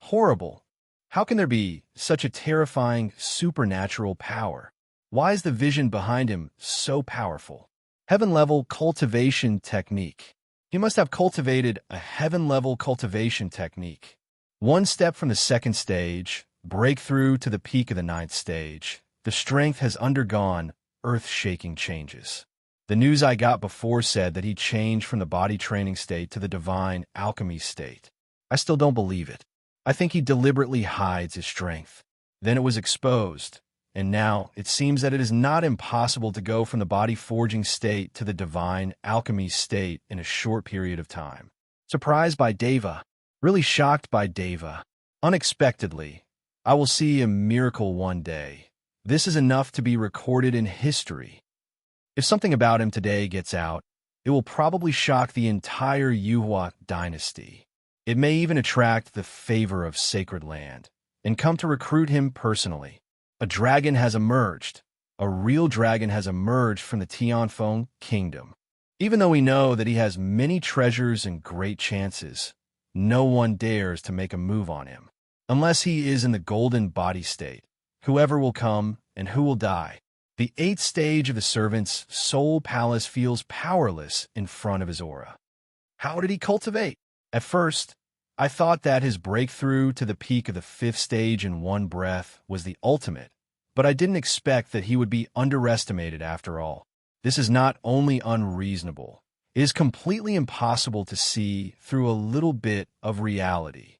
Horrible. How can there be such a terrifying supernatural power? Why is the vision behind him so powerful? Heaven-level cultivation technique. He must have cultivated a heaven-level cultivation technique. One step from the 2nd stage, breakthrough to the peak of the 9th stage, the strength has undergone earth-shaking changes. The news I got before said that he changed from the body training state to the divine alchemy state. I still don't believe it. I think he deliberately hides his strength. Then it was exposed, and now it seems that it is not impossible to go from the body forging state to the divine alchemy state in a short period of time. Surprised by Deva. Really shocked by Deva. Unexpectedly, I will see a miracle one day. This is enough to be recorded in history. If something about him today gets out, it will probably shock the entire Yuhua dynasty. It may even attract the favor of sacred land and come to recruit him personally. A dragon has emerged. A real dragon has emerged from the Tianfeng kingdom. Even though we know that he has many treasures and great chances, no one dares to make a move on him, unless he is in the golden body state. whoever will come and who will die. The 8th stage of the servant's soul palace feels powerless in front of his aura. How did he cultivate? At first, I thought that his breakthrough to the peak of the 5th stage in one breath was the ultimate, but I didn't expect that he would be underestimated after all. This is not only unreasonable, it is completely impossible to see through a little bit of reality.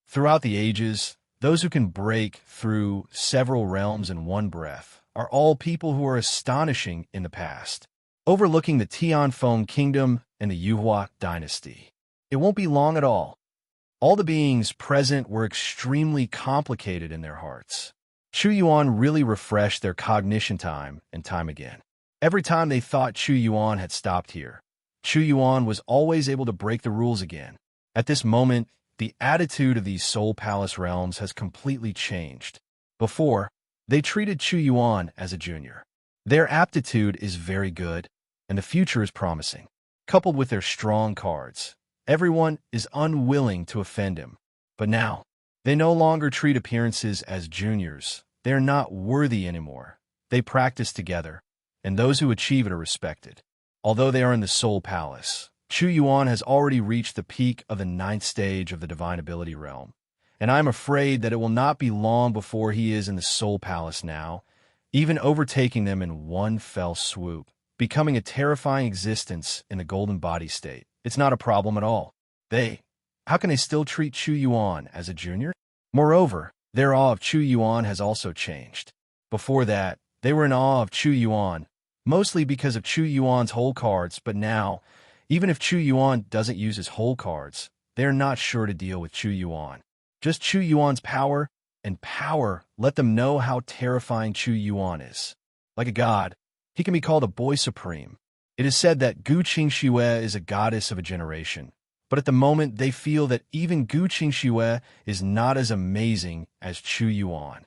Throughout the ages, those who can break through several realms in one breath are all people who are astonishing in the past, overlooking the Ten-Thousandfold Kingdom and the Yuan dynasty. It won't be long at all. All the beings present were extremely complicated in their hearts. Chu Yuan really refreshed their cognition time and time again. Every time they thought Chu Yuan had stopped here, Chu Yuan was always able to break the rules again. At this moment, the attitude of these Soul Palace realms has completely changed. Before, they treated Chu Yuan as a junior. Their aptitude is very good, and the future is promising. Coupled with their strong cards, everyone is unwilling to offend him. But now, they no longer treat appearances as juniors. They are not worthy anymore. They practice together, and those who achieve it are respected. Although they are in the Soul Palace, Chu Yuan has already reached the peak of the 9th stage of the Divine Ability realm, and I am afraid that it will not be long before he is in the Soul Palace now, even overtaking them in one fell swoop, becoming a terrifying existence in the golden body state. It's not a problem at all. How can they still treat Chu Yuan as a junior? Moreover, their awe of Chu Yuan has also changed. Before that, they were in awe of Chu Yuan, mostly because of Chu Yuan's whole cards, but now, even if Chu Yuan doesn't use his whole cards, they are not sure to deal with Chu Yuan. Just Chu Yuan's power, and power let them know how terrifying Chu Yuan is. Like a god, he can be called a boy supreme. It is said that Gu Qingxue is a goddess of a generation, but at the moment they feel that even Gu Qingxue is not as amazing as Chu Yuan.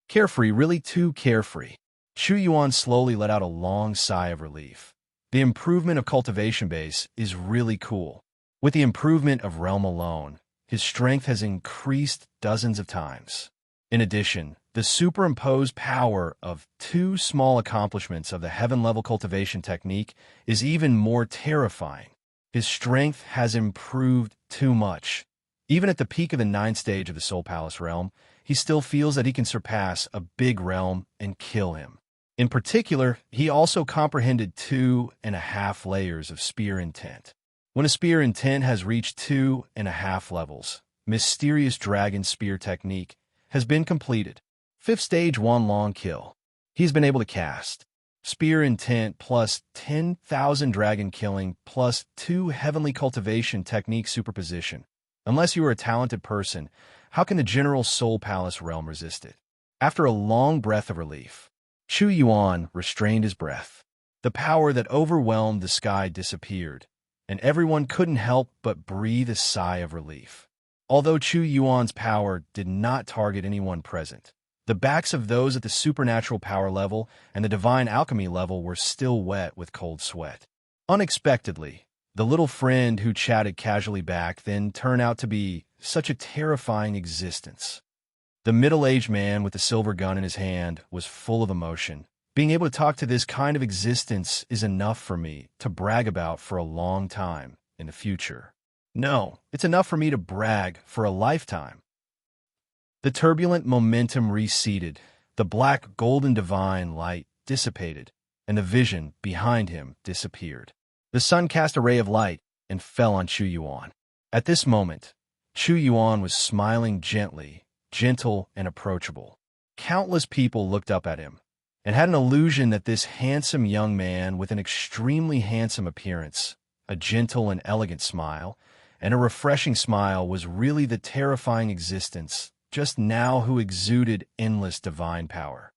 Carefree, really too carefree. Chu Yuan slowly let out a long sigh of relief. The improvement of cultivation base is really cool. With the improvement of realm alone, his strength has increased dozens of times. In addition, the superimposed power of 2 small accomplishments of the heaven-level cultivation technique is even more terrifying. His strength has improved too much. Even at the peak of the 9th stage of the Soul Palace realm, he still feels that he can surpass a big realm and kill him. In particular, he also comprehended 2.5 layers of spear intent. When a spear intent has reached 2.5 levels, mysterious dragon spear technique has been completed. 5th stage 1 long kill. He's been able to cast spear intent plus 10,000 dragon killing plus 2 heavenly cultivation technique superposition. Unless you are a talented person, how can the general Soul Palace realm resist it? After a long breath of relief, Chu Yuan restrained his breath. The power that overwhelmed the sky disappeared, and everyone couldn't help but breathe a sigh of relief. Although Chu Yuan's power did not target anyone present, the backs of those at the supernatural power level and the divine alchemy level were still wet with cold sweat. Unexpectedly, the little friend who chatted casually back then turned out to be such a terrifying existence. The middle-aged man with the silver gun in his hand was full of emotion. Being able to talk to this kind of existence is enough for me to brag about for a long time in the future. No, it's enough for me to brag for a lifetime. The turbulent momentum receded, the black golden divine light dissipated, and the vision behind him disappeared. The sun cast a ray of light and fell on Chu Yuan. At this moment, Chu Yuan was smiling gently, gentle and approachable. Countless people looked up at him and had an illusion that this handsome young man with an extremely handsome appearance, a gentle and elegant smile, and a refreshing smile was really the terrifying existence just now who exuded endless divine power.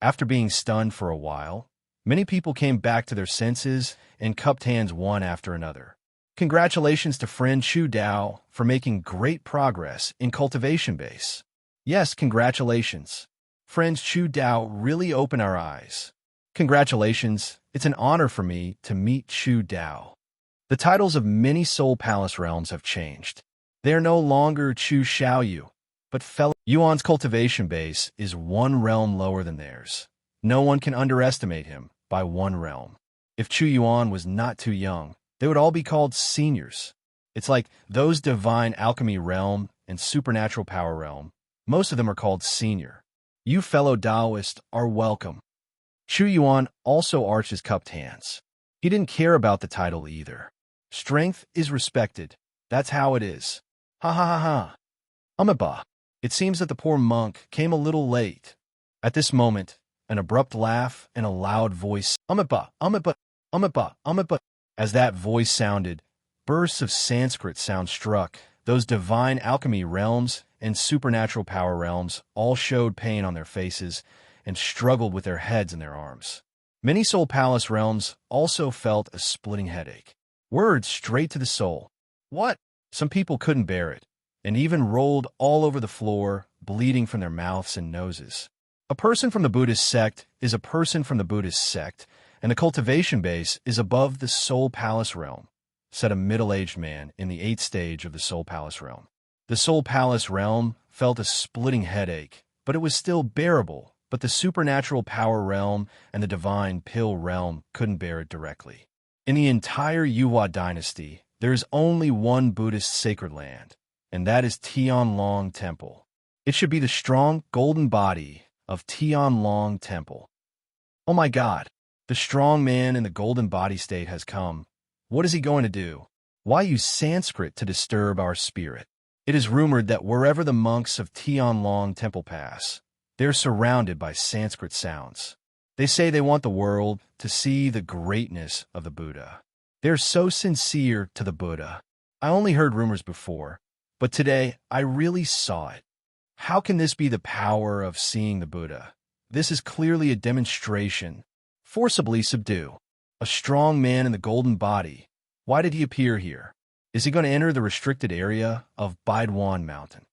After being stunned for a while, many people came back to their senses and cupped hands one after another. Congratulations to friend Chu Dao for making great progress in cultivation base. Yes, congratulations. Friends Chu Dao really opened our eyes. Congratulations, it's an honor for me to meet Chu Dao. The titles of many Soul Palace realms have changed. They are no longer Chu Xiaoyu, but fellow Yuan's cultivation base is one realm lower than theirs. No one can underestimate him by one realm. If Chu Yuan was not too young, they would all be called seniors. It's like those divine alchemy realm and supernatural power realm. Most of them are called senior. You fellow Taoists are welcome. Chu Yuan also arched his cupped hands. He didn't care about the title either. Strength is respected. That's how it is. Ha ha ha ha. Umaba. It seems that the poor monk came a little late. At this moment, an abrupt laugh and a loud voice, umaba, umaba, umaba, umaba. As that voice sounded, bursts of Sanskrit sound struck. Those divine alchemy realms and supernatural power realms all showed pain on their faces and struggled with their heads and their arms. Many soul palace realms also felt a splitting headache. Words straight to the soul. What? Some people couldn't bear it, and even rolled all over the floor, bleeding from their mouths and noses. A person from the Buddhist sect is a person from the Buddhist sect, and the cultivation base is above the soul palace realm, said a middle-aged man in the 8th stage of the soul palace realm. The soul palace realm felt a splitting headache, but it was still bearable. But the supernatural power realm and the divine pill realm couldn't bear it directly. In the entire Yuan dynasty, there is only one Buddhist sacred land, and that is Tianlong Temple. It should be the strong golden body of Tianlong Temple. Oh my God, the strong man in the golden body state has come. What is he going to do? Why use Sanskrit to disturb our spirit? It is rumored that wherever the monks of Tianlong Temple pass, they're surrounded by Sanskrit sounds. They say they want the world to see the greatness of the Buddha. They're so sincere to the Buddha. I only heard rumors before, but today I really saw it. How can this be the power of seeing the Buddha? This is clearly a demonstration. Forcibly subdue. A strong man in the golden body. Why did he appear here? Is he going to enter the restricted area of Baiduan Mountain?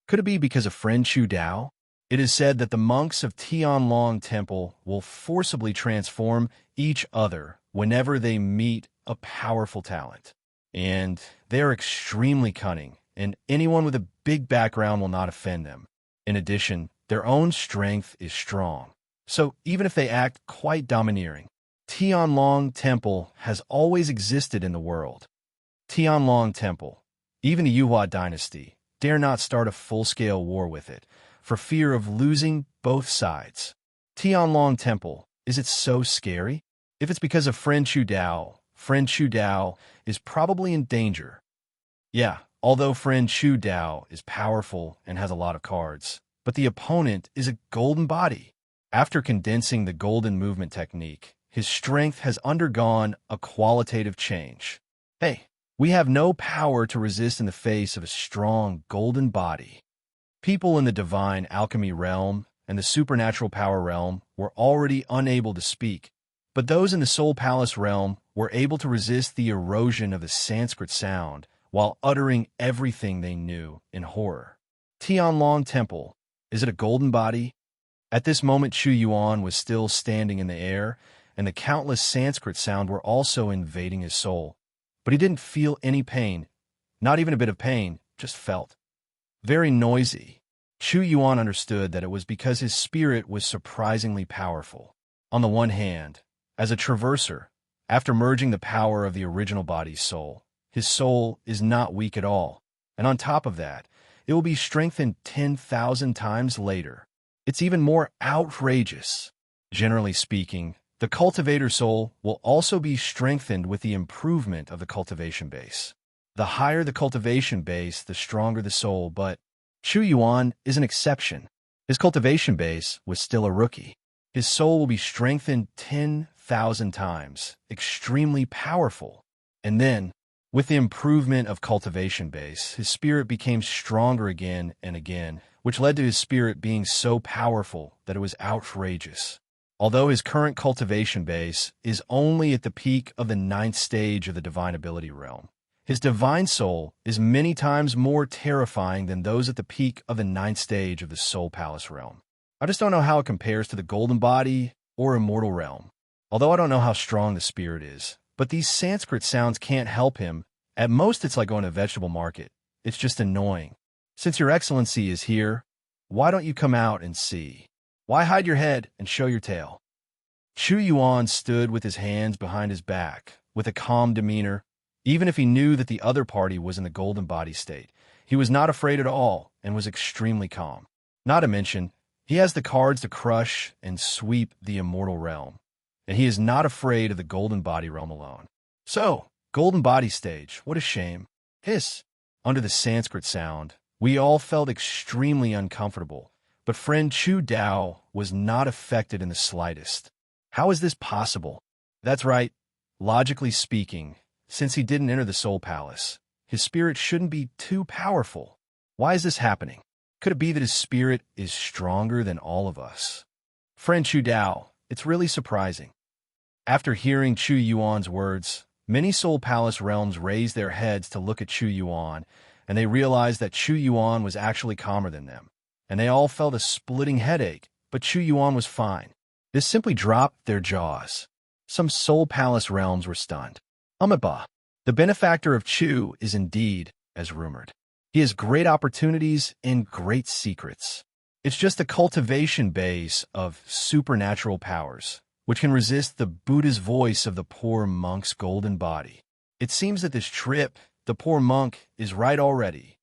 Could it be because of friend Chu Dao? It is said that the monks of Tianlong Temple will forcibly transform each other whenever they meet a powerful talent. And they are extremely cunning, and anyone with a big background will not offend them. In addition, their own strength is strong. So even if they act quite domineering, Tianlong Temple has always existed in the world. Tianlong Temple, even the Yuan dynasty, dare not start a full-scale war with it, for fear of losing both sides. Tianlong Temple, is it so scary? If it's because of friend Chu Dao is probably in danger. Yeah, although friend Chu Dao is powerful and has a lot of cards, but the opponent is a golden body. After condensing the golden movement technique, his strength has undergone a qualitative change. Hey, we have no power to resist in the face of a strong golden body. People in the divine alchemy realm and the supernatural power realm were already unable to speak, but those in the soul palace realm were able to resist the erosion of the Sanskrit sound while uttering everything they knew in horror. Tianlong Temple, is it a golden body? At this moment, Chu Yuan was still standing in the air, and the countless Sanskrit sound were also invading his soul. But he didn't feel any pain, not even a bit of pain, just felt very noisy. Chu Yuan understood that it was because his spirit was surprisingly powerful. On the one hand, as a traverser, after merging the power of the original body's soul, his soul is not weak at all. And on top of that, it will be strengthened 10,000 times later. It's even more outrageous. Generally speaking, the cultivator soul will also be strengthened with the improvement of the cultivation base. The higher the cultivation base, the stronger the soul, but Chu Yuan is an exception. His cultivation base was still a rookie. His soul will be strengthened 10,000 times, extremely powerful. And then, with the improvement of cultivation base, his spirit became stronger again and again, which led to his spirit being so powerful that it was outrageous. Although his current cultivation base is only at the peak of the 9th stage of the divine ability realm, his divine soul is many times more terrifying than those at the peak of the 9th stage of the soul palace realm. I just don't know how it compares to the golden body or immortal realm. Although I don't know how strong the spirit is, but these Sanskrit sounds can't help him. At most, it's like going to a vegetable market. It's just annoying. Since Your Excellency is here, why don't you come out and see? Why hide your head and show your tail? Chu Yuan stood with his hands behind his back, with a calm demeanor. Even if he knew that the other party was in the golden body state, he was not afraid at all and was extremely calm. Not to mention, he has the cards to crush and sweep the immortal realm, and he is not afraid of the golden body realm alone. So, golden body stage, what a shame. Hiss. Under the Sanskrit sound, we all felt extremely uncomfortable, but friend Chu Dao was not affected in the slightest. How is this possible? That's right. Logically speaking, since he didn't enter the Soul Palace, his spirit shouldn't be too powerful. Why is this happening? Could it be that his spirit is stronger than all of us? Friend Chu Dao, it's really surprising. After hearing Chu Yuan's words, many Soul Palace realms raised their heads to look at Chu Yuan, and they realized that Chu Yuan was actually calmer than them. And they all felt a splitting headache, but Chu Yuan was fine. This simply dropped their jaws. Some Soul Palace realms were stunned. Amaba, the benefactor of Chu, is indeed as rumored. He has great opportunities and great secrets. It's just a cultivation base of supernatural powers, which can resist the Buddha's voice of the poor monk's golden body. It seems that this trip, the poor monk, is right already.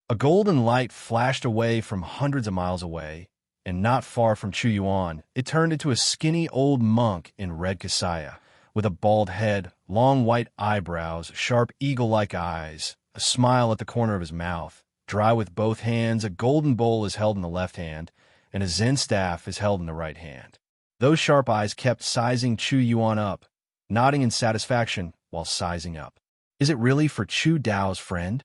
A golden light flashed away from hundreds of miles away, and not far from Chu Yuan, it turned into a skinny old monk in red kasaya, with a bald head, long white eyebrows, sharp eagle-like eyes, a smile at the corner of his mouth. Dry with both hands, a golden bowl is held in the left hand, and a Zen staff is held in the right hand. Those sharp eyes kept sizing Chu Yuan up, nodding in satisfaction while sizing up. Is it really for Chu Dao's friend?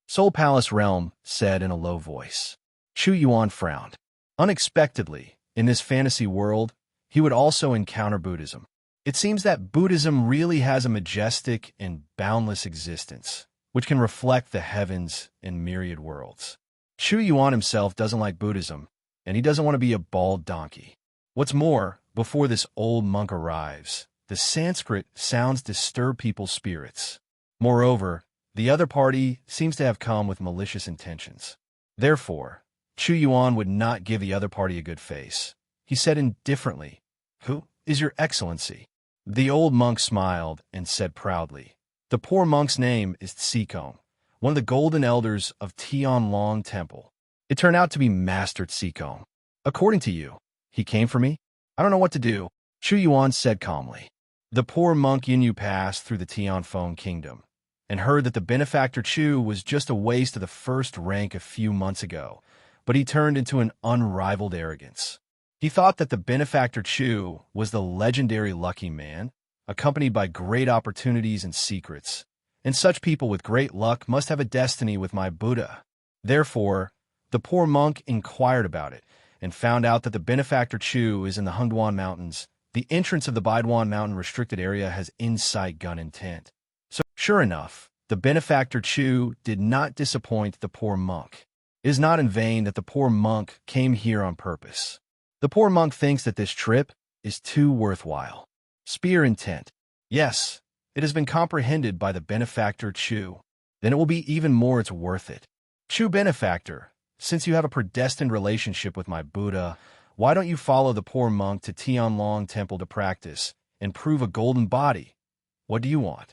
Soul Palace Realm said in a low voice. Chu Yuan frowned. Unexpectedly, in this fantasy world, he would also encounter Buddhism. It seems that Buddhism really has a majestic and boundless existence, which can reflect the heavens and myriad worlds. Chu Yuan himself doesn't like Buddhism, and he doesn't want to be a bald donkey. What's more, before this old monk arrives, the Sanskrit sounds disturb people's spirits. Moreover, the other party seems to have come with malicious intentions. Therefore, Chu Yuan would not give the other party a good face. He said indifferently, "Who is your excellency?" The old monk smiled and said proudly, "The poor monk's name is Tsikong, one of the golden elders of Tianlong Temple. It turned out to be Master Tsikong. According to you, he came for me? I don't know what to do," Chu Yuan said calmly. The poor monk Yinyu passed through the Tianfeng kingdom and heard that the benefactor Chu was just a waste of the first rank a few months ago, but he turned into an unrivaled arrogance. He thought that the benefactor Chu was the legendary lucky man, accompanied by great opportunities and secrets, and such people with great luck must have a destiny with my Buddha. Therefore, the poor monk inquired about it and found out that the benefactor Chu is in the Hengduan Mountains. The entrance of the Baiduan Mountain restricted area has insight gun intent. So, sure enough, the benefactor Chu did not disappoint the poor monk. It is not in vain that the poor monk came here on purpose. The poor monk thinks that this trip is too worthwhile. Spear intent. Yes, it has been comprehended by the benefactor Chu. Then it will be even more it's worth it. Chu benefactor, since you have a predestined relationship with my Buddha, why don't you follow the poor monk to Tianlong Temple to practice and prove a golden body? What do you want?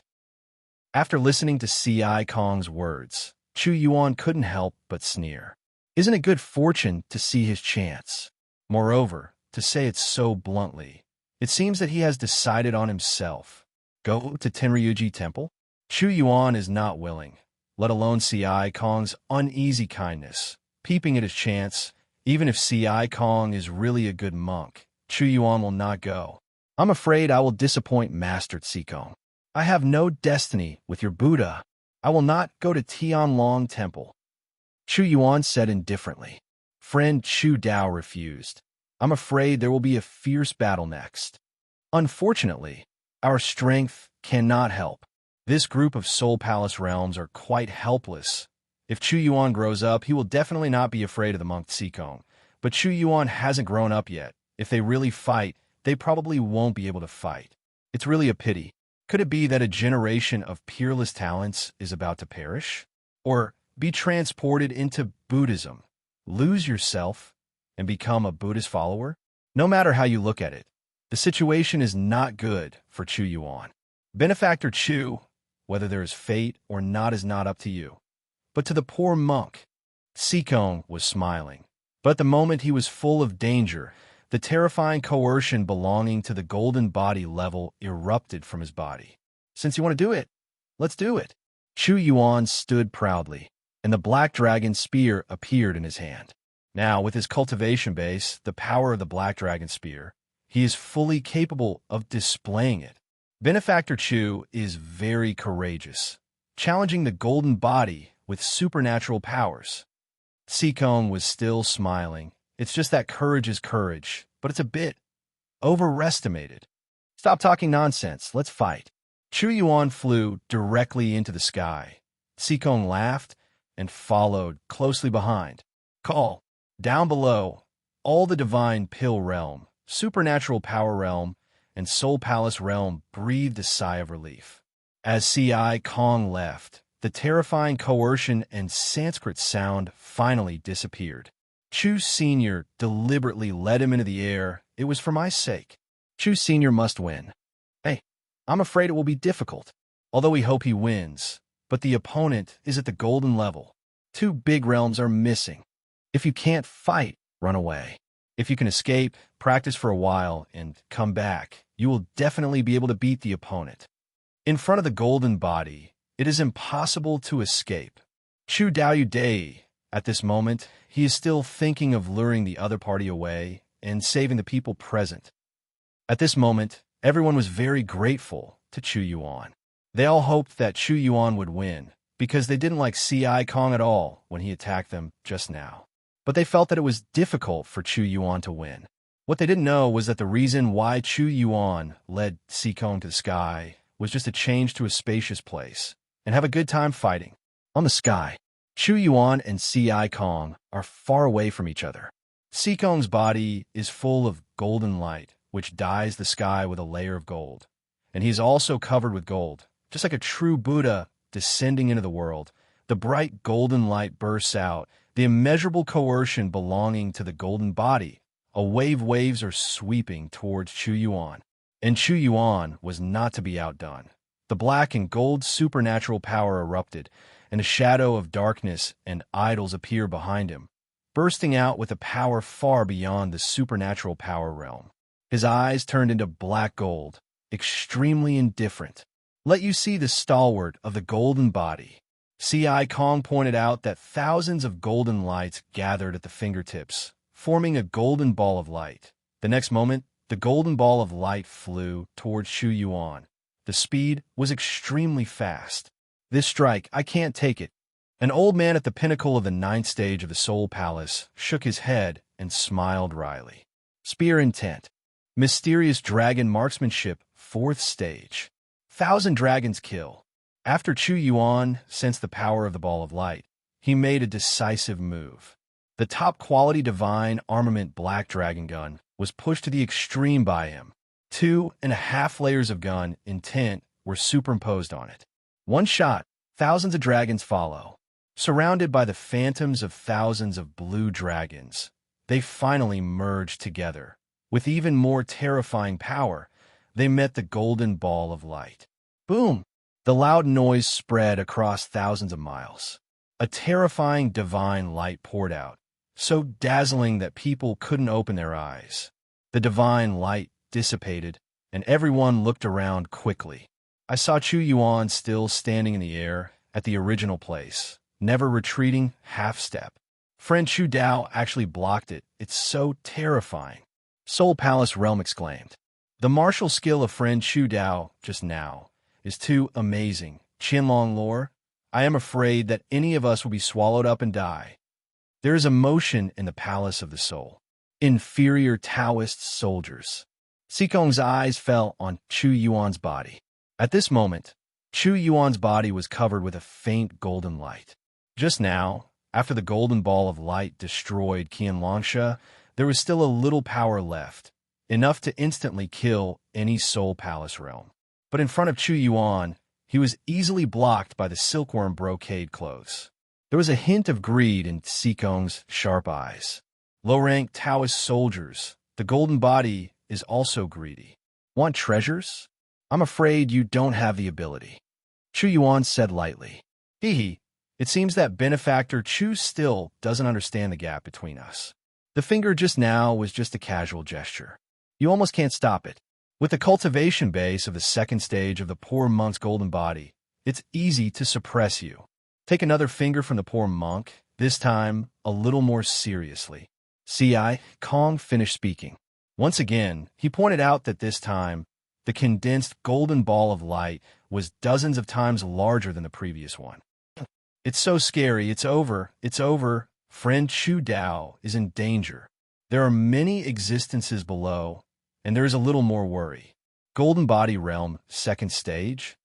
After listening to C.I. Kong's words, Chu Yuan couldn't help but sneer. Isn't it good fortune to see his chance? Moreover, to say it so bluntly, it seems that he has decided on himself. Go to Tenryuji Temple? Chu Yuan is not willing, let alone C.I. Kong's uneasy kindness. Peeping at his chance, even if C.I. Kong is really a good monk, Chu Yuan will not go. I'm afraid I will disappoint Master Tsikong. I have no destiny with your Buddha. I will not go to Tianlong Temple. Chu Yuan said indifferently. Friend Chu Dao refused. I'm afraid there will be a fierce battle next. Unfortunately, our strength cannot help. This group of Soul Palace realms are quite helpless. If Chu Yuan grows up, he will definitely not be afraid of the monk Tsikong. But Chu Yuan hasn't grown up yet. If they really fight, they probably won't be able to fight. It's really a pity. Could it be that a generation of peerless talents is about to perish? Or be transported into Buddhism? Lose yourself and become a Buddhist follower? No matter how you look at it, the situation is not good for Chu Yuan. Benefactor Chu, whether there is fate or not is not up to you. But to the poor monk, Sikong was smiling. But at the moment he was full of danger. The terrifying coercion belonging to the golden body level erupted from his body. Since you want to do it, let's do it. Chu Yuan stood proudly, and the black dragon spear appeared in his hand. Now, with his cultivation base, the power of the black dragon spear, he is fully capable of displaying it. Benefactor Chu is very courageous, challenging the golden body with supernatural powers. Sikong was still smiling. It's just that courage is courage, but it's a bit overestimated. Stop talking nonsense. Let's fight. Chu Yuan flew directly into the sky. Sikong laughed and followed closely behind. Call. Down below, all the divine pill realm, supernatural power realm, and soul palace realm breathed a sigh of relief. As C.I. Kong left, the terrifying coercion and Sanskrit sound finally disappeared. Chu Sr. deliberately led him into the air. It was for my sake. Chu Sr. must win. Hey, I'm afraid it will be difficult, although we hope he wins. But the opponent is at the golden level. 2 big realms are missing. If you can't fight, run away. If you can escape, practice for a while, and come back, you will definitely be able to beat the opponent. In front of the golden body, it is impossible to escape. Chu Dao Dai, at this moment, he is still thinking of luring the other party away and saving the people present. At this moment, everyone was very grateful to Chu Yuan. They all hoped that Chu Yuan would win, because they didn't like C.I. Kong at all when he attacked them just now. But they felt that it was difficult for Chu Yuan to win. What they didn't know was that the reason why Chu Yuan led Sikong to the sky was just to change to a spacious place and have a good time fighting. On the sky, Chu Yuan and C.I. Kong are far away from each other. Sikong's body is full of golden light, which dyes the sky with a layer of gold. And he is also covered with gold, just like a true Buddha descending into the world. The bright golden light bursts out, the immeasurable coercion belonging to the golden body. Waves are sweeping towards Chu Yuan. And Chu Yuan was not to be outdone. The black and gold supernatural power erupted, and a shadow of darkness and idols appear behind him, bursting out with a power far beyond the supernatural power realm. His eyes turned into black gold, extremely indifferent. Let you see the stalwart of the golden body. C.I. Kong pointed out that thousands of golden lights gathered at the fingertips, forming a golden ball of light. The next moment, the golden ball of light flew towards Chu Yuan. The speed was extremely fast. This strike, I can't take it. An old man at the pinnacle of the 9th stage of the Soul Palace shook his head and smiled wryly. Spear intent. Mysterious dragon marksmanship, 4th stage. 1,000 dragons kill. After Chu Yuan sensed the power of the ball of light, he made a decisive move. The top-quality divine armament black dragon gun was pushed to the extreme by him. 2.5 layers of gun intent were superimposed on it. One shot, thousands of dragons follow. Surrounded by the phantoms of thousands of blue dragons, they finally merged together. With even more terrifying power, they met the golden ball of light. Boom! The loud noise spread across thousands of miles. A terrifying divine light poured out, so dazzling that people couldn't open their eyes. The divine light dissipated, and everyone looked around quickly. I saw Chu Yuan still standing in the air at the original place, never retreating half step. Friend Chu Dao actually blocked it. It's so terrifying. Soul Palace Realm exclaimed. The martial skill of friend Chu Dao just now is too amazing. Qianlong lore, I am afraid that any of us will be swallowed up and die. There is emotion in the palace of the soul. Inferior Taoist soldiers. Sikong's eyes fell on Chu Yuan's body. At this moment, Chu Yuan's body was covered with a faint golden light. Just now, after the golden ball of light destroyed Qianlongsha, there was still a little power left, enough to instantly kill any Soul Palace realm. But in front of Chu Yuan, he was easily blocked by the silkworm brocade clothes. There was a hint of greed in Sikong's sharp eyes. Low-rank Taoist soldiers. The golden body is also greedy. Want treasures? I'm afraid you don't have the ability. Chu Yuan said lightly. Hee. It seems that benefactor Chu still doesn't understand the gap between us. The finger just now was just a casual gesture. You almost can't stop it. With the cultivation base of the second stage of the poor monk's golden body, it's easy to suppress you. Take another finger from the poor monk, this time a little more seriously. Kong finished speaking. Once again, he pointed out that this time, the condensed golden ball of light was dozens of times larger than the previous one. It's so scary, it's over. Friend Chu Dao is in danger. There are many existences below, and there is a little more worry. Golden Body Realm, second stage?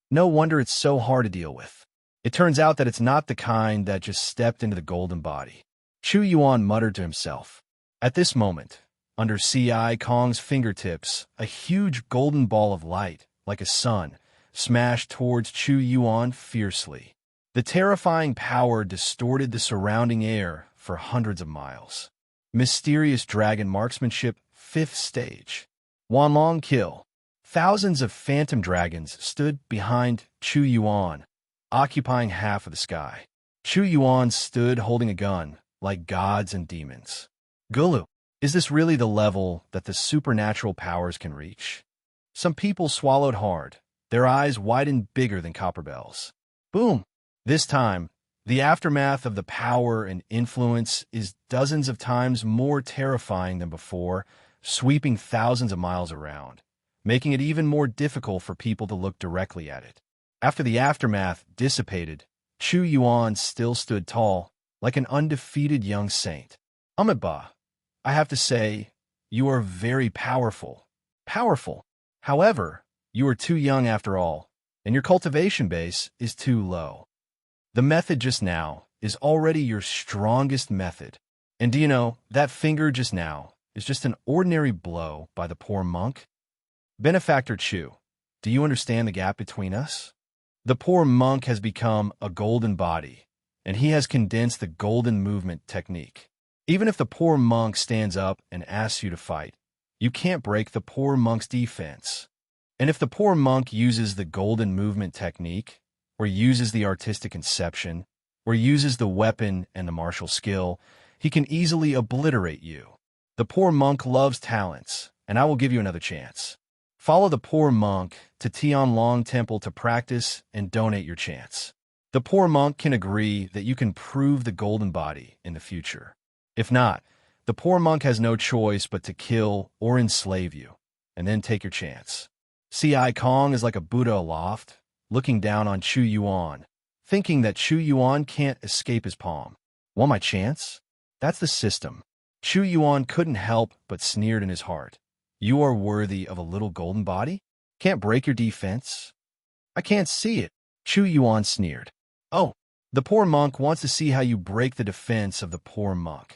No wonder it's so hard to deal with. It turns out that it's not the kind that just stepped into the golden body. Chu Yuan muttered to himself. At this moment, under Kong's fingertips, a huge golden ball of light, like a sun, smashed towards Chu Yuan fiercely. The terrifying power distorted the surrounding air for hundreds of miles. Mysterious dragon marksmanship, fifth stage. Wanlong kill. Thousands of phantom dragons stood behind Chu Yuan, occupying half of the sky. Chu Yuan stood holding a gun, like gods and demons. Gulu, is this really the level that the supernatural powers can reach? Some people swallowed hard, their eyes widened bigger than copper bells. Boom! This time, the aftermath of the power and influence is dozens of times more terrifying than before, sweeping thousands of miles around, making it even more difficult for people to look directly at it. After the aftermath dissipated, Chu Yuan still stood tall, like an undefeated young saint. Amiba, I have to say, you are very powerful. Powerful. However, you are too young after all, and your cultivation base is too low. The method just now is already your strongest method. And do you know, that finger just now is just an ordinary blow by the poor monk? Benefactor Chu, do you understand the gap between us? The poor monk has become a golden body, and he has condensed the golden movement technique. Even if the poor monk stands up and asks you to fight, you can't break the poor monk's defense. And if the poor monk uses the golden movement technique, or uses the artistic conception, or uses the weapon and the martial skill, he can easily obliterate you. The poor monk loves talents, and I will give you another chance. Follow the poor monk to Tianlong Temple to practice and donate your chance. The poor monk can agree that you can prove the golden body in the future. If not, the poor monk has no choice but to kill or enslave you, and then take your chance. Kong is like a Buddha aloft, looking down on Chu Yuan, thinking that Chu Yuan can't escape his palm. Want my chance? That's the system. Chu Yuan couldn't help but sneered in his heart. You are worthy of a little golden body? Can't break your defense? I can't see it, Chu Yuan sneered. Oh, the poor monk wants to see how you break the defense of the poor monk.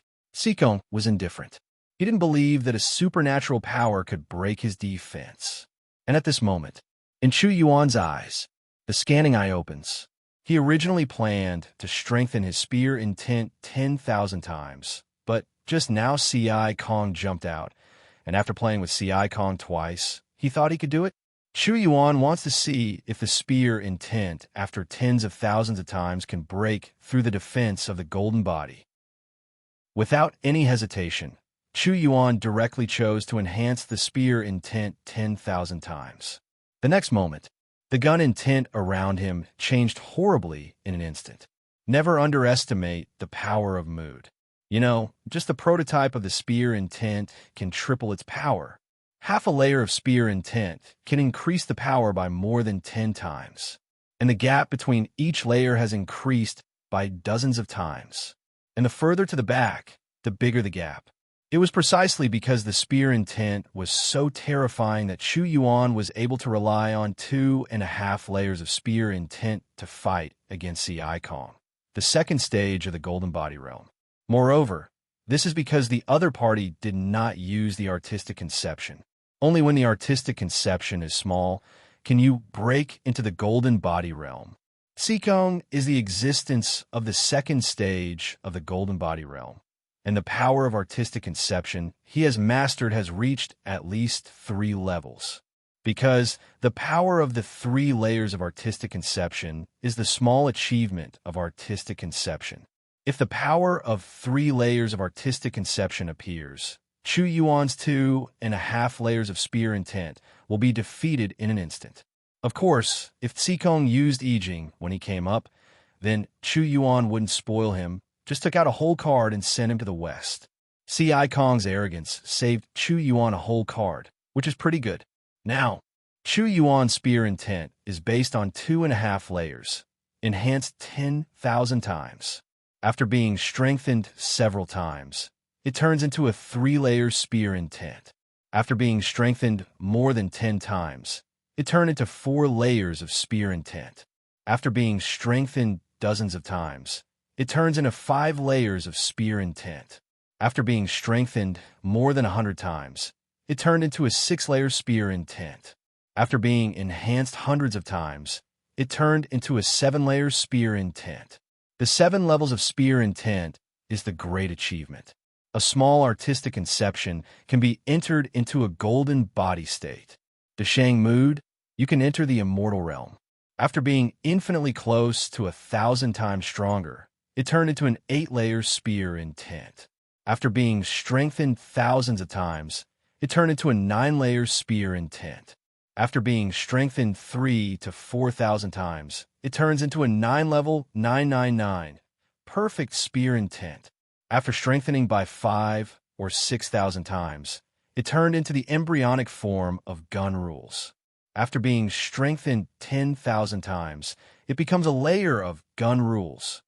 Kong was indifferent. He didn't believe that a supernatural power could break his defense. And at this moment, in Chu Yuan's eyes, the scanning eye opens. He originally planned to strengthen his spear intent 10,000 times, but just now Kong jumped out, and after playing with Kong twice, he thought he could do it. Chu Yuan wants to see if the spear intent after tens of thousands of times can break through the defense of the golden body. Without any hesitation, Chu Yuan directly chose to enhance the spear intent 10,000 times. The next moment, the gun intent around him changed horribly in an instant. Never underestimate the power of mood. You know, just the prototype of the spear intent can triple its power. Half a layer of spear intent can increase the power by more than 10 times. And the gap between each layer has increased by dozens of times. And the further to the back, the bigger the gap. It was precisely because the spear intent was so terrifying that Chu Yuan was able to rely on 2.5 layers of spear intent to fight against Kong, the second stage of the golden body realm. Moreover, this is because the other party did not use the artistic conception. Only when the artistic conception is small can you break into the golden body realm. Kong is the existence of the second stage of the golden body realm. and the power of artistic conception he has mastered has reached at least 3 levels. Because the power of the 3 layers of artistic conception is the small achievement of artistic conception. If the power of 3 layers of artistic conception appears, Chu Yuan's 2.5 layers of spear intent will be defeated in an instant. Of course, if Tsikong used I Ching when he came up, then Chu Yuan wouldn't spoil him, just took out a whole card and sent him to the west. I Kong's arrogance saved Chu Yuan a whole card, which is pretty good. Now, Chu Yuan's spear intent is based on 2.5 layers, enhanced 10,000 times. After being strengthened several times, it turns into a 3-layer spear intent. After being strengthened more than 10 times, it turned into 4 layers of spear intent. After being strengthened dozens of times, it turns into 5 layers of spear intent. After being strengthened more than 100 times, it turned into a 6-layer spear intent. After being enhanced hundreds of times, it turned into a 7-layer spear intent. The 7 levels of spear intent is the great achievement. A small artistic conception can be entered into a golden body state. The Shang mood, you can enter the immortal realm. After being infinitely close to 1,000 times stronger, it turned into an 8-layer spear intent. After being strengthened thousands of times, it turned into a 9-layer spear intent. After being strengthened 3,000 to 4,000 times, it turns into a 9-level 999 perfect spear intent. After strengthening by 5,000 or 6,000 times, it turned into the embryonic form of gun rules. After being strengthened 10,000 times, it becomes a layer of gun rules.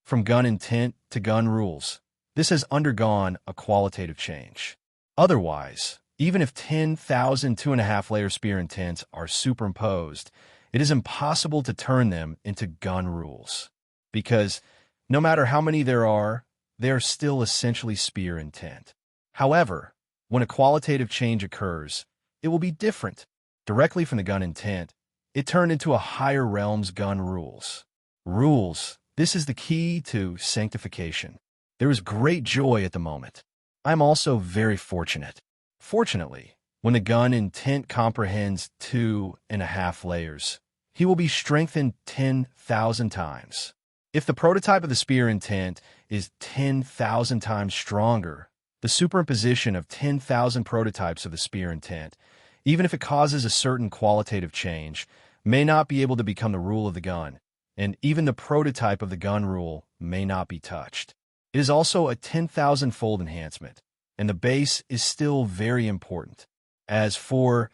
From gun intent to gun rules, this has undergone a qualitative change. Otherwise, even if 10,000 2.5-layer spear intents are superimposed, it is impossible to turn them into gun rules. Because no matter how many there are, they are still essentially spear intent. However, when a qualitative change occurs, it will be different. Directly from the gun intent, it turned into a higher realm's gun rules. Rules, this is the key to sanctification. There is great joy at the moment. I'm also very fortunate. Fortunately, when the gun intent comprehends 2.5 layers, he will be strengthened 10,000 times. If the prototype of the spear intent is 10,000 times stronger, the superimposition of 10,000 prototypes of the spear intent, even if it causes a certain qualitative change, may not be able to become the rule of the gun, and even the prototype of the gun rule may not be touched. It is also a 10,000-fold enhancement, and the base is still very important. As for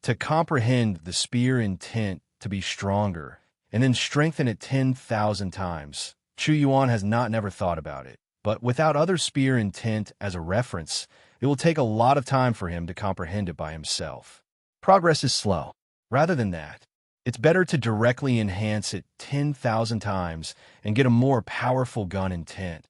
to comprehend the spear intent to be stronger, and then strengthen it 10,000 times, Chu Yuan has not never thought about it. But without other spear intent as a reference, it will take a lot of time for him to comprehend it by himself. Progress is slow. Rather than that, it's better to directly enhance it 10,000 times and get a more powerful gun intent.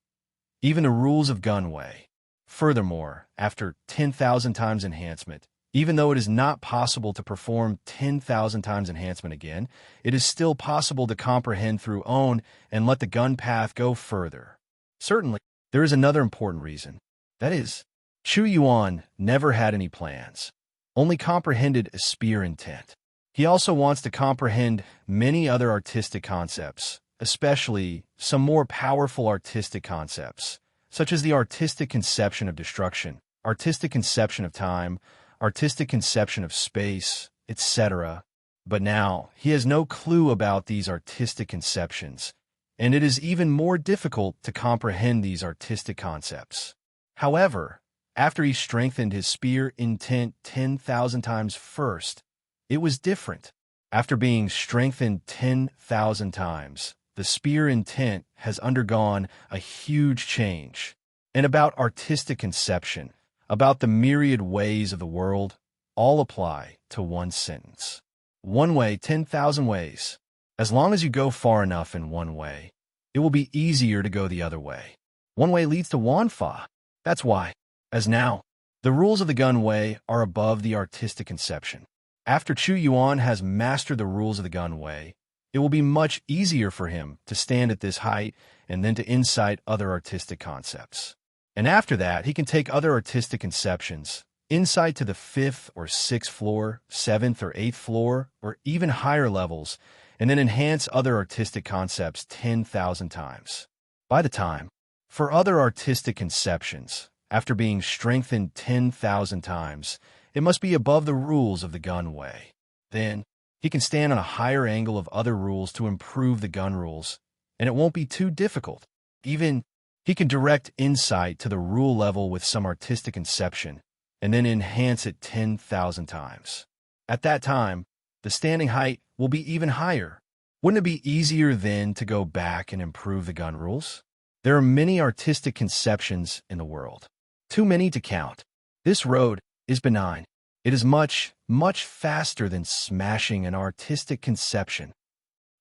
Even the rules of gun way. Furthermore, after 10,000 times enhancement, even though it is not possible to perform 10,000 times enhancement again, it is still possible to comprehend through own and let the gun path go further. Certainly, there is another important reason. That is, Chu Yuan never had any plans, only comprehended a spear intent. He also wants to comprehend many other artistic concepts, especially some more powerful artistic concepts, such as the artistic conception of destruction, artistic conception of time, artistic conception of space, etc. But now, he has no clue about these artistic conceptions, and it is even more difficult to comprehend these artistic concepts. However, after he strengthened his spear intent 10,000 times first, it was different. After being strengthened 10,000 times, the spear intent has undergone a huge change. And about artistic conception, about the myriad ways of the world, all apply to one sentence. One way, 10,000 ways. As long as you go far enough in one way, it will be easier to go the other way. One way leads to Wanfa. That's why, as now, the rules of the gun way are above the artistic conception. After Chu Yuan has mastered the rules of the gun way, it will be much easier for him to stand at this height and then to incite other artistic concepts. And after that, he can take other artistic conceptions, insight to the 5th or 6th floor, 7th or 8th floor, or even higher levels, and then enhance other artistic concepts 10,000 times. By the time, for other artistic conceptions, after being strengthened 10,000 times, it must be above the rules of the gun way. Then, he can stand on a higher angle of other rules to improve the gun rules, and it won't be too difficult. Even, he can direct insight to the rule level with some artistic conception, and then enhance it 10,000 times. At that time, the standing height will be even higher. Wouldn't it be easier then to go back and improve the gun rules? There are many artistic conceptions in the world. Too many to count. This road is benign. It is much, much faster than smashing an artistic conception.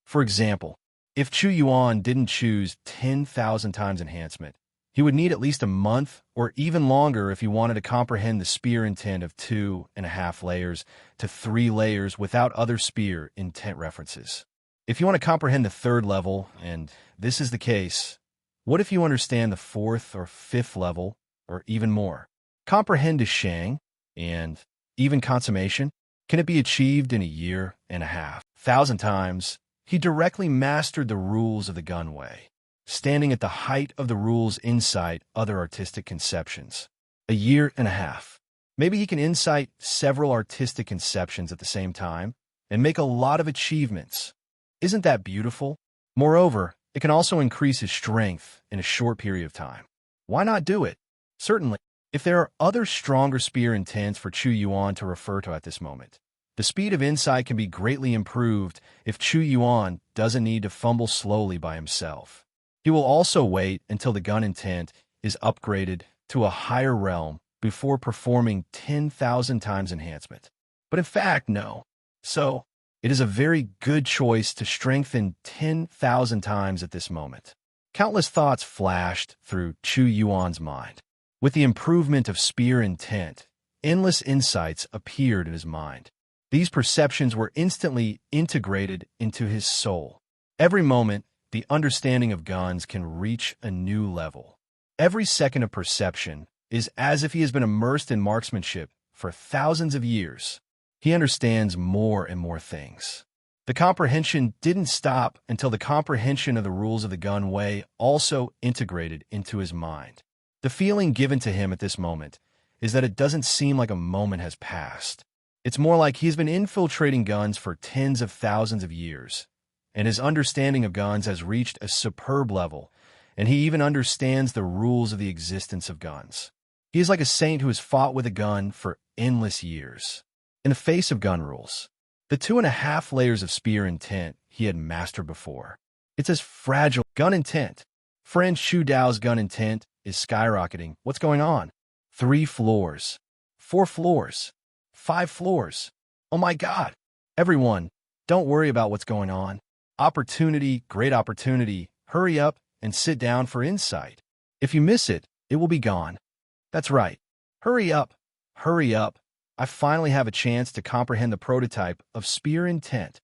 For example, if Chu Yuan didn't choose 10,000 times enhancement, he would need at least a month or even longer if he wanted to comprehend the spear intent of 2.5 layers to 3 layers without other spear intent references. If you want to comprehend the 3rd level, and this is the case, what if you understand the 4th or 5th level, or even more? Comprehend is Shang, and even consummation? Can it be achieved in a year and a half? 1,000 times, he directly mastered the rules of the gun way, standing at the height of the rules insight other artistic conceptions. A year and a half. Maybe he can insight several artistic conceptions at the same time and make a lot of achievements. Isn't that beautiful? Moreover, it can also increase his strength in a short period of time. Why not do it? Certainly, if there are other stronger spear intents for Chu Yuan to refer to at this moment, the speed of insight can be greatly improved if Chu Yuan doesn't need to fumble slowly by himself. He will also wait until the gun intent is upgraded to a higher realm before performing 10,000 times enhancement. But in fact, no. So, it is a very good choice to strengthen 10,000 times at this moment. Countless thoughts flashed through Chu Yuan's mind. With the improvement of spear intent, endless insights appeared in his mind. These perceptions were instantly integrated into his soul. Every moment, the understanding of guns can reach a new level. Every second of perception is as if he has been immersed in marksmanship for thousands of years. He understands more and more things. The comprehension didn't stop until the comprehension of the rules of the gun way also integrated into his mind. The feeling given to him at this moment is that it doesn't seem like a moment has passed. It's more like he's been infiltrating guns for tens of thousands of years, and his understanding of guns has reached a superb level, and he even understands the rules of the existence of guns. He is like a saint who has fought with a gun for endless years. In the face of gun rules, the 2.5 layers of spear intent he had mastered before. It's as fragile. Gun intent. Friend Shu Dao's gun intent is skyrocketing. What's going on? 3 floors. 4 floors. 5 floors. Oh my God. Everyone, don't worry about what's going on. Opportunity, great opportunity. Hurry up and sit down for insight. If you miss it, it will be gone. That's right. Hurry up. Hurry up. I finally have a chance to comprehend the prototype of spear intent.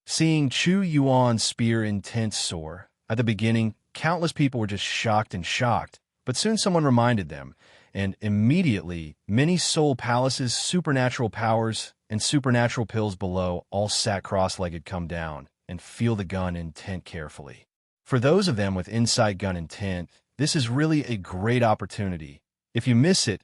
Seeing Chu Yuan's spear intent soar, at the beginning, countless people were just shocked, but soon someone reminded them, and immediately, many soul palaces, supernatural powers, and supernatural pills below all sat cross-legged come down and feel the gun intent carefully. For those of them with insight gun intent, this is really a great opportunity. If you miss it,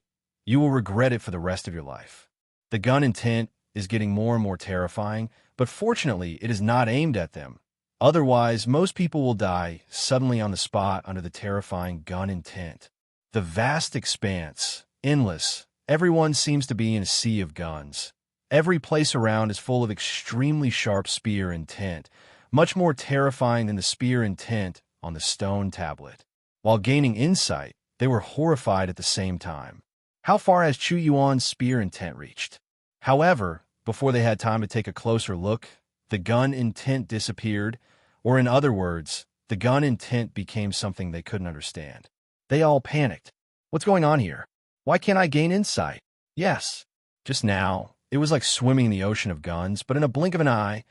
you will regret it for the rest of your life. The gun intent is getting more and more terrifying, but fortunately, it is not aimed at them. Otherwise, most people will die suddenly on the spot under the terrifying gun intent. The vast expanse, endless, everyone seems to be in a sea of guns. Every place around is full of extremely sharp spear intent, much more terrifying than the spear intent on the stone tablet. While gaining insight, they were horrified at the same time. How far has Chu Yuan's spear intent reached? However, before they had time to take a closer look, the gun intent disappeared, or in other words, the gun intent became something they couldn't understand. They all panicked. What's going on here? Why can't I gain insight? Yes. Just now, it was like swimming in the ocean of guns, but in a blink of an eye,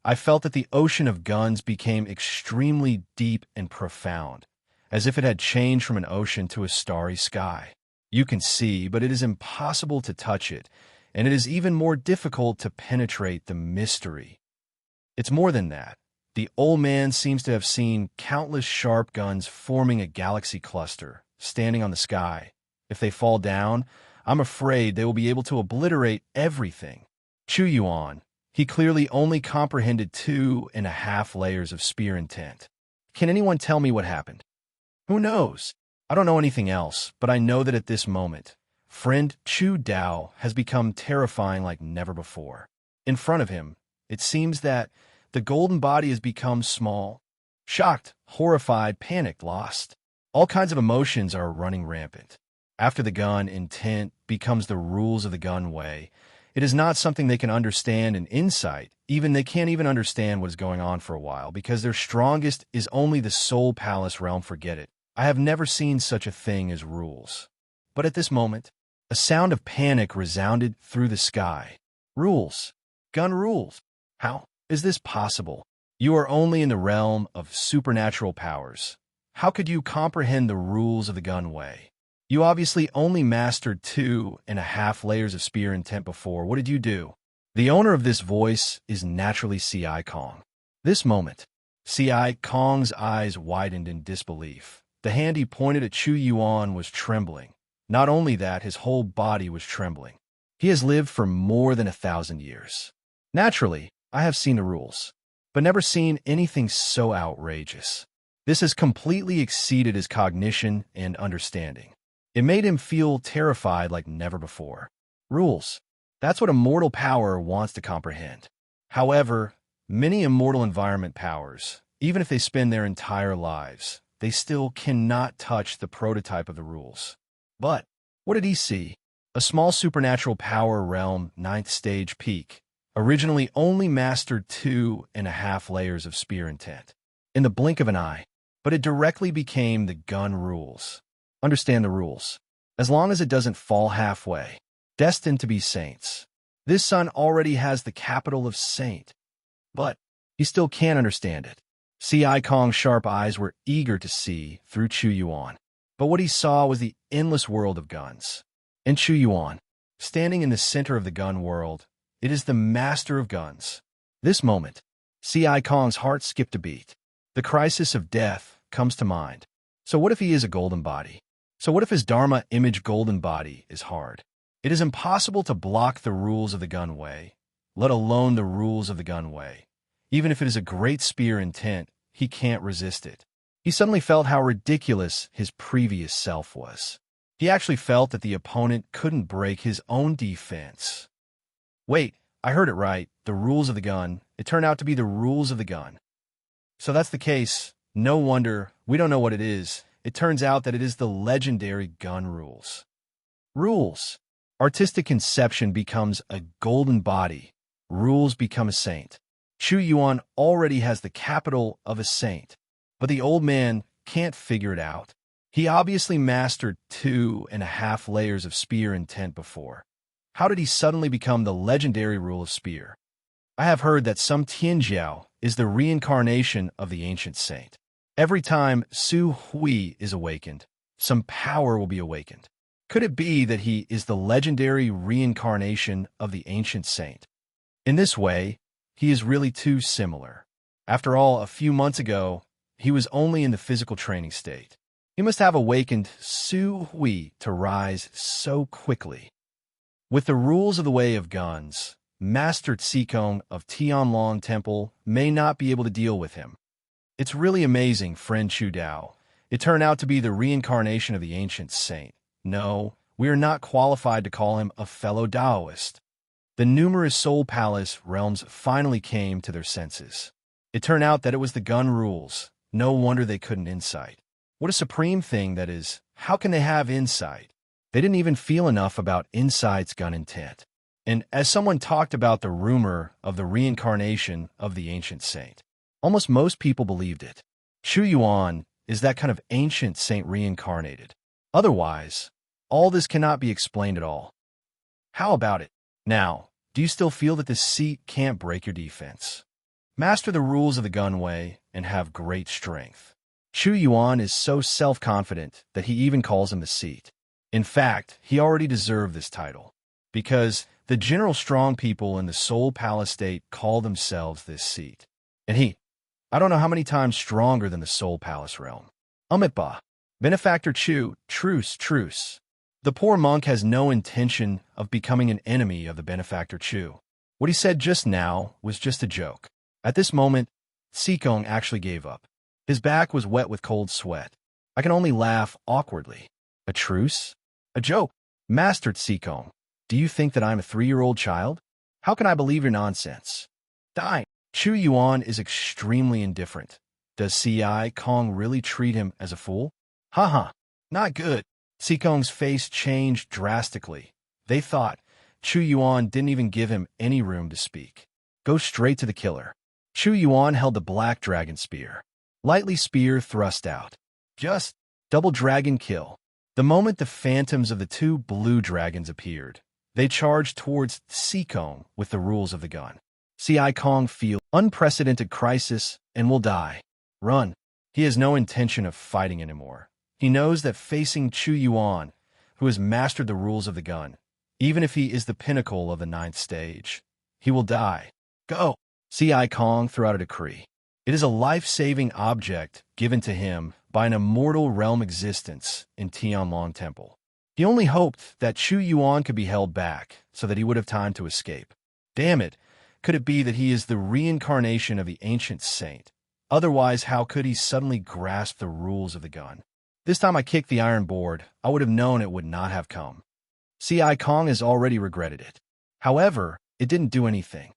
I felt that the ocean of guns became extremely deep and profound, as if it had changed from an ocean to a starry sky. You can see, but it is impossible to touch it, and it is even more difficult to penetrate the mystery. It's more than that. The old man seems to have seen countless sharp guns forming a galaxy cluster, standing on the sky. If they fall down, I'm afraid they will be able to obliterate everything. Chu Yuan, he clearly only comprehended 2.5 layers of spear intent. Can anyone tell me what happened? Who knows? I don't know anything else, but I know that at this moment, friend Chu Dao has become terrifying like never before. In front of him, it seems that the golden body has become small. Shocked, horrified, panicked, lost. All kinds of emotions are running rampant. After the gun intent becomes the rules of the gun way, it is not something they can understand in insight. Even they can't even understand what is going on for a while, because their strongest is only the soul palace realm. Forget it. I have never seen such a thing as rules. But at this moment, a sound of panic resounded through the sky. Rules. Gun rules. How is this possible? You are only in the realm of supernatural powers. How could you comprehend the rules of the gun way? You obviously only mastered 2.5 layers of spear intent before. What did you do? The owner of this voice is naturally C.I. Kong. This moment, C.I. Kong's eyes widened in disbelief. The hand he pointed at Chu Yuan was trembling. Not only that, his whole body was trembling. He has lived for more than 1,000 years. Naturally, I have seen the rules, but never seen anything so outrageous. This has completely exceeded his cognition and understanding. It made him feel terrified like never before. Rules. That's what a mortal power wants to comprehend. However, many immortal environment powers, even if they spend their entire lives, they still cannot touch the prototype of the rules. But what did he see? A small supernatural power realm, 9th stage peak, originally only mastered 2.5 layers of spear intent. In the blink of an eye, but it directly became the gun rules. Understand the rules. As long as it doesn't fall halfway, destined to be saints. This son already has the capital of saint. But he still can't understand it. C.I. Kong's sharp eyes were eager to see through Chu Yuan. But what he saw was the endless world of guns. And Chu Yuan, standing in the center of the gun world, it is the master of guns. This moment, C.I. Kong's heart skipped a beat. The crisis of death comes to mind. So what if he is a golden body? So what if his Dharma image golden body is hard? It is impossible to block the rules of the gun way, let alone the rules of the gun way. Even if it is a great spear intent, he can't resist it. He suddenly felt how ridiculous his previous self was. He actually felt that the opponent couldn't break his own defense. Wait, I heard it right. The rules of the gun. It turned out to be the rules of the gun. So that's the case. No wonder we don't know what it is. It turns out that it is the legendary gun rules. Rules. Artistic conception becomes a golden body. Rules become a saint. Chu Yuan already has the capital of a saint, but the old man can't figure it out. He obviously mastered 2.5 layers of spear intent before. How did he suddenly become the legendary rule of spear? I have heard that some Tianjiao is the reincarnation of the ancient saint. Every time Su Hui is awakened, some power will be awakened. Could it be that he is the legendary reincarnation of the ancient saint? In this way, he is really too similar. After all, a few months ago, he was only in the physical training state. He must have awakened Su Hui to rise so quickly. With the rules of the way of guns, Master Tsikong of Tianlong Temple may not be able to deal with him. It's really amazing, friend Chu Dao. It turned out to be the reincarnation of the ancient saint. No, we are not qualified to call him a fellow Taoist. The numerous soul palace realms finally came to their senses. It turned out that it was the gun rules. No wonder they couldn't insight. What a supreme thing that is. How can they have insight? They didn't even feel enough about insight's gun intent. And as someone talked about the rumor of the reincarnation of the ancient saint, almost most people believed it. Chu Yuan is that kind of ancient saint reincarnated. Otherwise, all this cannot be explained at all. How about it? Now, do you still feel that this seat can't break your defense? Master the rules of the gun way and have great strength. Chu Yuan is so self-confident that he even calls him the seat. In fact, he already deserved this title, because the general strong people in the Soul Palace state call themselves this seat. And I don't know how many times stronger than the Soul Palace realm. Umitba. Benefactor Chu, truce, truce. The poor monk has no intention of becoming an enemy of the benefactor Chu. What he said just now was just a joke. At this moment, Sikong actually gave up. His back was wet with cold sweat. I can only laugh awkwardly. A truce? A joke? Master Sikong, do you think that I'm a 3-year-old child? How can I believe your nonsense? Die. Chu Yuan is extremely indifferent. Does C.I. Kong really treat him as a fool? Haha, not good. Sikong's face changed drastically. They thought Chu Yuan didn't even give him any room to speak. Go straight to the killer. Chu Yuan held the black dragon spear. Lightly spear thrust out. Just double dragon kill. The moment the phantoms of the 2 blue dragons appeared, they charged towards Sikong with the rules of the gun. C.I. Kong feels unprecedented crisis and will die. Run. He has no intention of fighting anymore. He knows that facing Chu Yuan, who has mastered the rules of the gun, even if he is the pinnacle of the 9th stage, he will die. Go! C.I. Kong threw out a decree. It is a life-saving object given to him by an immortal realm existence in Tianlong Temple. He only hoped that Chu Yuan could be held back so that he would have time to escape. Damn it, could it be that he is the reincarnation of the ancient saint? Otherwise, how could he suddenly grasp the rules of the gun? This time I kicked the iron board, I would have known it would not have come. C.I. Kong has already regretted it. However, it didn't do anything.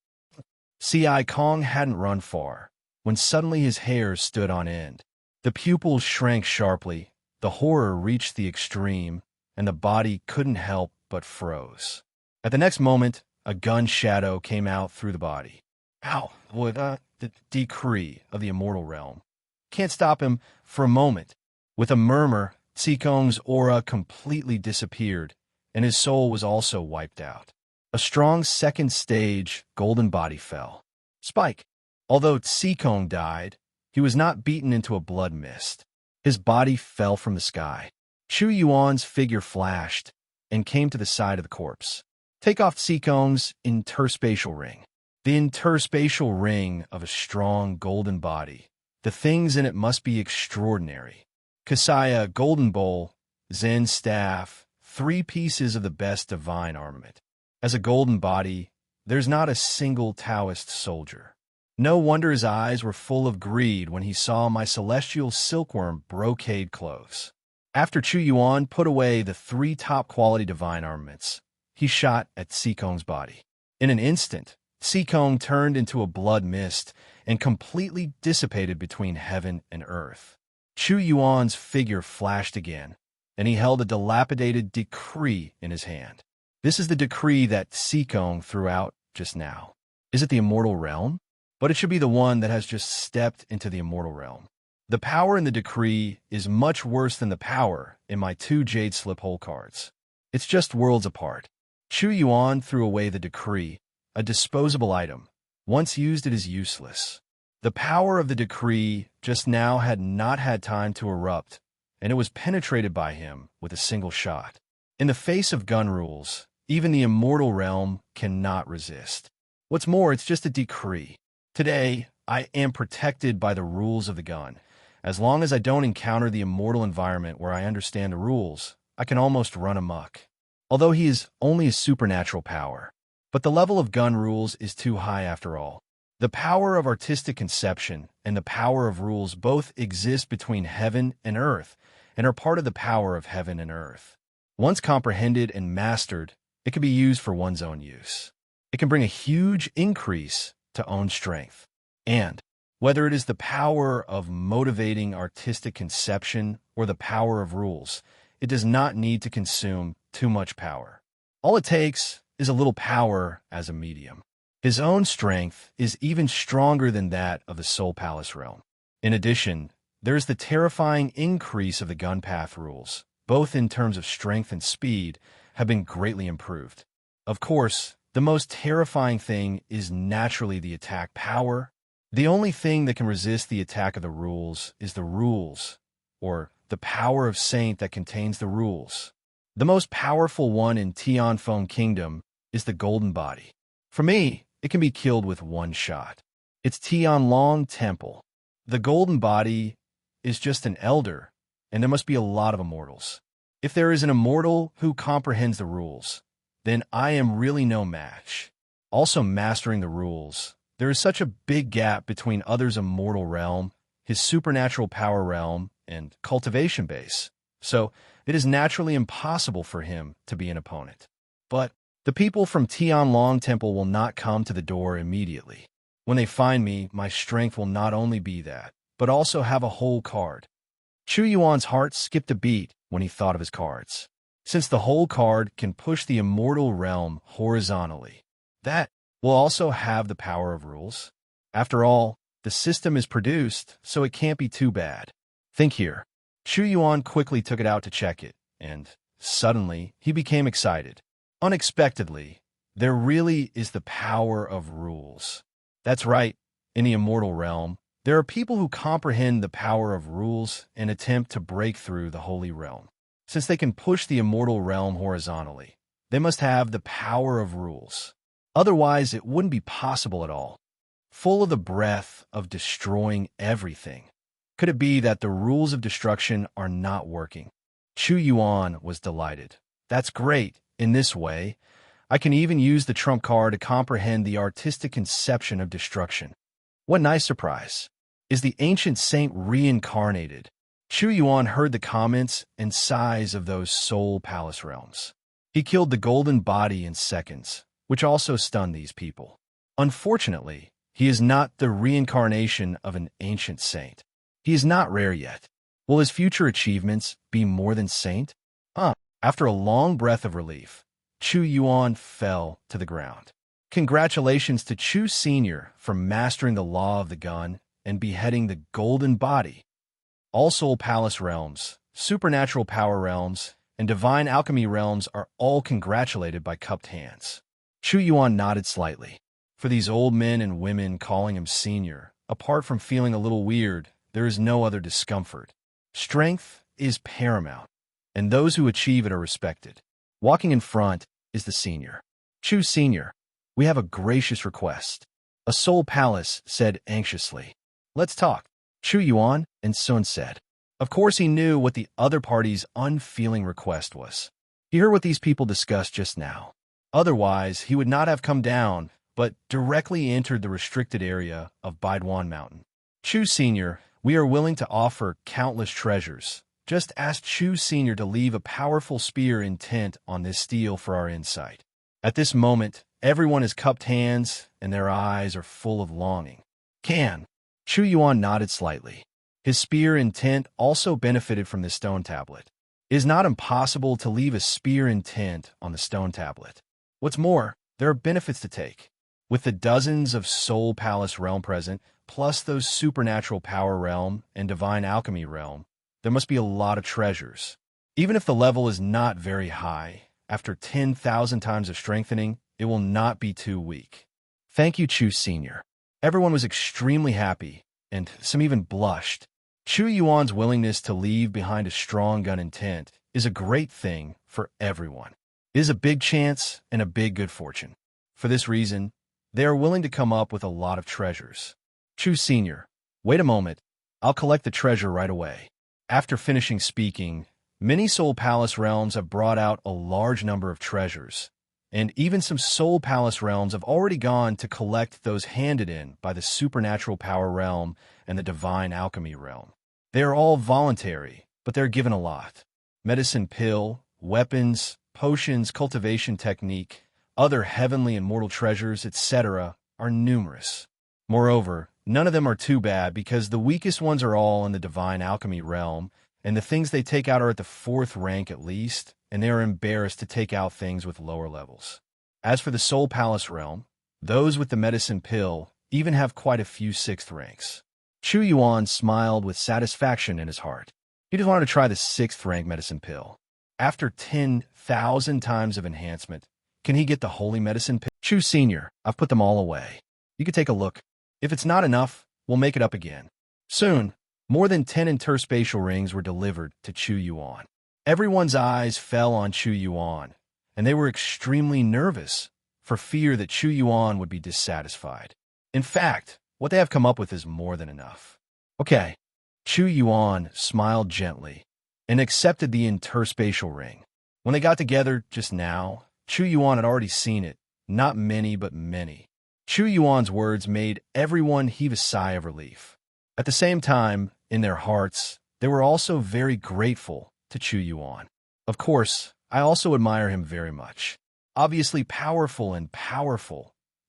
C.I. Kong hadn't run far, when suddenly his hairs stood on end. The pupils shrank sharply, the horror reached the extreme, and the body couldn't help but froze. At the next moment, a gun shadow came out through the body. Ow, the decree of the immortal realm. Can't stop him for a moment. With a murmur, Sikong's aura completely disappeared, and his soul was also wiped out. A strong 2nd stage golden body fell. Spike. Although Sikong died, he was not beaten into a blood mist. His body fell from the sky. Chu Yuan's figure flashed and came to the side of the corpse. Take off Sikong's interspatial ring. The interspatial ring of a strong golden body. The things in it must be extraordinary. Kasaya golden bowl, Zen staff, 3 pieces of the best divine armament. As a golden body, there's not a single Taoist soldier. No wonder his eyes were full of greed when he saw my celestial silkworm brocade clothes. After Chu Yuan put away the 3 top-quality divine armaments, he shot at Sikong's body. In an instant, Sikong turned into a blood mist and completely dissipated between heaven and earth. Chu Yuan's figure flashed again, and he held a dilapidated decree in his hand. This is the decree that Sikong threw out just now. Is it the immortal realm? But it should be the one that has just stepped into the immortal realm. The power in the decree is much worse than the power in my 2 jade slip hole cards. It's just worlds apart. Chu Yuan threw away the decree, a disposable item. Once used, it is useless. The power of the decree just now had not had time to erupt, and it was penetrated by him with a single shot. In the face of gun rules, even the immortal realm cannot resist. What's more, it's just a decree. Today, I am protected by the rules of the gun. As long as I don't encounter the immortal environment where I understand the rules, I can almost run amok. Although he is only a supernatural power. But the level of gun rules is too high after all. The power of artistic conception and the power of rules both exist between heaven and earth and are part of the power of heaven and earth. Once comprehended and mastered, it can be used for one's own use. It can bring a huge increase to own strength. And whether it is the power of motivating artistic conception or the power of rules, it does not need to consume too much power. All it takes is a little power as a medium. His own strength is even stronger than that of the Soul Palace realm. In addition, there is the terrifying increase of the gun path rules, both in terms of strength and speed, have been greatly improved. Of course, the most terrifying thing is naturally the attack power The only thing that can resist the attack of the rules is the rules, or the power of saint that contains the rules. The most powerful one in Ten-Thousandfold Kingdom is the golden body. For me, it can be killed with one shot. It's Ten-Long Temple. The golden body is just an elder, and there must be a lot of immortals. If there is an immortal who comprehends the rules, then I am really no match. Also mastering the rules, there is such a big gap between others' immortal realm, his supernatural power realm, and cultivation base, so it is naturally impossible for him to be an opponent. But the people from Ten-Long Temple will not come to the door immediately. When they find me, my strength will not only be that, but also have a whole card. Chu Yuan's heart skipped a beat when he thought of his cards. Since the whole card can push the immortal realm horizontally, that will also have the power of rules. After all, the system is produced, so it can't be too bad. Think here. Chu Yuan quickly took it out to check it, and suddenly he became excited. Unexpectedly, there really is the power of rules. That's right, in the immortal realm, there are people who comprehend the power of rules and attempt to break through the holy realm. Since they can push the immortal realm horizontally, they must have the power of rules. Otherwise, it wouldn't be possible at all. Full of the breath of destroying everything. Could it be that the rules of destruction are not working? Chu Yuan was delighted. That's great. In this way, I can even use the trump card to comprehend the artistic conception of destruction. What nice surprise. Is the ancient saint reincarnated? Chu Yuan heard the comments and sighs of those soul palace realms. He killed the golden body in seconds, which also stunned these people. Unfortunately, he is not the reincarnation of an ancient saint. He is not rare yet. Will his future achievements be more than saint? After a long breath of relief, Chu Yuan fell to the ground. Congratulations to Chu Sr. for mastering the law of the gun and beheading the golden body. All soul palace realms, supernatural power realms, and divine alchemy realms are all congratulated by cupped hands. Chu Yuan nodded slightly. For these old men and women calling him senior, apart from feeling a little weird, there is no other discomfort. Strength is paramount, and those who achieve it are respected. Walking in front is the senior. Chu Senior, we have a gracious request. A soul palace said anxiously. Let's talk. Chu Yuan and Sun said. Of course he knew what the other party's unfeeling request was. He heard what these people discussed just now. Otherwise, he would not have come down, but directly entered the restricted area of Baiduan Mountain. Chu Senior, we are willing to offer countless treasures. Just ask Chu Senior to leave a powerful spear intent on this steel for our insight. At this moment, everyone has cupped hands, and their eyes are full of longing. Can. Chu Yuan nodded slightly. His spear intent also benefited from the stone tablet. It is not impossible to leave a spear intent on the stone tablet. What's more, there are benefits to take. With the dozens of soul palace realm present, plus those supernatural power realm and divine alchemy realm, there must be a lot of treasures. Even if the level is not very high, after 10,000 times of strengthening, it will not be too weak. Thank you, Chu Senior. Everyone was extremely happy, and some even blushed. Chu Yuan's willingness to leave behind a strong gun intent is a great thing for everyone. It is a big chance and a big good fortune. For this reason, they are willing to come up with a lot of treasures. Chu Senior, wait a moment. I'll collect the treasure right away. After finishing speaking, many Soul Palace realms have brought out a large number of treasures, and even some Soul Palace realms have already gone to collect those handed in by the Supernatural Power realm and the Divine Alchemy realm. They are all voluntary, but they're given a lot. Medicine pill, weapons, potions, cultivation technique, other heavenly and mortal treasures, etc. are numerous. Moreover, none of them are too bad because the weakest ones are all in the Divine Alchemy realm, and the things they take out are at the 4th rank at least, and they are embarrassed to take out things with lower levels. As for the Soul Palace realm, those with the medicine pill even have quite a few 6th ranks. Chu Yuan smiled with satisfaction in his heart. He just wanted to try the 6th rank medicine pill. After 10,000 times of enhancement, can he get the holy medicine pill? Chu Senior, I've put them all away. You can take a look. If it's not enough, we'll make it up again. Soon, more than 10 interspatial rings were delivered to Chu Yuan. Everyone's eyes fell on Chu Yuan, and they were extremely nervous for fear that Chu Yuan would be dissatisfied. In fact, what they have come up with is more than enough. Okay. Chu Yuan smiled gently and accepted the interspatial ring. When they got together just now, Chu Yuan had already seen it, not many but many. Chu Yuan's words made everyone heave a sigh of relief. At the same time, in their hearts, they were also very grateful to Chu Yuan. Of course, I also admire him very much. Obviously powerful,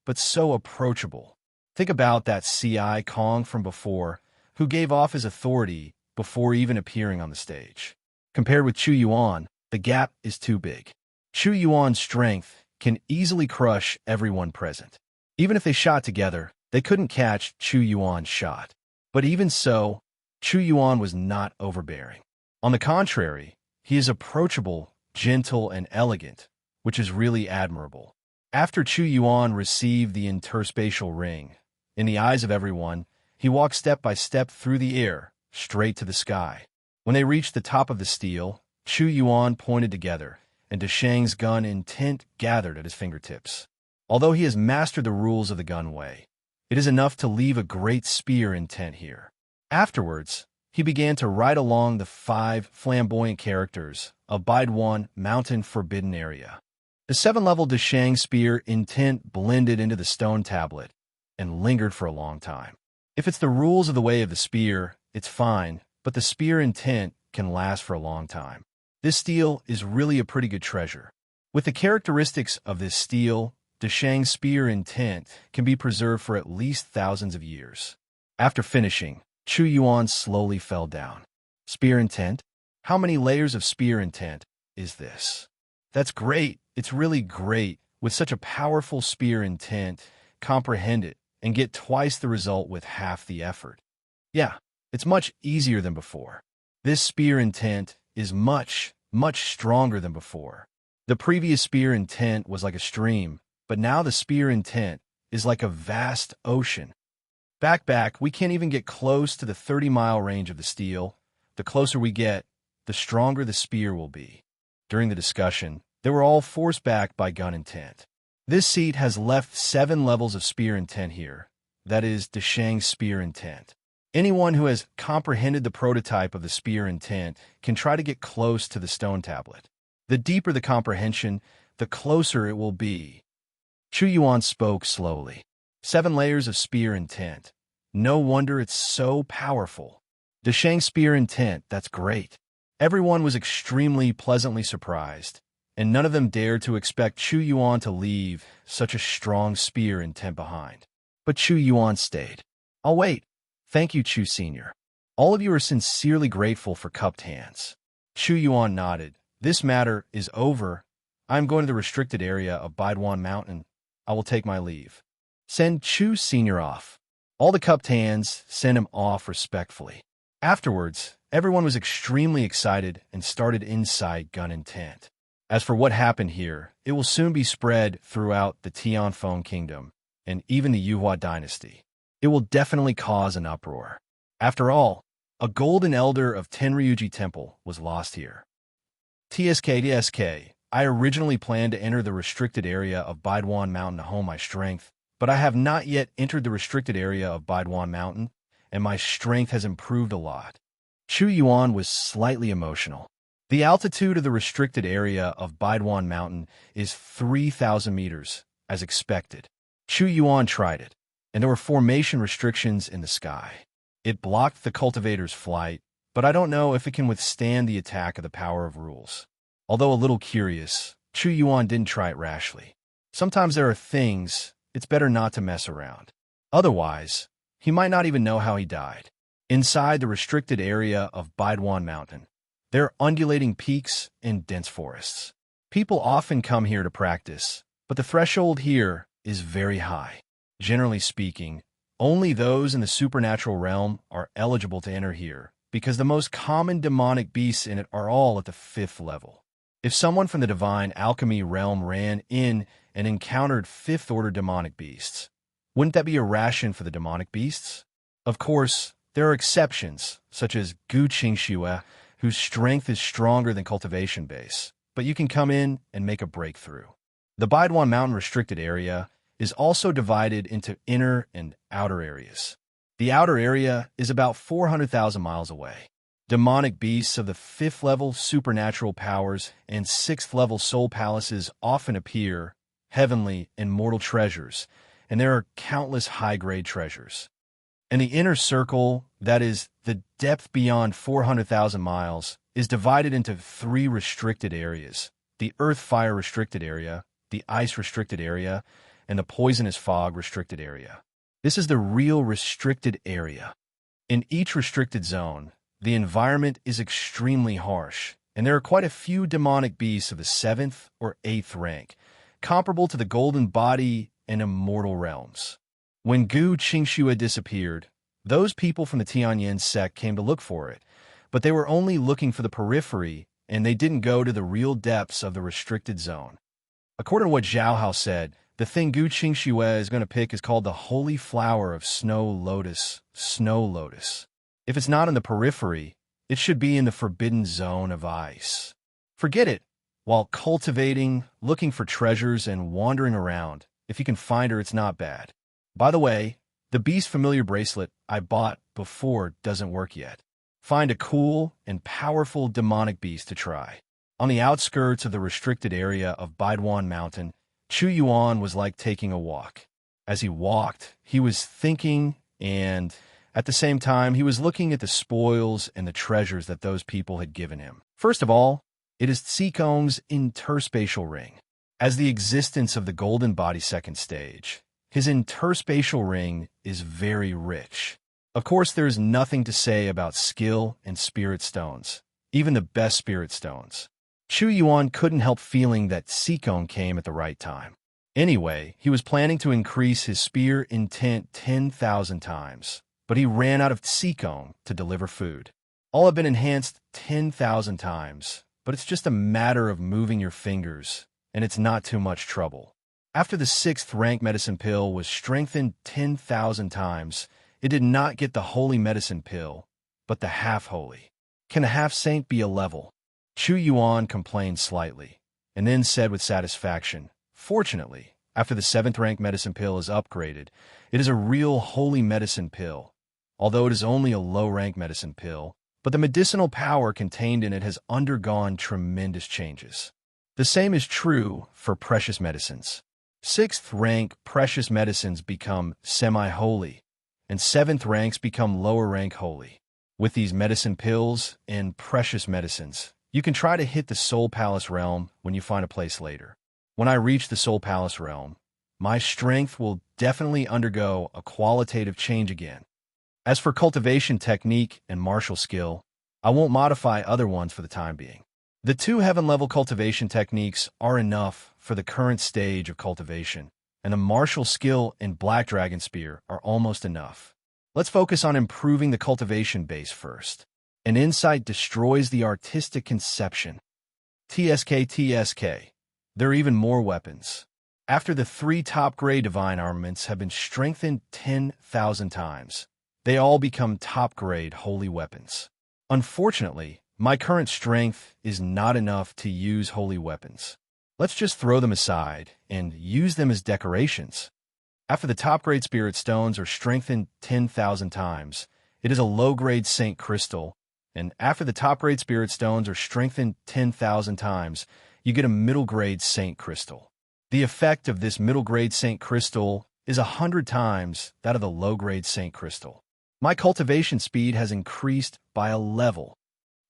but so approachable. Think about that CI Kong from before, who gave off his authority before even appearing on the stage. Compared with Chu Yuan, the gap is too big. Chu Yuan's strength can easily crush everyone present. Even if they shot together, they couldn't catch Chu Yuan's shot. But even so, Chu Yuan was not overbearing. On the contrary, he is approachable, gentle, and elegant, which is really admirable. After Chu Yuan received the interspatial ring, in the eyes of everyone, he walked step by step through the air, straight to the sky. When they reached the top of the stele, Chu Yuan pointed together, and Deshang's gun intent gathered at his fingertips. Although he has mastered the rules of the gun way, it is enough to leave a great spear intent here. Afterwards, he began to ride along the 5 flamboyant characters of Baiduan Mountain Forbidden Area. The 7-level Deshang spear intent blended into the stone tablet and lingered for a long time. If it's the rules of the way of the spear, it's fine, but the spear intent can last for a long time. This stele is really a pretty good treasure. With the characteristics of this stele, Deshang's spear intent can be preserved for at least thousands of years. After finishing, Chu Yuan slowly fell down. Spear intent? How many layers of spear intent is this? That's great. It's really great. With such a powerful spear intent, comprehend it and get twice the result with half the effort. Yeah, it's much easier than before. This spear intent is much stronger than before. The previous spear intent was like a stream, but now the spear intent is like a vast ocean. Back, we can't even get close to the 30-mile range of the stele. The closer we get, the stronger the spear will be. During the discussion, they were all forced back by gun intent. This seat has left 7 levels of spear intent here. That is Deshang's spear intent. Anyone who has comprehended the prototype of the spear intent can try to get close to the stone tablet. The deeper the comprehension, the closer it will be. Chu Yuan spoke slowly. 7 layers of spear intent. No wonder it's so powerful. Deshang's spear intent, that's great. Everyone was extremely pleasantly surprised, and none of them dared to expect Chu Yuan to leave such a strong spear intent behind. But Chu Yuan stayed. I'll wait. Thank you, Chu Senior. All of you are sincerely grateful for cupped hands. Chu Yuan nodded. This matter is over. I am going to the restricted area of Baiduan Mountain. I will take my leave. Send Chu Senior off. All the cupped hands sent him off respectfully. Afterwards, everyone was extremely excited and started inside gun intent. As for what happened here, it will soon be spread throughout the Tianfeng Kingdom and even the Yuhua dynasty. It will definitely cause an uproar. After all, a golden elder of Tenryuji Temple was lost here. TSK, I originally planned to enter the restricted area of Baiduan Mountain to hone my strength, but I have not yet entered the restricted area of Baiduan Mountain, and my strength has improved a lot. Chu Yuan was slightly emotional. The altitude of the restricted area of Baiduan Mountain is 3,000 meters, as expected. Chu Yuan tried it, and there were formation restrictions in the sky. It blocked the cultivator's flight, but I don't know if it can withstand the attack of the power of rules. Although a little curious, Chu Yuan didn't try it rashly. Sometimes there are things it's better not to mess around. Otherwise, he might not even know how he died. Inside the restricted area of Baiduan Mountain, there are undulating peaks and dense forests. People often come here to practice, but the threshold here is very high. Generally speaking, only those in the supernatural realm are eligible to enter here, because the most common demonic beasts in it are all at the 5th level. If someone from the divine alchemy realm ran in and encountered 5th-order demonic beasts, Wouldn't that be a ration for the demonic beasts? Of course, there are exceptions, such as Gu Qingxue, whose strength is stronger than cultivation base, but you can come in and make a breakthrough. The Baiduan Mountain restricted area is also divided into inner and outer areas. The outer area is about 400,000 miles away. Demonic beasts of the 5th level supernatural powers and 6th level soul palaces often appear, heavenly and mortal treasures, and there are countless high-grade treasures. And the inner circle, that is, the depth beyond 400,000 miles, is divided into 3 restricted areas: the earth-fire restricted area, the ice restricted area, and the poisonous fog restricted area. This is the real restricted area. In each restricted zone, the environment is extremely harsh, and there are quite a few demonic beasts of the 7th or 8th rank, comparable to the golden body and immortal realms. When Gu Qingxue disappeared, those people from the Tianyin sect came to look for it, but they were only looking for the periphery, and they didn't go to the real depths of the restricted zone. According to what Zhao Hao said, the thing Gu Qingxue is going to pick is called the Holy Flower of Snow Lotus, Snow Lotus. If it's not in the periphery, it should be in the forbidden zone of ice. Forget it. While cultivating, looking for treasures, and wandering around, if you can find her, it's not bad. By the way, the Beast Familiar bracelet I bought before doesn't work yet. Find a cool and powerful demonic beast to try. On the outskirts of the restricted area of Baiduan Mountain, Chu Yuan was like taking a walk. As he walked, he was thinking, and at the same time, he was looking at the spoils and the treasures that those people had given him. First of all, it is Tsikong's interspatial ring. As the existence of the golden body second stage, his interspatial ring is very rich. Of course, there is nothing to say about skill and spirit stones, even the best spirit stones. Chu Yuan couldn't help feeling that Tsikong came at the right time. Anyway, he was planning to increase his spear intent 10,000 times, but he ran out of Tsikong to deliver food. All have been enhanced 10,000 times, but it's just a matter of moving your fingers, and it's not too much trouble. After the 6th rank medicine pill was strengthened 10,000 times, it did not get the holy medicine pill, but the half-holy. Can a half-saint be a level? Chu Yuan complained slightly, and then said with satisfaction, "Fortunately, after the 7th rank medicine pill is upgraded, it is a real holy medicine pill, although it is only a low-rank medicine pill, but the medicinal power contained in it has undergone tremendous changes. The same is true for precious medicines. 6th rank precious medicines become semi-holy, and 7th ranks become lower rank holy. With these medicine pills and precious medicines, you can try to hit the Soul Palace realm when you find a place later. When I reach the Soul Palace realm, my strength will definitely undergo a qualitative change again. As for cultivation technique and martial skill, I won't modify other ones for the time being. The 2 heaven-level cultivation techniques are enough for the current stage of cultivation, and the martial skill and Black Dragon Spear are almost enough. Let's focus on improving the cultivation base first. An insight destroys the artistic conception. TSK. There are even more weapons. After the 3 top-grade divine armaments have been strengthened 10,000 times, they all become top-grade holy weapons. Unfortunately, my current strength is not enough to use holy weapons. Let's just throw them aside and use them as decorations. After the top-grade spirit stones are strengthened 10,000 times, it is a low-grade Saint Crystal, and after the top-grade spirit stones are strengthened 10,000 times, you get a middle-grade Saint Crystal. The effect of this middle-grade Saint Crystal is 100 times that of the low-grade Saint Crystal. My cultivation speed has increased by a level.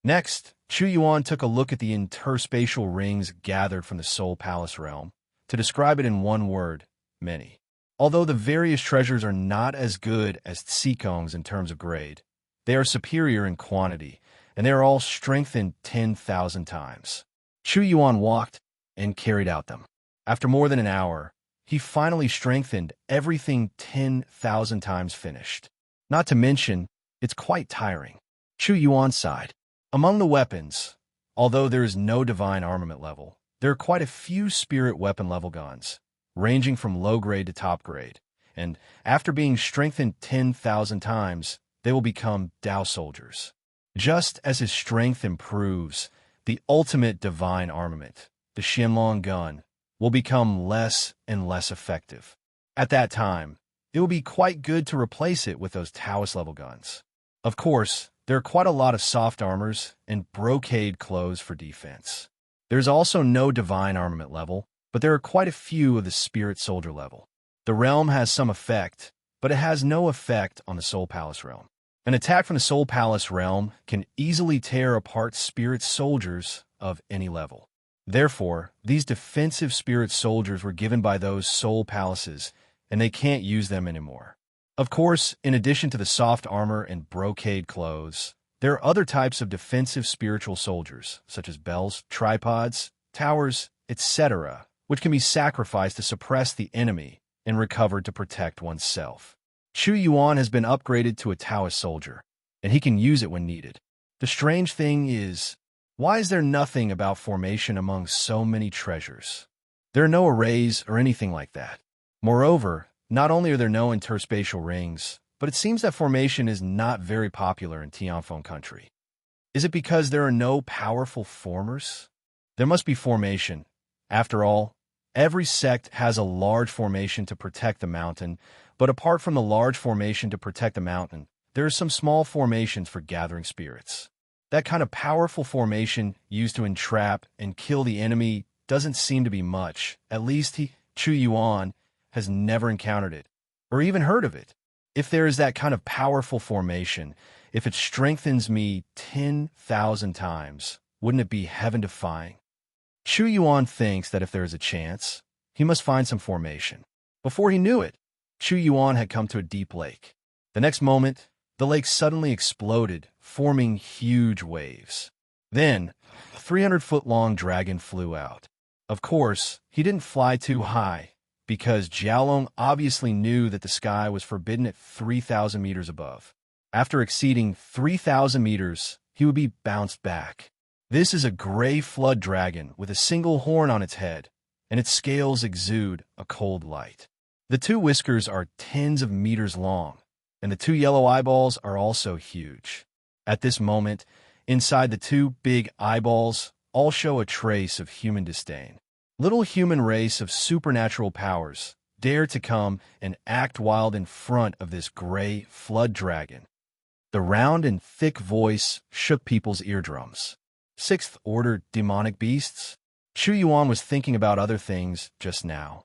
Next, Chu Yuan took a look at the interspatial rings gathered from the Soul Palace realm. To describe it in one word, many. Although the various treasures are not as good as Tsikong's in terms of grade, they are superior in quantity, and they are all strengthened 10,000 times. Chu Yuan walked and carried out them. After more than an hour, he finally strengthened everything 10,000 times finished. Not to mention, it's quite tiring. Chu Yuan sighed. Among the weapons, although there is no divine armament level, there are quite a few spirit weapon level guns, ranging from low grade to top grade, and after being strengthened 10,000 times, they will become Tao soldiers. Just as his strength improves, the ultimate divine armament, the Xianlong gun, will become less and less effective. At that time, it will be quite good to replace it with those Taoist-level guns. Of course, there are quite a lot of soft armors and brocade clothes for defense. There's also no divine armament level, but there are quite a few of the spirit soldier level. The realm has some effect, but it has no effect on the Soul Palace realm. An attack from the Soul Palace realm can easily tear apart spirit soldiers of any level. Therefore, these defensive spirit soldiers were given by those soul palaces, and they can't use them anymore. Of course, in addition to the soft armor and brocade clothes, there are other types of defensive spiritual soldiers, such as bells, tripods, towers, etc., which can be sacrificed to suppress the enemy and recovered to protect oneself. Chu Yuan has been upgraded to a Taoist soldier, and he can use it when needed. The strange thing is, why is there nothing about formation among so many treasures? There are no arrays or anything like that. Moreover, not only are there no interspatial rings, but it seems that formation is not very popular in Tianfeng country. Is it because there are no powerful formers? There must be formation. After all, every sect has a large formation to protect the mountain, but apart from the large formation to protect the mountain, there are some small formations for gathering spirits. That kind of powerful formation used to entrap and kill the enemy doesn't seem to be much. At least Chu Yuan, has never encountered it, or even heard of it. If there is that kind of powerful formation, if it strengthens me 10,000 times, wouldn't it be heaven-defying? Chu Yuan thinks that if there is a chance, he must find some formation. Before he knew it, Chu Yuan had come to a deep lake. The next moment, the lake suddenly exploded, forming huge waves. Then, a 300-foot-long dragon flew out. Of course, he didn't fly too high, because Jiaolong obviously knew that the sky was forbidden at 3,000 meters above. After exceeding 3,000 meters, he would be bounced back. This is a gray flood dragon with a single horn on its head, and its scales exude a cold light. The two whiskers are tens of meters long, and the two yellow eyeballs are also huge. At this moment, inside the two big eyeballs all show a trace of human disdain. Little human race of supernatural powers dare to come and act wild in front of this gray flood dragon. The round and thick voice shook people's eardrums. Sixth order demonic beasts? Chu Yuan was thinking about other things just now,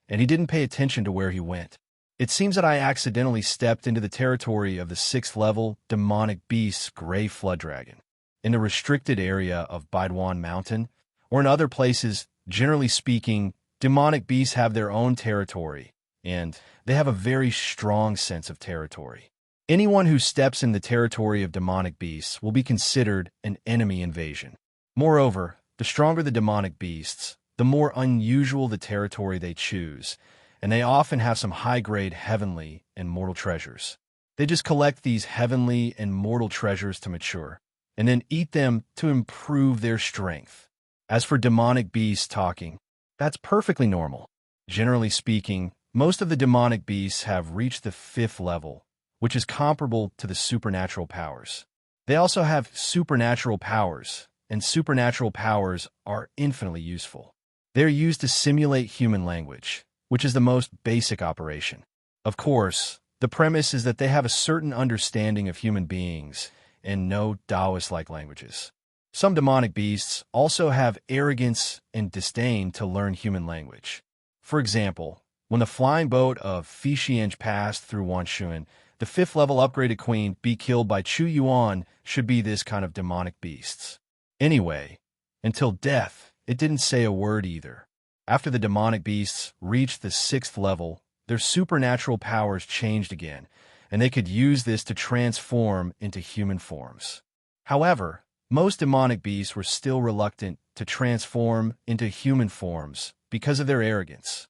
and he didn't pay attention to where he went. It seems that I accidentally stepped into the territory of the 6th level demonic beast's gray flood dragon. In the restricted area of Baiduan Mountain, or in other places, generally speaking, demonic beasts have their own territory, and they have a very strong sense of territory. Anyone who steps in the territory of demonic beasts will be considered an enemy invasion. Moreover, the stronger the demonic beasts, the more unusual the territory they choose, and they often have some high-grade heavenly and mortal treasures. They just collect these heavenly and mortal treasures to mature, and then eat them to improve their strength. As for demonic beasts talking, that's perfectly normal. Generally speaking, most of the demonic beasts have reached the 5th level, which is comparable to the supernatural powers. They also have supernatural powers, and supernatural powers are infinitely useful. They're used to simulate human language, which is the most basic operation. Of course, the premise is that they have a certain understanding of human beings and no Taoist-like languages. Some demonic beasts also have arrogance and disdain to learn human language. For example, when the flying boat of Fixiange passed through Wanshuan, the 5th level upgraded queen be killed by Chu Yuan should be this kind of demonic beasts. Anyway, until death, it didn't say a word either. After the demonic beasts reached the 6th level, their supernatural powers changed again, and they could use this to transform into human forms. However, most demonic beasts were still reluctant to transform into human forms because of their arrogance.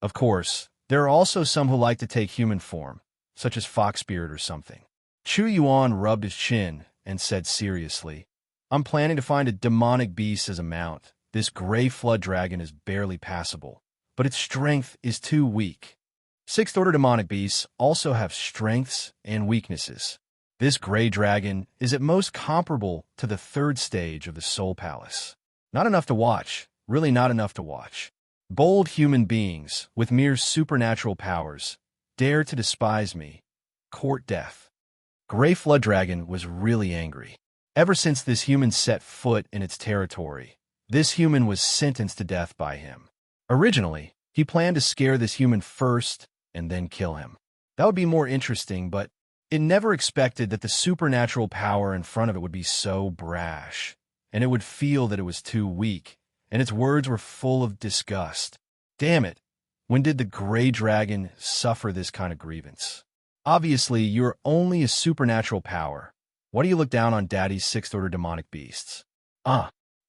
Of course, there are also some who like to take human form, such as fox spirit or something. Chu Yuan rubbed his chin and said seriously, I'm planning to find a demonic beast as a mount. This gray flood dragon is barely passable, but its strength is too weak. Sixth-order demonic beasts also have strengths and weaknesses. This gray dragon is at most comparable to the third stage of the Soul Palace. Not enough to watch, really not enough to watch. Bold human beings with mere supernatural powers dare to despise me, court death. Gray Flood Dragon was really angry. Ever since this human set foot in its territory, this human was sentenced to death by him. Originally, he planned to scare this human first and then kill him. That would be more interesting, but it never expected that the supernatural power in front of it would be so brash, and it would feel that it was too weak, and its words were full of disgust. Damn it, when did the gray dragon suffer this kind of grievance? Obviously, you're only a supernatural power. Why do you look down on Daddy's sixth-order demonic beasts?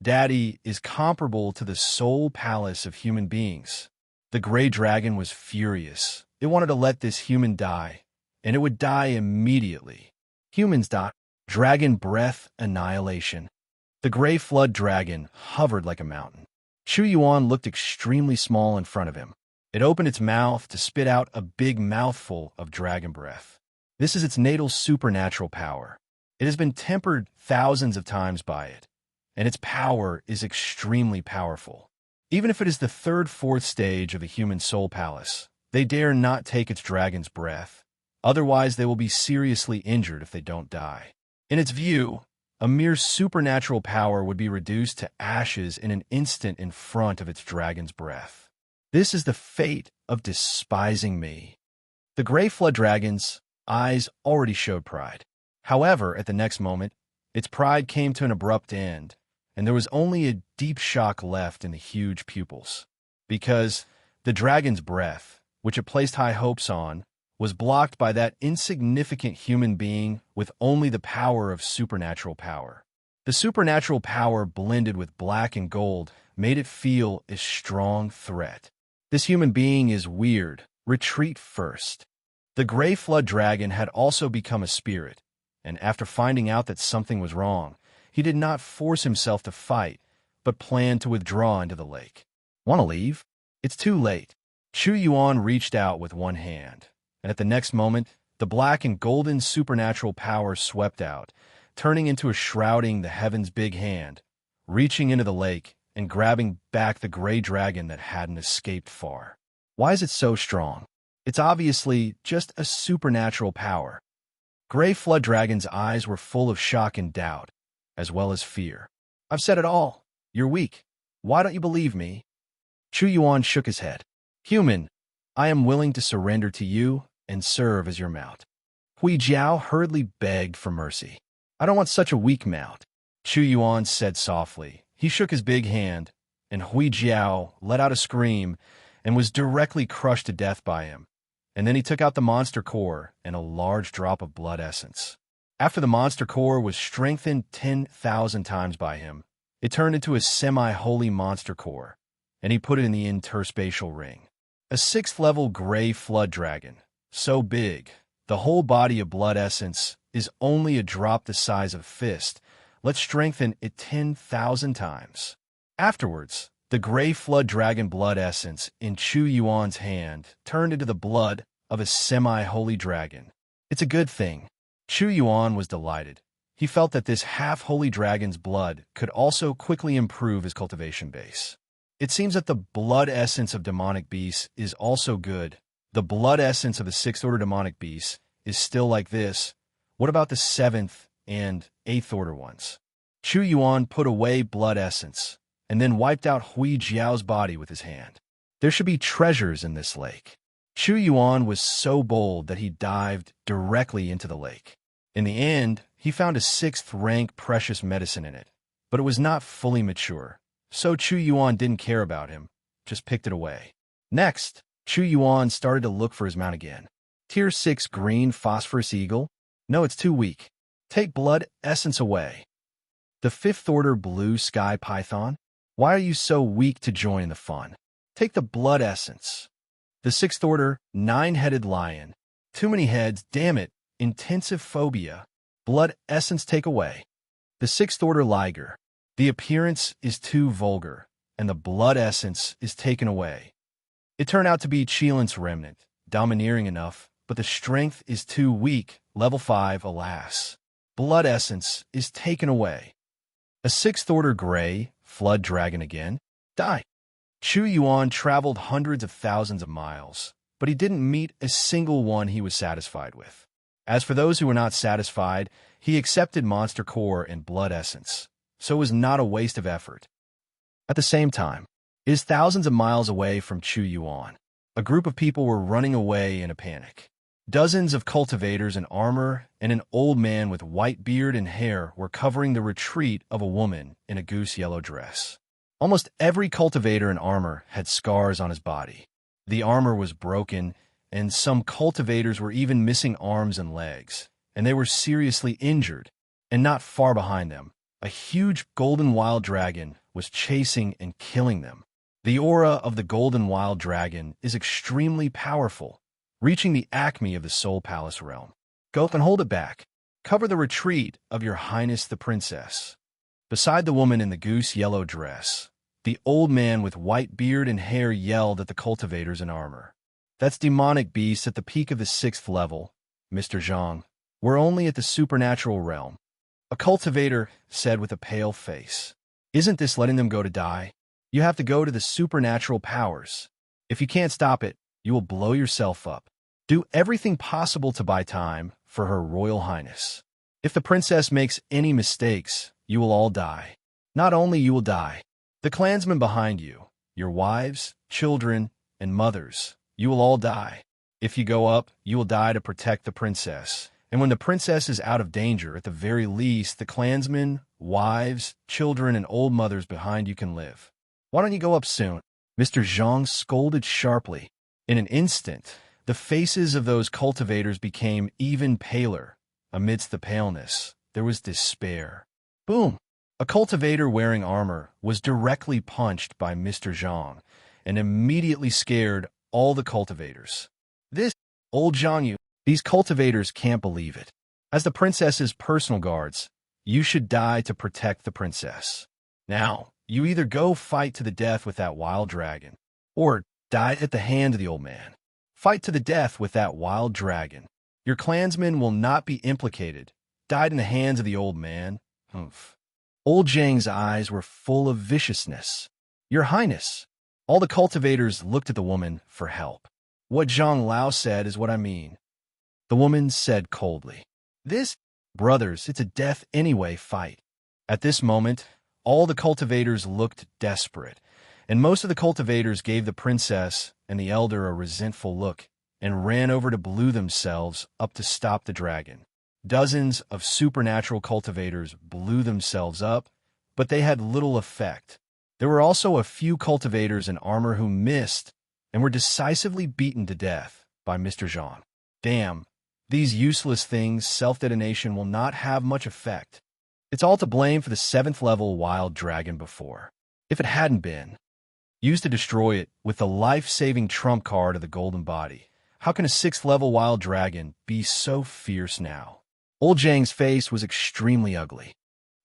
Daddy is comparable to the soul palace of human beings. The gray dragon was furious. It wanted to let this human die, and it would die immediately. Humans die. Dragon breath annihilation. The gray flood dragon hovered like a mountain. Chu Yuan looked extremely small in front of him. It opened its mouth to spit out a big mouthful of dragon breath. This is its natal supernatural power. It has been tempered thousands of times by it, and its power is extremely powerful. Even if it is the fourth stage of the human soul palace, they dare not take its dragon's breath. Otherwise, they will be seriously injured if they don't die. In its view, a mere supernatural power would be reduced to ashes in an instant in front of its dragon's breath. This is the fate of despising me. The gray flood dragon's eyes already showed pride. However, at the next moment, its pride came to an abrupt end, and there was only a deep shock left in the huge pupils. Because the dragon's breath, which it placed high hopes on, was blocked by that insignificant human being with only the power of supernatural power. The supernatural power blended with black and gold made it feel a strong threat. This human being is weird. Retreat first. The gray flood dragon had also become a spirit, and after finding out that something was wrong, he did not force himself to fight, but planned to withdraw into the lake. Want to leave? It's too late. Chu Yuan reached out with one hand, and at the next moment, the black and golden supernatural power swept out, turning into a shrouding the heavens big hand, reaching into the lake and grabbing back the gray dragon that hadn't escaped far. Why is it so strong? It's obviously just a supernatural power. Gray Flood Dragon's eyes were full of shock and doubt, as well as fear. I've said it all. You're weak. Why don't you believe me? Chu Yuan shook his head. Human, I am willing to surrender to you and serve as your mount. Hui Jiao hurriedly begged for mercy. I don't want such a weak mount, Chu Yuan said softly. He shook his big hand, and Hui Jiao let out a scream and was directly crushed to death by him. And then he took out the monster core and a large drop of blood essence. After the monster core was strengthened 10,000 times by him, it turned into a semi-holy monster core, and he put it in the interspatial ring. A 6th-level gray flood dragon, so big, the whole body of blood essence is only a drop the size of a fist. Let's strengthen it 10,000 times. Afterwards, the gray flood dragon blood essence in Chu Yuan's hand turned into the blood of a semi-holy dragon. It's a good thing. Chu Yuan was delighted. He felt that this half-holy dragon's blood could also quickly improve his cultivation base. It seems that the blood essence of demonic beasts is also good. The blood essence of the 6th-order demonic beasts is still like this. What about the 7th and 8th-order ones? Chu Yuan put away blood essence and then wiped out Hui Jiao's body with his hand. There should be treasures in this lake. Chu Yuan was so bold that he dived directly into the lake. In the end, he found a 6th-rank precious medicine in it, but it was not fully mature, so Chu Yuan didn't care about him, just picked it away. Next, Chu Yuan started to look for his mount again. Tier 6 green phosphorus eagle? No, it's too weak. Take blood essence away. The 5th-order blue sky python? Why are you so weak to join the fun? Take the blood essence. The 6th-order 9-headed lion. Too many heads, damn it. Intensive phobia. Blood essence take away. The 6th-order liger. The appearance is too vulgar, and the blood essence is taken away. It turned out to be Qilin's remnant, domineering enough, but the strength is too weak. Level 5, alas. Blood essence is taken away. A 6th order gray, flood dragon again, die. Chu Yuan traveled hundreds of thousands of miles, but he didn't meet a single one he was satisfied with. As for those who were not satisfied, he accepted monster core and blood essence, so it was not a waste of effort. At the same time, it is thousands of miles away from Chu Yuan. A group of people were running away in a panic. Dozens of cultivators in armor and an old man with white beard and hair were covering the retreat of a woman in a goose-yellow dress. Almost every cultivator in armor had scars on his body. The armor was broken, and some cultivators were even missing arms and legs, and they were seriously injured. And not far behind them, a huge golden wild dragon was chasing and killing them. The aura of the golden wild dragon is extremely powerful, reaching the acme of the Soul Palace realm. Go up and hold it back. Cover the retreat of your highness the princess. Beside the woman in the goose-yellow dress, the old man with white beard and hair yelled at the cultivators in armor. That's demonic beast at the peak of the 6th level, Mr. Zhang. We're only at the supernatural realm. A cultivator said with a pale face. Isn't this letting them go to die? You have to go to the supernatural powers. If you can't stop it, you will blow yourself up. Do everything possible to buy time for Her Royal Highness. If the princess makes any mistakes, you will all die. Not only you will die, the clansmen behind you, your wives, children, and mothers, you will all die. If you go up, you will die to protect the princess. And when the princess is out of danger, at the very least, the clansmen, wives, children, and old mothers behind you can live. Why don't you go up soon? Mr. Zhang scolded sharply. In an instant, the faces of those cultivators became even paler. Amidst the paleness, there was despair. Boom! A cultivator wearing armor was directly punched by Mr. Zhang and immediately scared all the cultivators. This, old Zhang, these cultivators can't believe it. As the princess's personal guards, you should die to protect the princess. Now, you either go fight to the death with that wild dragon, or die at the hand of the old man. Fight to the death with that wild dragon. Your clansmen will not be implicated. Died in the hands of the old man. Oof. Old Zhang's eyes were full of viciousness. Your Highness. All the cultivators looked at the woman for help. What Zhang Lao said is what I mean. The woman said coldly. This, brothers, it's a death anyway fight. At this moment, all the cultivators looked desperate, and most of the cultivators gave the princess and the elder a resentful look and ran over to blew themselves up to stop the dragon. Dozens of supernatural cultivators blew themselves up, but they had little effect. There were also a few cultivators in armor who missed and were decisively beaten to death by Mr. Zhang. Damn, these useless things, self-detonation, will not have much effect. It's all to blame for the 7th level wild dragon before. If it hadn't been used to destroy it with the life-saving trump card of the golden body, how can a 6th level wild dragon be so fierce now? Old Zhang's face was extremely ugly.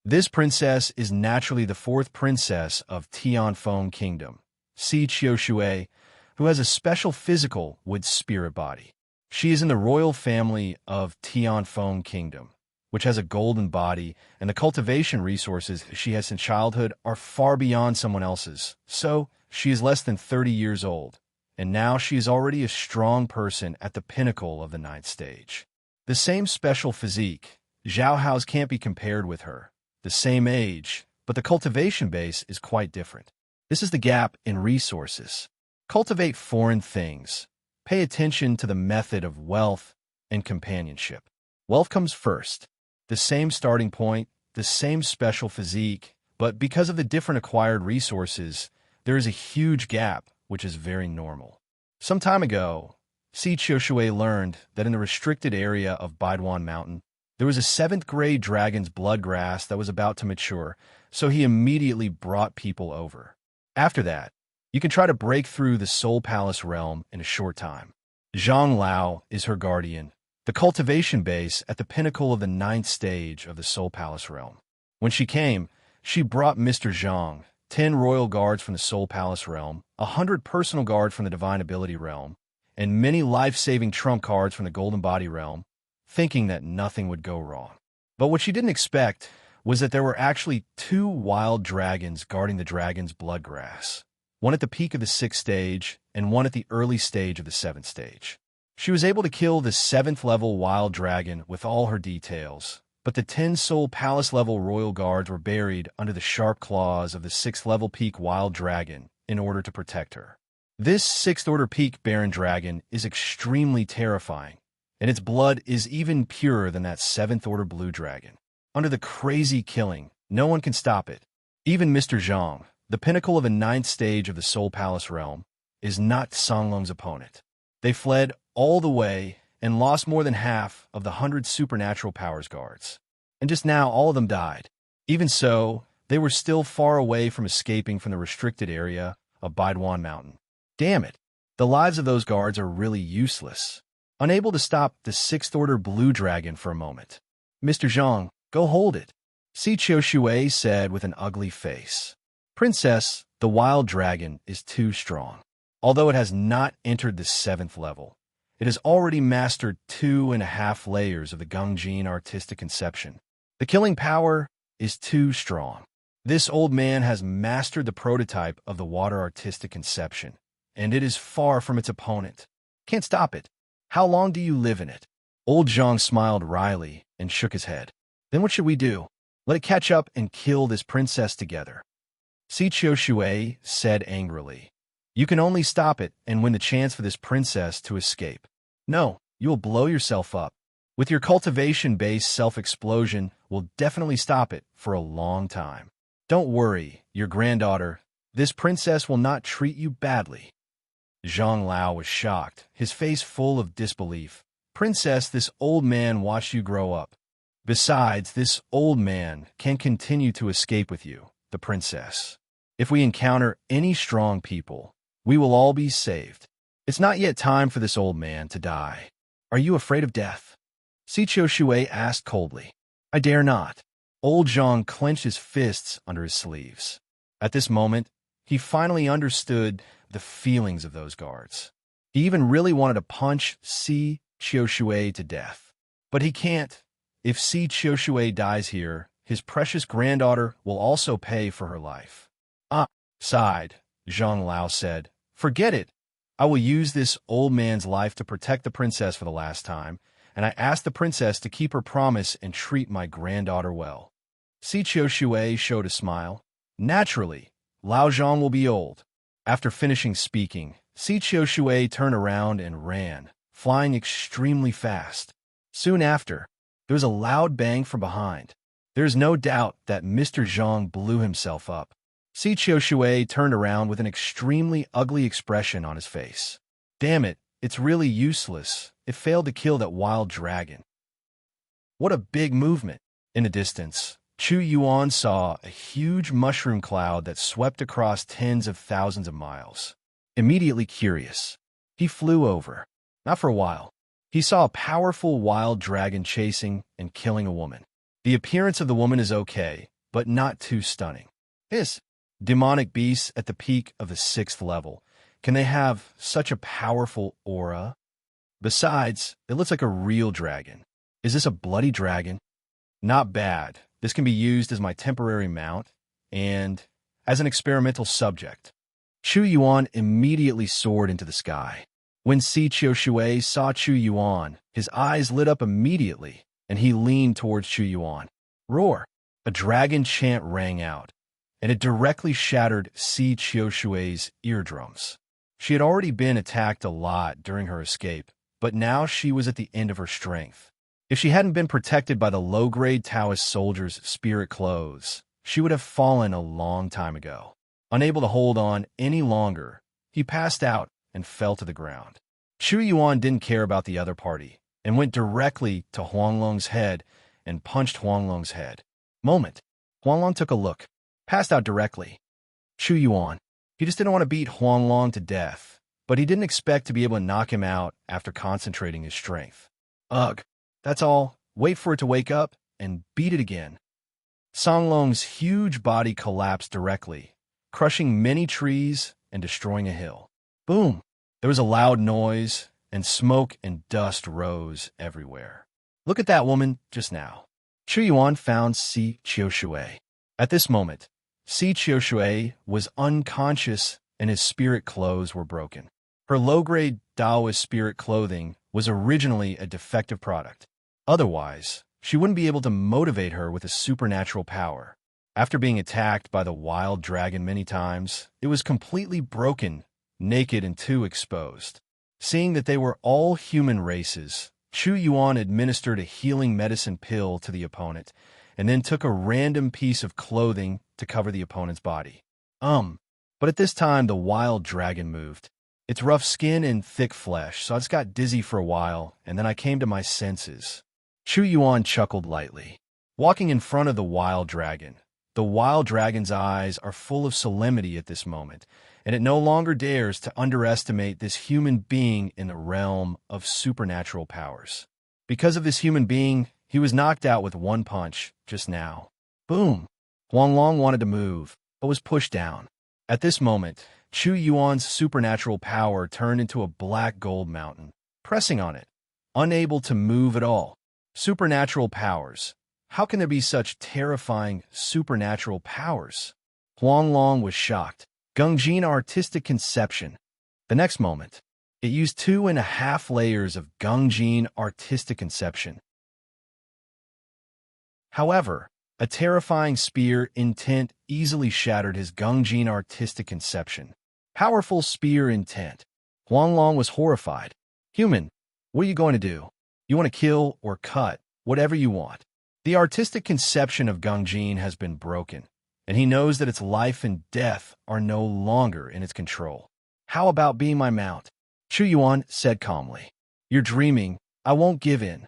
This princess is naturally the 4th princess of Ten-Thousandfold Kingdom, Si Qiushui, who has a special physical wood spirit body. She is in the royal family of Ten-Thousandfold Kingdom, which has a golden body, and the cultivation resources she has since childhood are far beyond someone else's. So, she is less than 30 years old, and now she is already a strong person at the pinnacle of the 9th stage. The same special physique, Zhao Hao's can't be compared with her. The same age, but the cultivation base is quite different. This is the gap in resources. Cultivate foreign things. Pay attention to the method of wealth and companionship. Wealth comes first. The same starting point, the same special physique, but because of the different acquired resources, there is a huge gap, which is very normal. Some time ago, Si Qiushui learned that in the restricted area of Baiduan Mountain, there was a 7th grade dragon's blood grass that was about to mature, so he immediately brought people over. After that, you can try to break through the Soul Palace realm in a short time. Zhang Lao is her guardian, the cultivation base at the pinnacle of the 9th stage of the Soul Palace realm. When she came, she brought Mr. Zhang 10 royal guards from the Soul Palace realm, 100 personal guards from the Divine Ability realm, and many life-saving trump cards from the Golden Body realm, thinking that nothing would go wrong. But what she didn't expect was that there were actually 2 wild dragons guarding the dragon's bloodgrass, one at the peak of the 6th stage and one at the early stage of the 7th stage. She was able to kill the 7th level wild dragon with all her details, but the 10 Soul Palace level royal guards were buried under the sharp claws of the 6th level peak wild dragon in order to protect her. This 6th order peak Baron dragon is extremely terrifying, and its blood is even purer than that 7th order blue dragon. Under the crazy killing, no one can stop it. Even Mr. Zhang, the pinnacle of the 9th stage of the Soul Palace realm, is not Songlong's opponent. They fled all the way and lost more than half of the 100 supernatural powers guards. And just now, all of them died. Even so, they were still far away from escaping from the restricted area of Baiduan Mountain. Damn it, the lives of those guards are really useless. Unable to stop the 6th order blue dragon for a moment. Mr. Zhang, go hold it, Si Qiushui said with an ugly face. Princess, the wild dragon is too strong. Although it has not entered the 7th level, it has already mastered 2.5 layers of the Gongjin artistic conception. The killing power is too strong. This old man has mastered the prototype of the water artistic conception, and it is far from its opponent. Can't stop it. How long do you live in it? Old Zhang smiled wryly and shook his head. Then what should we do? Let it catch up and kill this princess together. Si Qiushui said angrily. You can only stop it and win the chance for this princess to escape. No, you will blow yourself up. With your cultivation-based self-explosion, will definitely stop it for a long time. Don't worry, your granddaughter. This princess will not treat you badly. Zhang Lao was shocked, his face full of disbelief. Princess, this old man watched you grow up. Besides, this old man can continue to escape with you, the princess. If we encounter any strong people, we will all be saved. It's not yet time for this old man to die. Are you afraid of death? Si Qiushui asked coldly. I dare not. Old Zhang clenched his fists under his sleeves. At this moment, he finally understood the feelings of those guards. He even really wanted to punch Si Qiushui to death. But he can't. If Si Qiushui dies here, his precious granddaughter will also pay for her life. Sighed, Zhang Lao said. Forget it. I will use this old man's life to protect the princess for the last time, and I ask the princess to keep her promise and treat my granddaughter well. Si Qiushui showed a smile. Naturally, Lao Zhang will be old. After finishing speaking, Si Qiushui turned around and ran, flying extremely fast. Soon after, there was a loud bang from behind. There is no doubt that Mr. Zhang blew himself up. Si Qiushui turned around with an extremely ugly expression on his face. Damn it, it's really useless. It failed to kill that wild dragon. What a big movement. In the distance, Chu Yuan saw a huge mushroom cloud that swept across tens of thousands of miles. Immediately curious, he flew over. Not for a while. He saw a powerful wild dragon chasing and killing a woman. The appearance of the woman is okay, but not too stunning. Demonic beasts at the peak of the 6th level. Can they have such a powerful aura? Besides, it looks like a real dragon. Is this a bloody dragon? Not bad. This can be used as my temporary mount and as an experimental subject. Chu Yuan immediately soared into the sky. When Si Qiushui saw Chu Yuan, his eyes lit up immediately, and he leaned towards Chu Yuan. Roar! A dragon chant rang out, and it directly shattered Si Qiushui's eardrums. She had already been attacked a lot during her escape, but now she was at the end of her strength. If she hadn't been protected by the low-grade Taoist soldier's spirit clothes, she would have fallen a long time ago. Unable to hold on any longer, he passed out and fell to the ground. Chu Yuan didn't care about the other party and went directly to Huanglong's head and punched Huanglong's head. Huanglong took a look, passed out directly. Chu Yuan. He just didn't want to beat Huanglong to death, but he didn't expect to be able to knock him out after concentrating his strength. Ugh, that's all. Wait for it to wake up and beat it again. Songlong's huge body collapsed directly, crushing many trees and destroying a hill. Boom! There was a loud noise, and smoke and dust rose everywhere. Look at that woman just now. Chu Yuan found Si Qiushui. At this moment, Si Qiushui was unconscious and his spirit clothes were broken. Her low-grade Taoist spirit clothing was originally a defective product. Otherwise, she wouldn't be able to motivate her with a supernatural power. After being attacked by the wild dragon many times, it was completely broken, naked and too exposed. Seeing that they were all human races, Chu Yuan administered a healing medicine pill to the opponent, and then took a random piece of clothing to cover the opponent's body. But at this time the wild dragon moved. Its rough skin and thick flesh, so I just got dizzy for a while, and then I came to my senses. Chu Yuan chuckled lightly. Walking in front of the wild dragon's eyes are full of solemnity at this moment, and it no longer dares to underestimate this human being in the realm of supernatural powers. Because of this human being, he was knocked out with one punch just now. Boom! Huanglong wanted to move, but was pushed down. At this moment, Chu Yuan's supernatural power turned into a black gold mountain, pressing on it, unable to move at all. Supernatural powers. How can there be such terrifying supernatural powers? Huanglong was shocked. Gungjin artistic conception. The next moment, it used 2.5 layers of Gungjin artistic conception. However, a terrifying spear intent easily shattered his Gungjin artistic conception. Powerful spear intent. Huanglong was horrified. Human, what are you going to do? You want to kill or cut, whatever you want. The artistic conception of Gungjin has been broken, and he knows that its life and death are no longer in its control. How about being my mount? Chu Yuan said calmly. You're dreaming. I won't give in.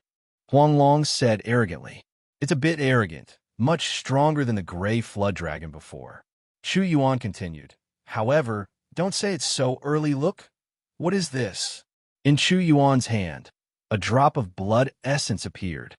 Huanglong said arrogantly. It's a bit arrogant, much stronger than the gray flood dragon before. Chu Yuan continued. However, don't say it's so early. Look. What is this? In Chu Yuan's hand, a drop of blood essence appeared.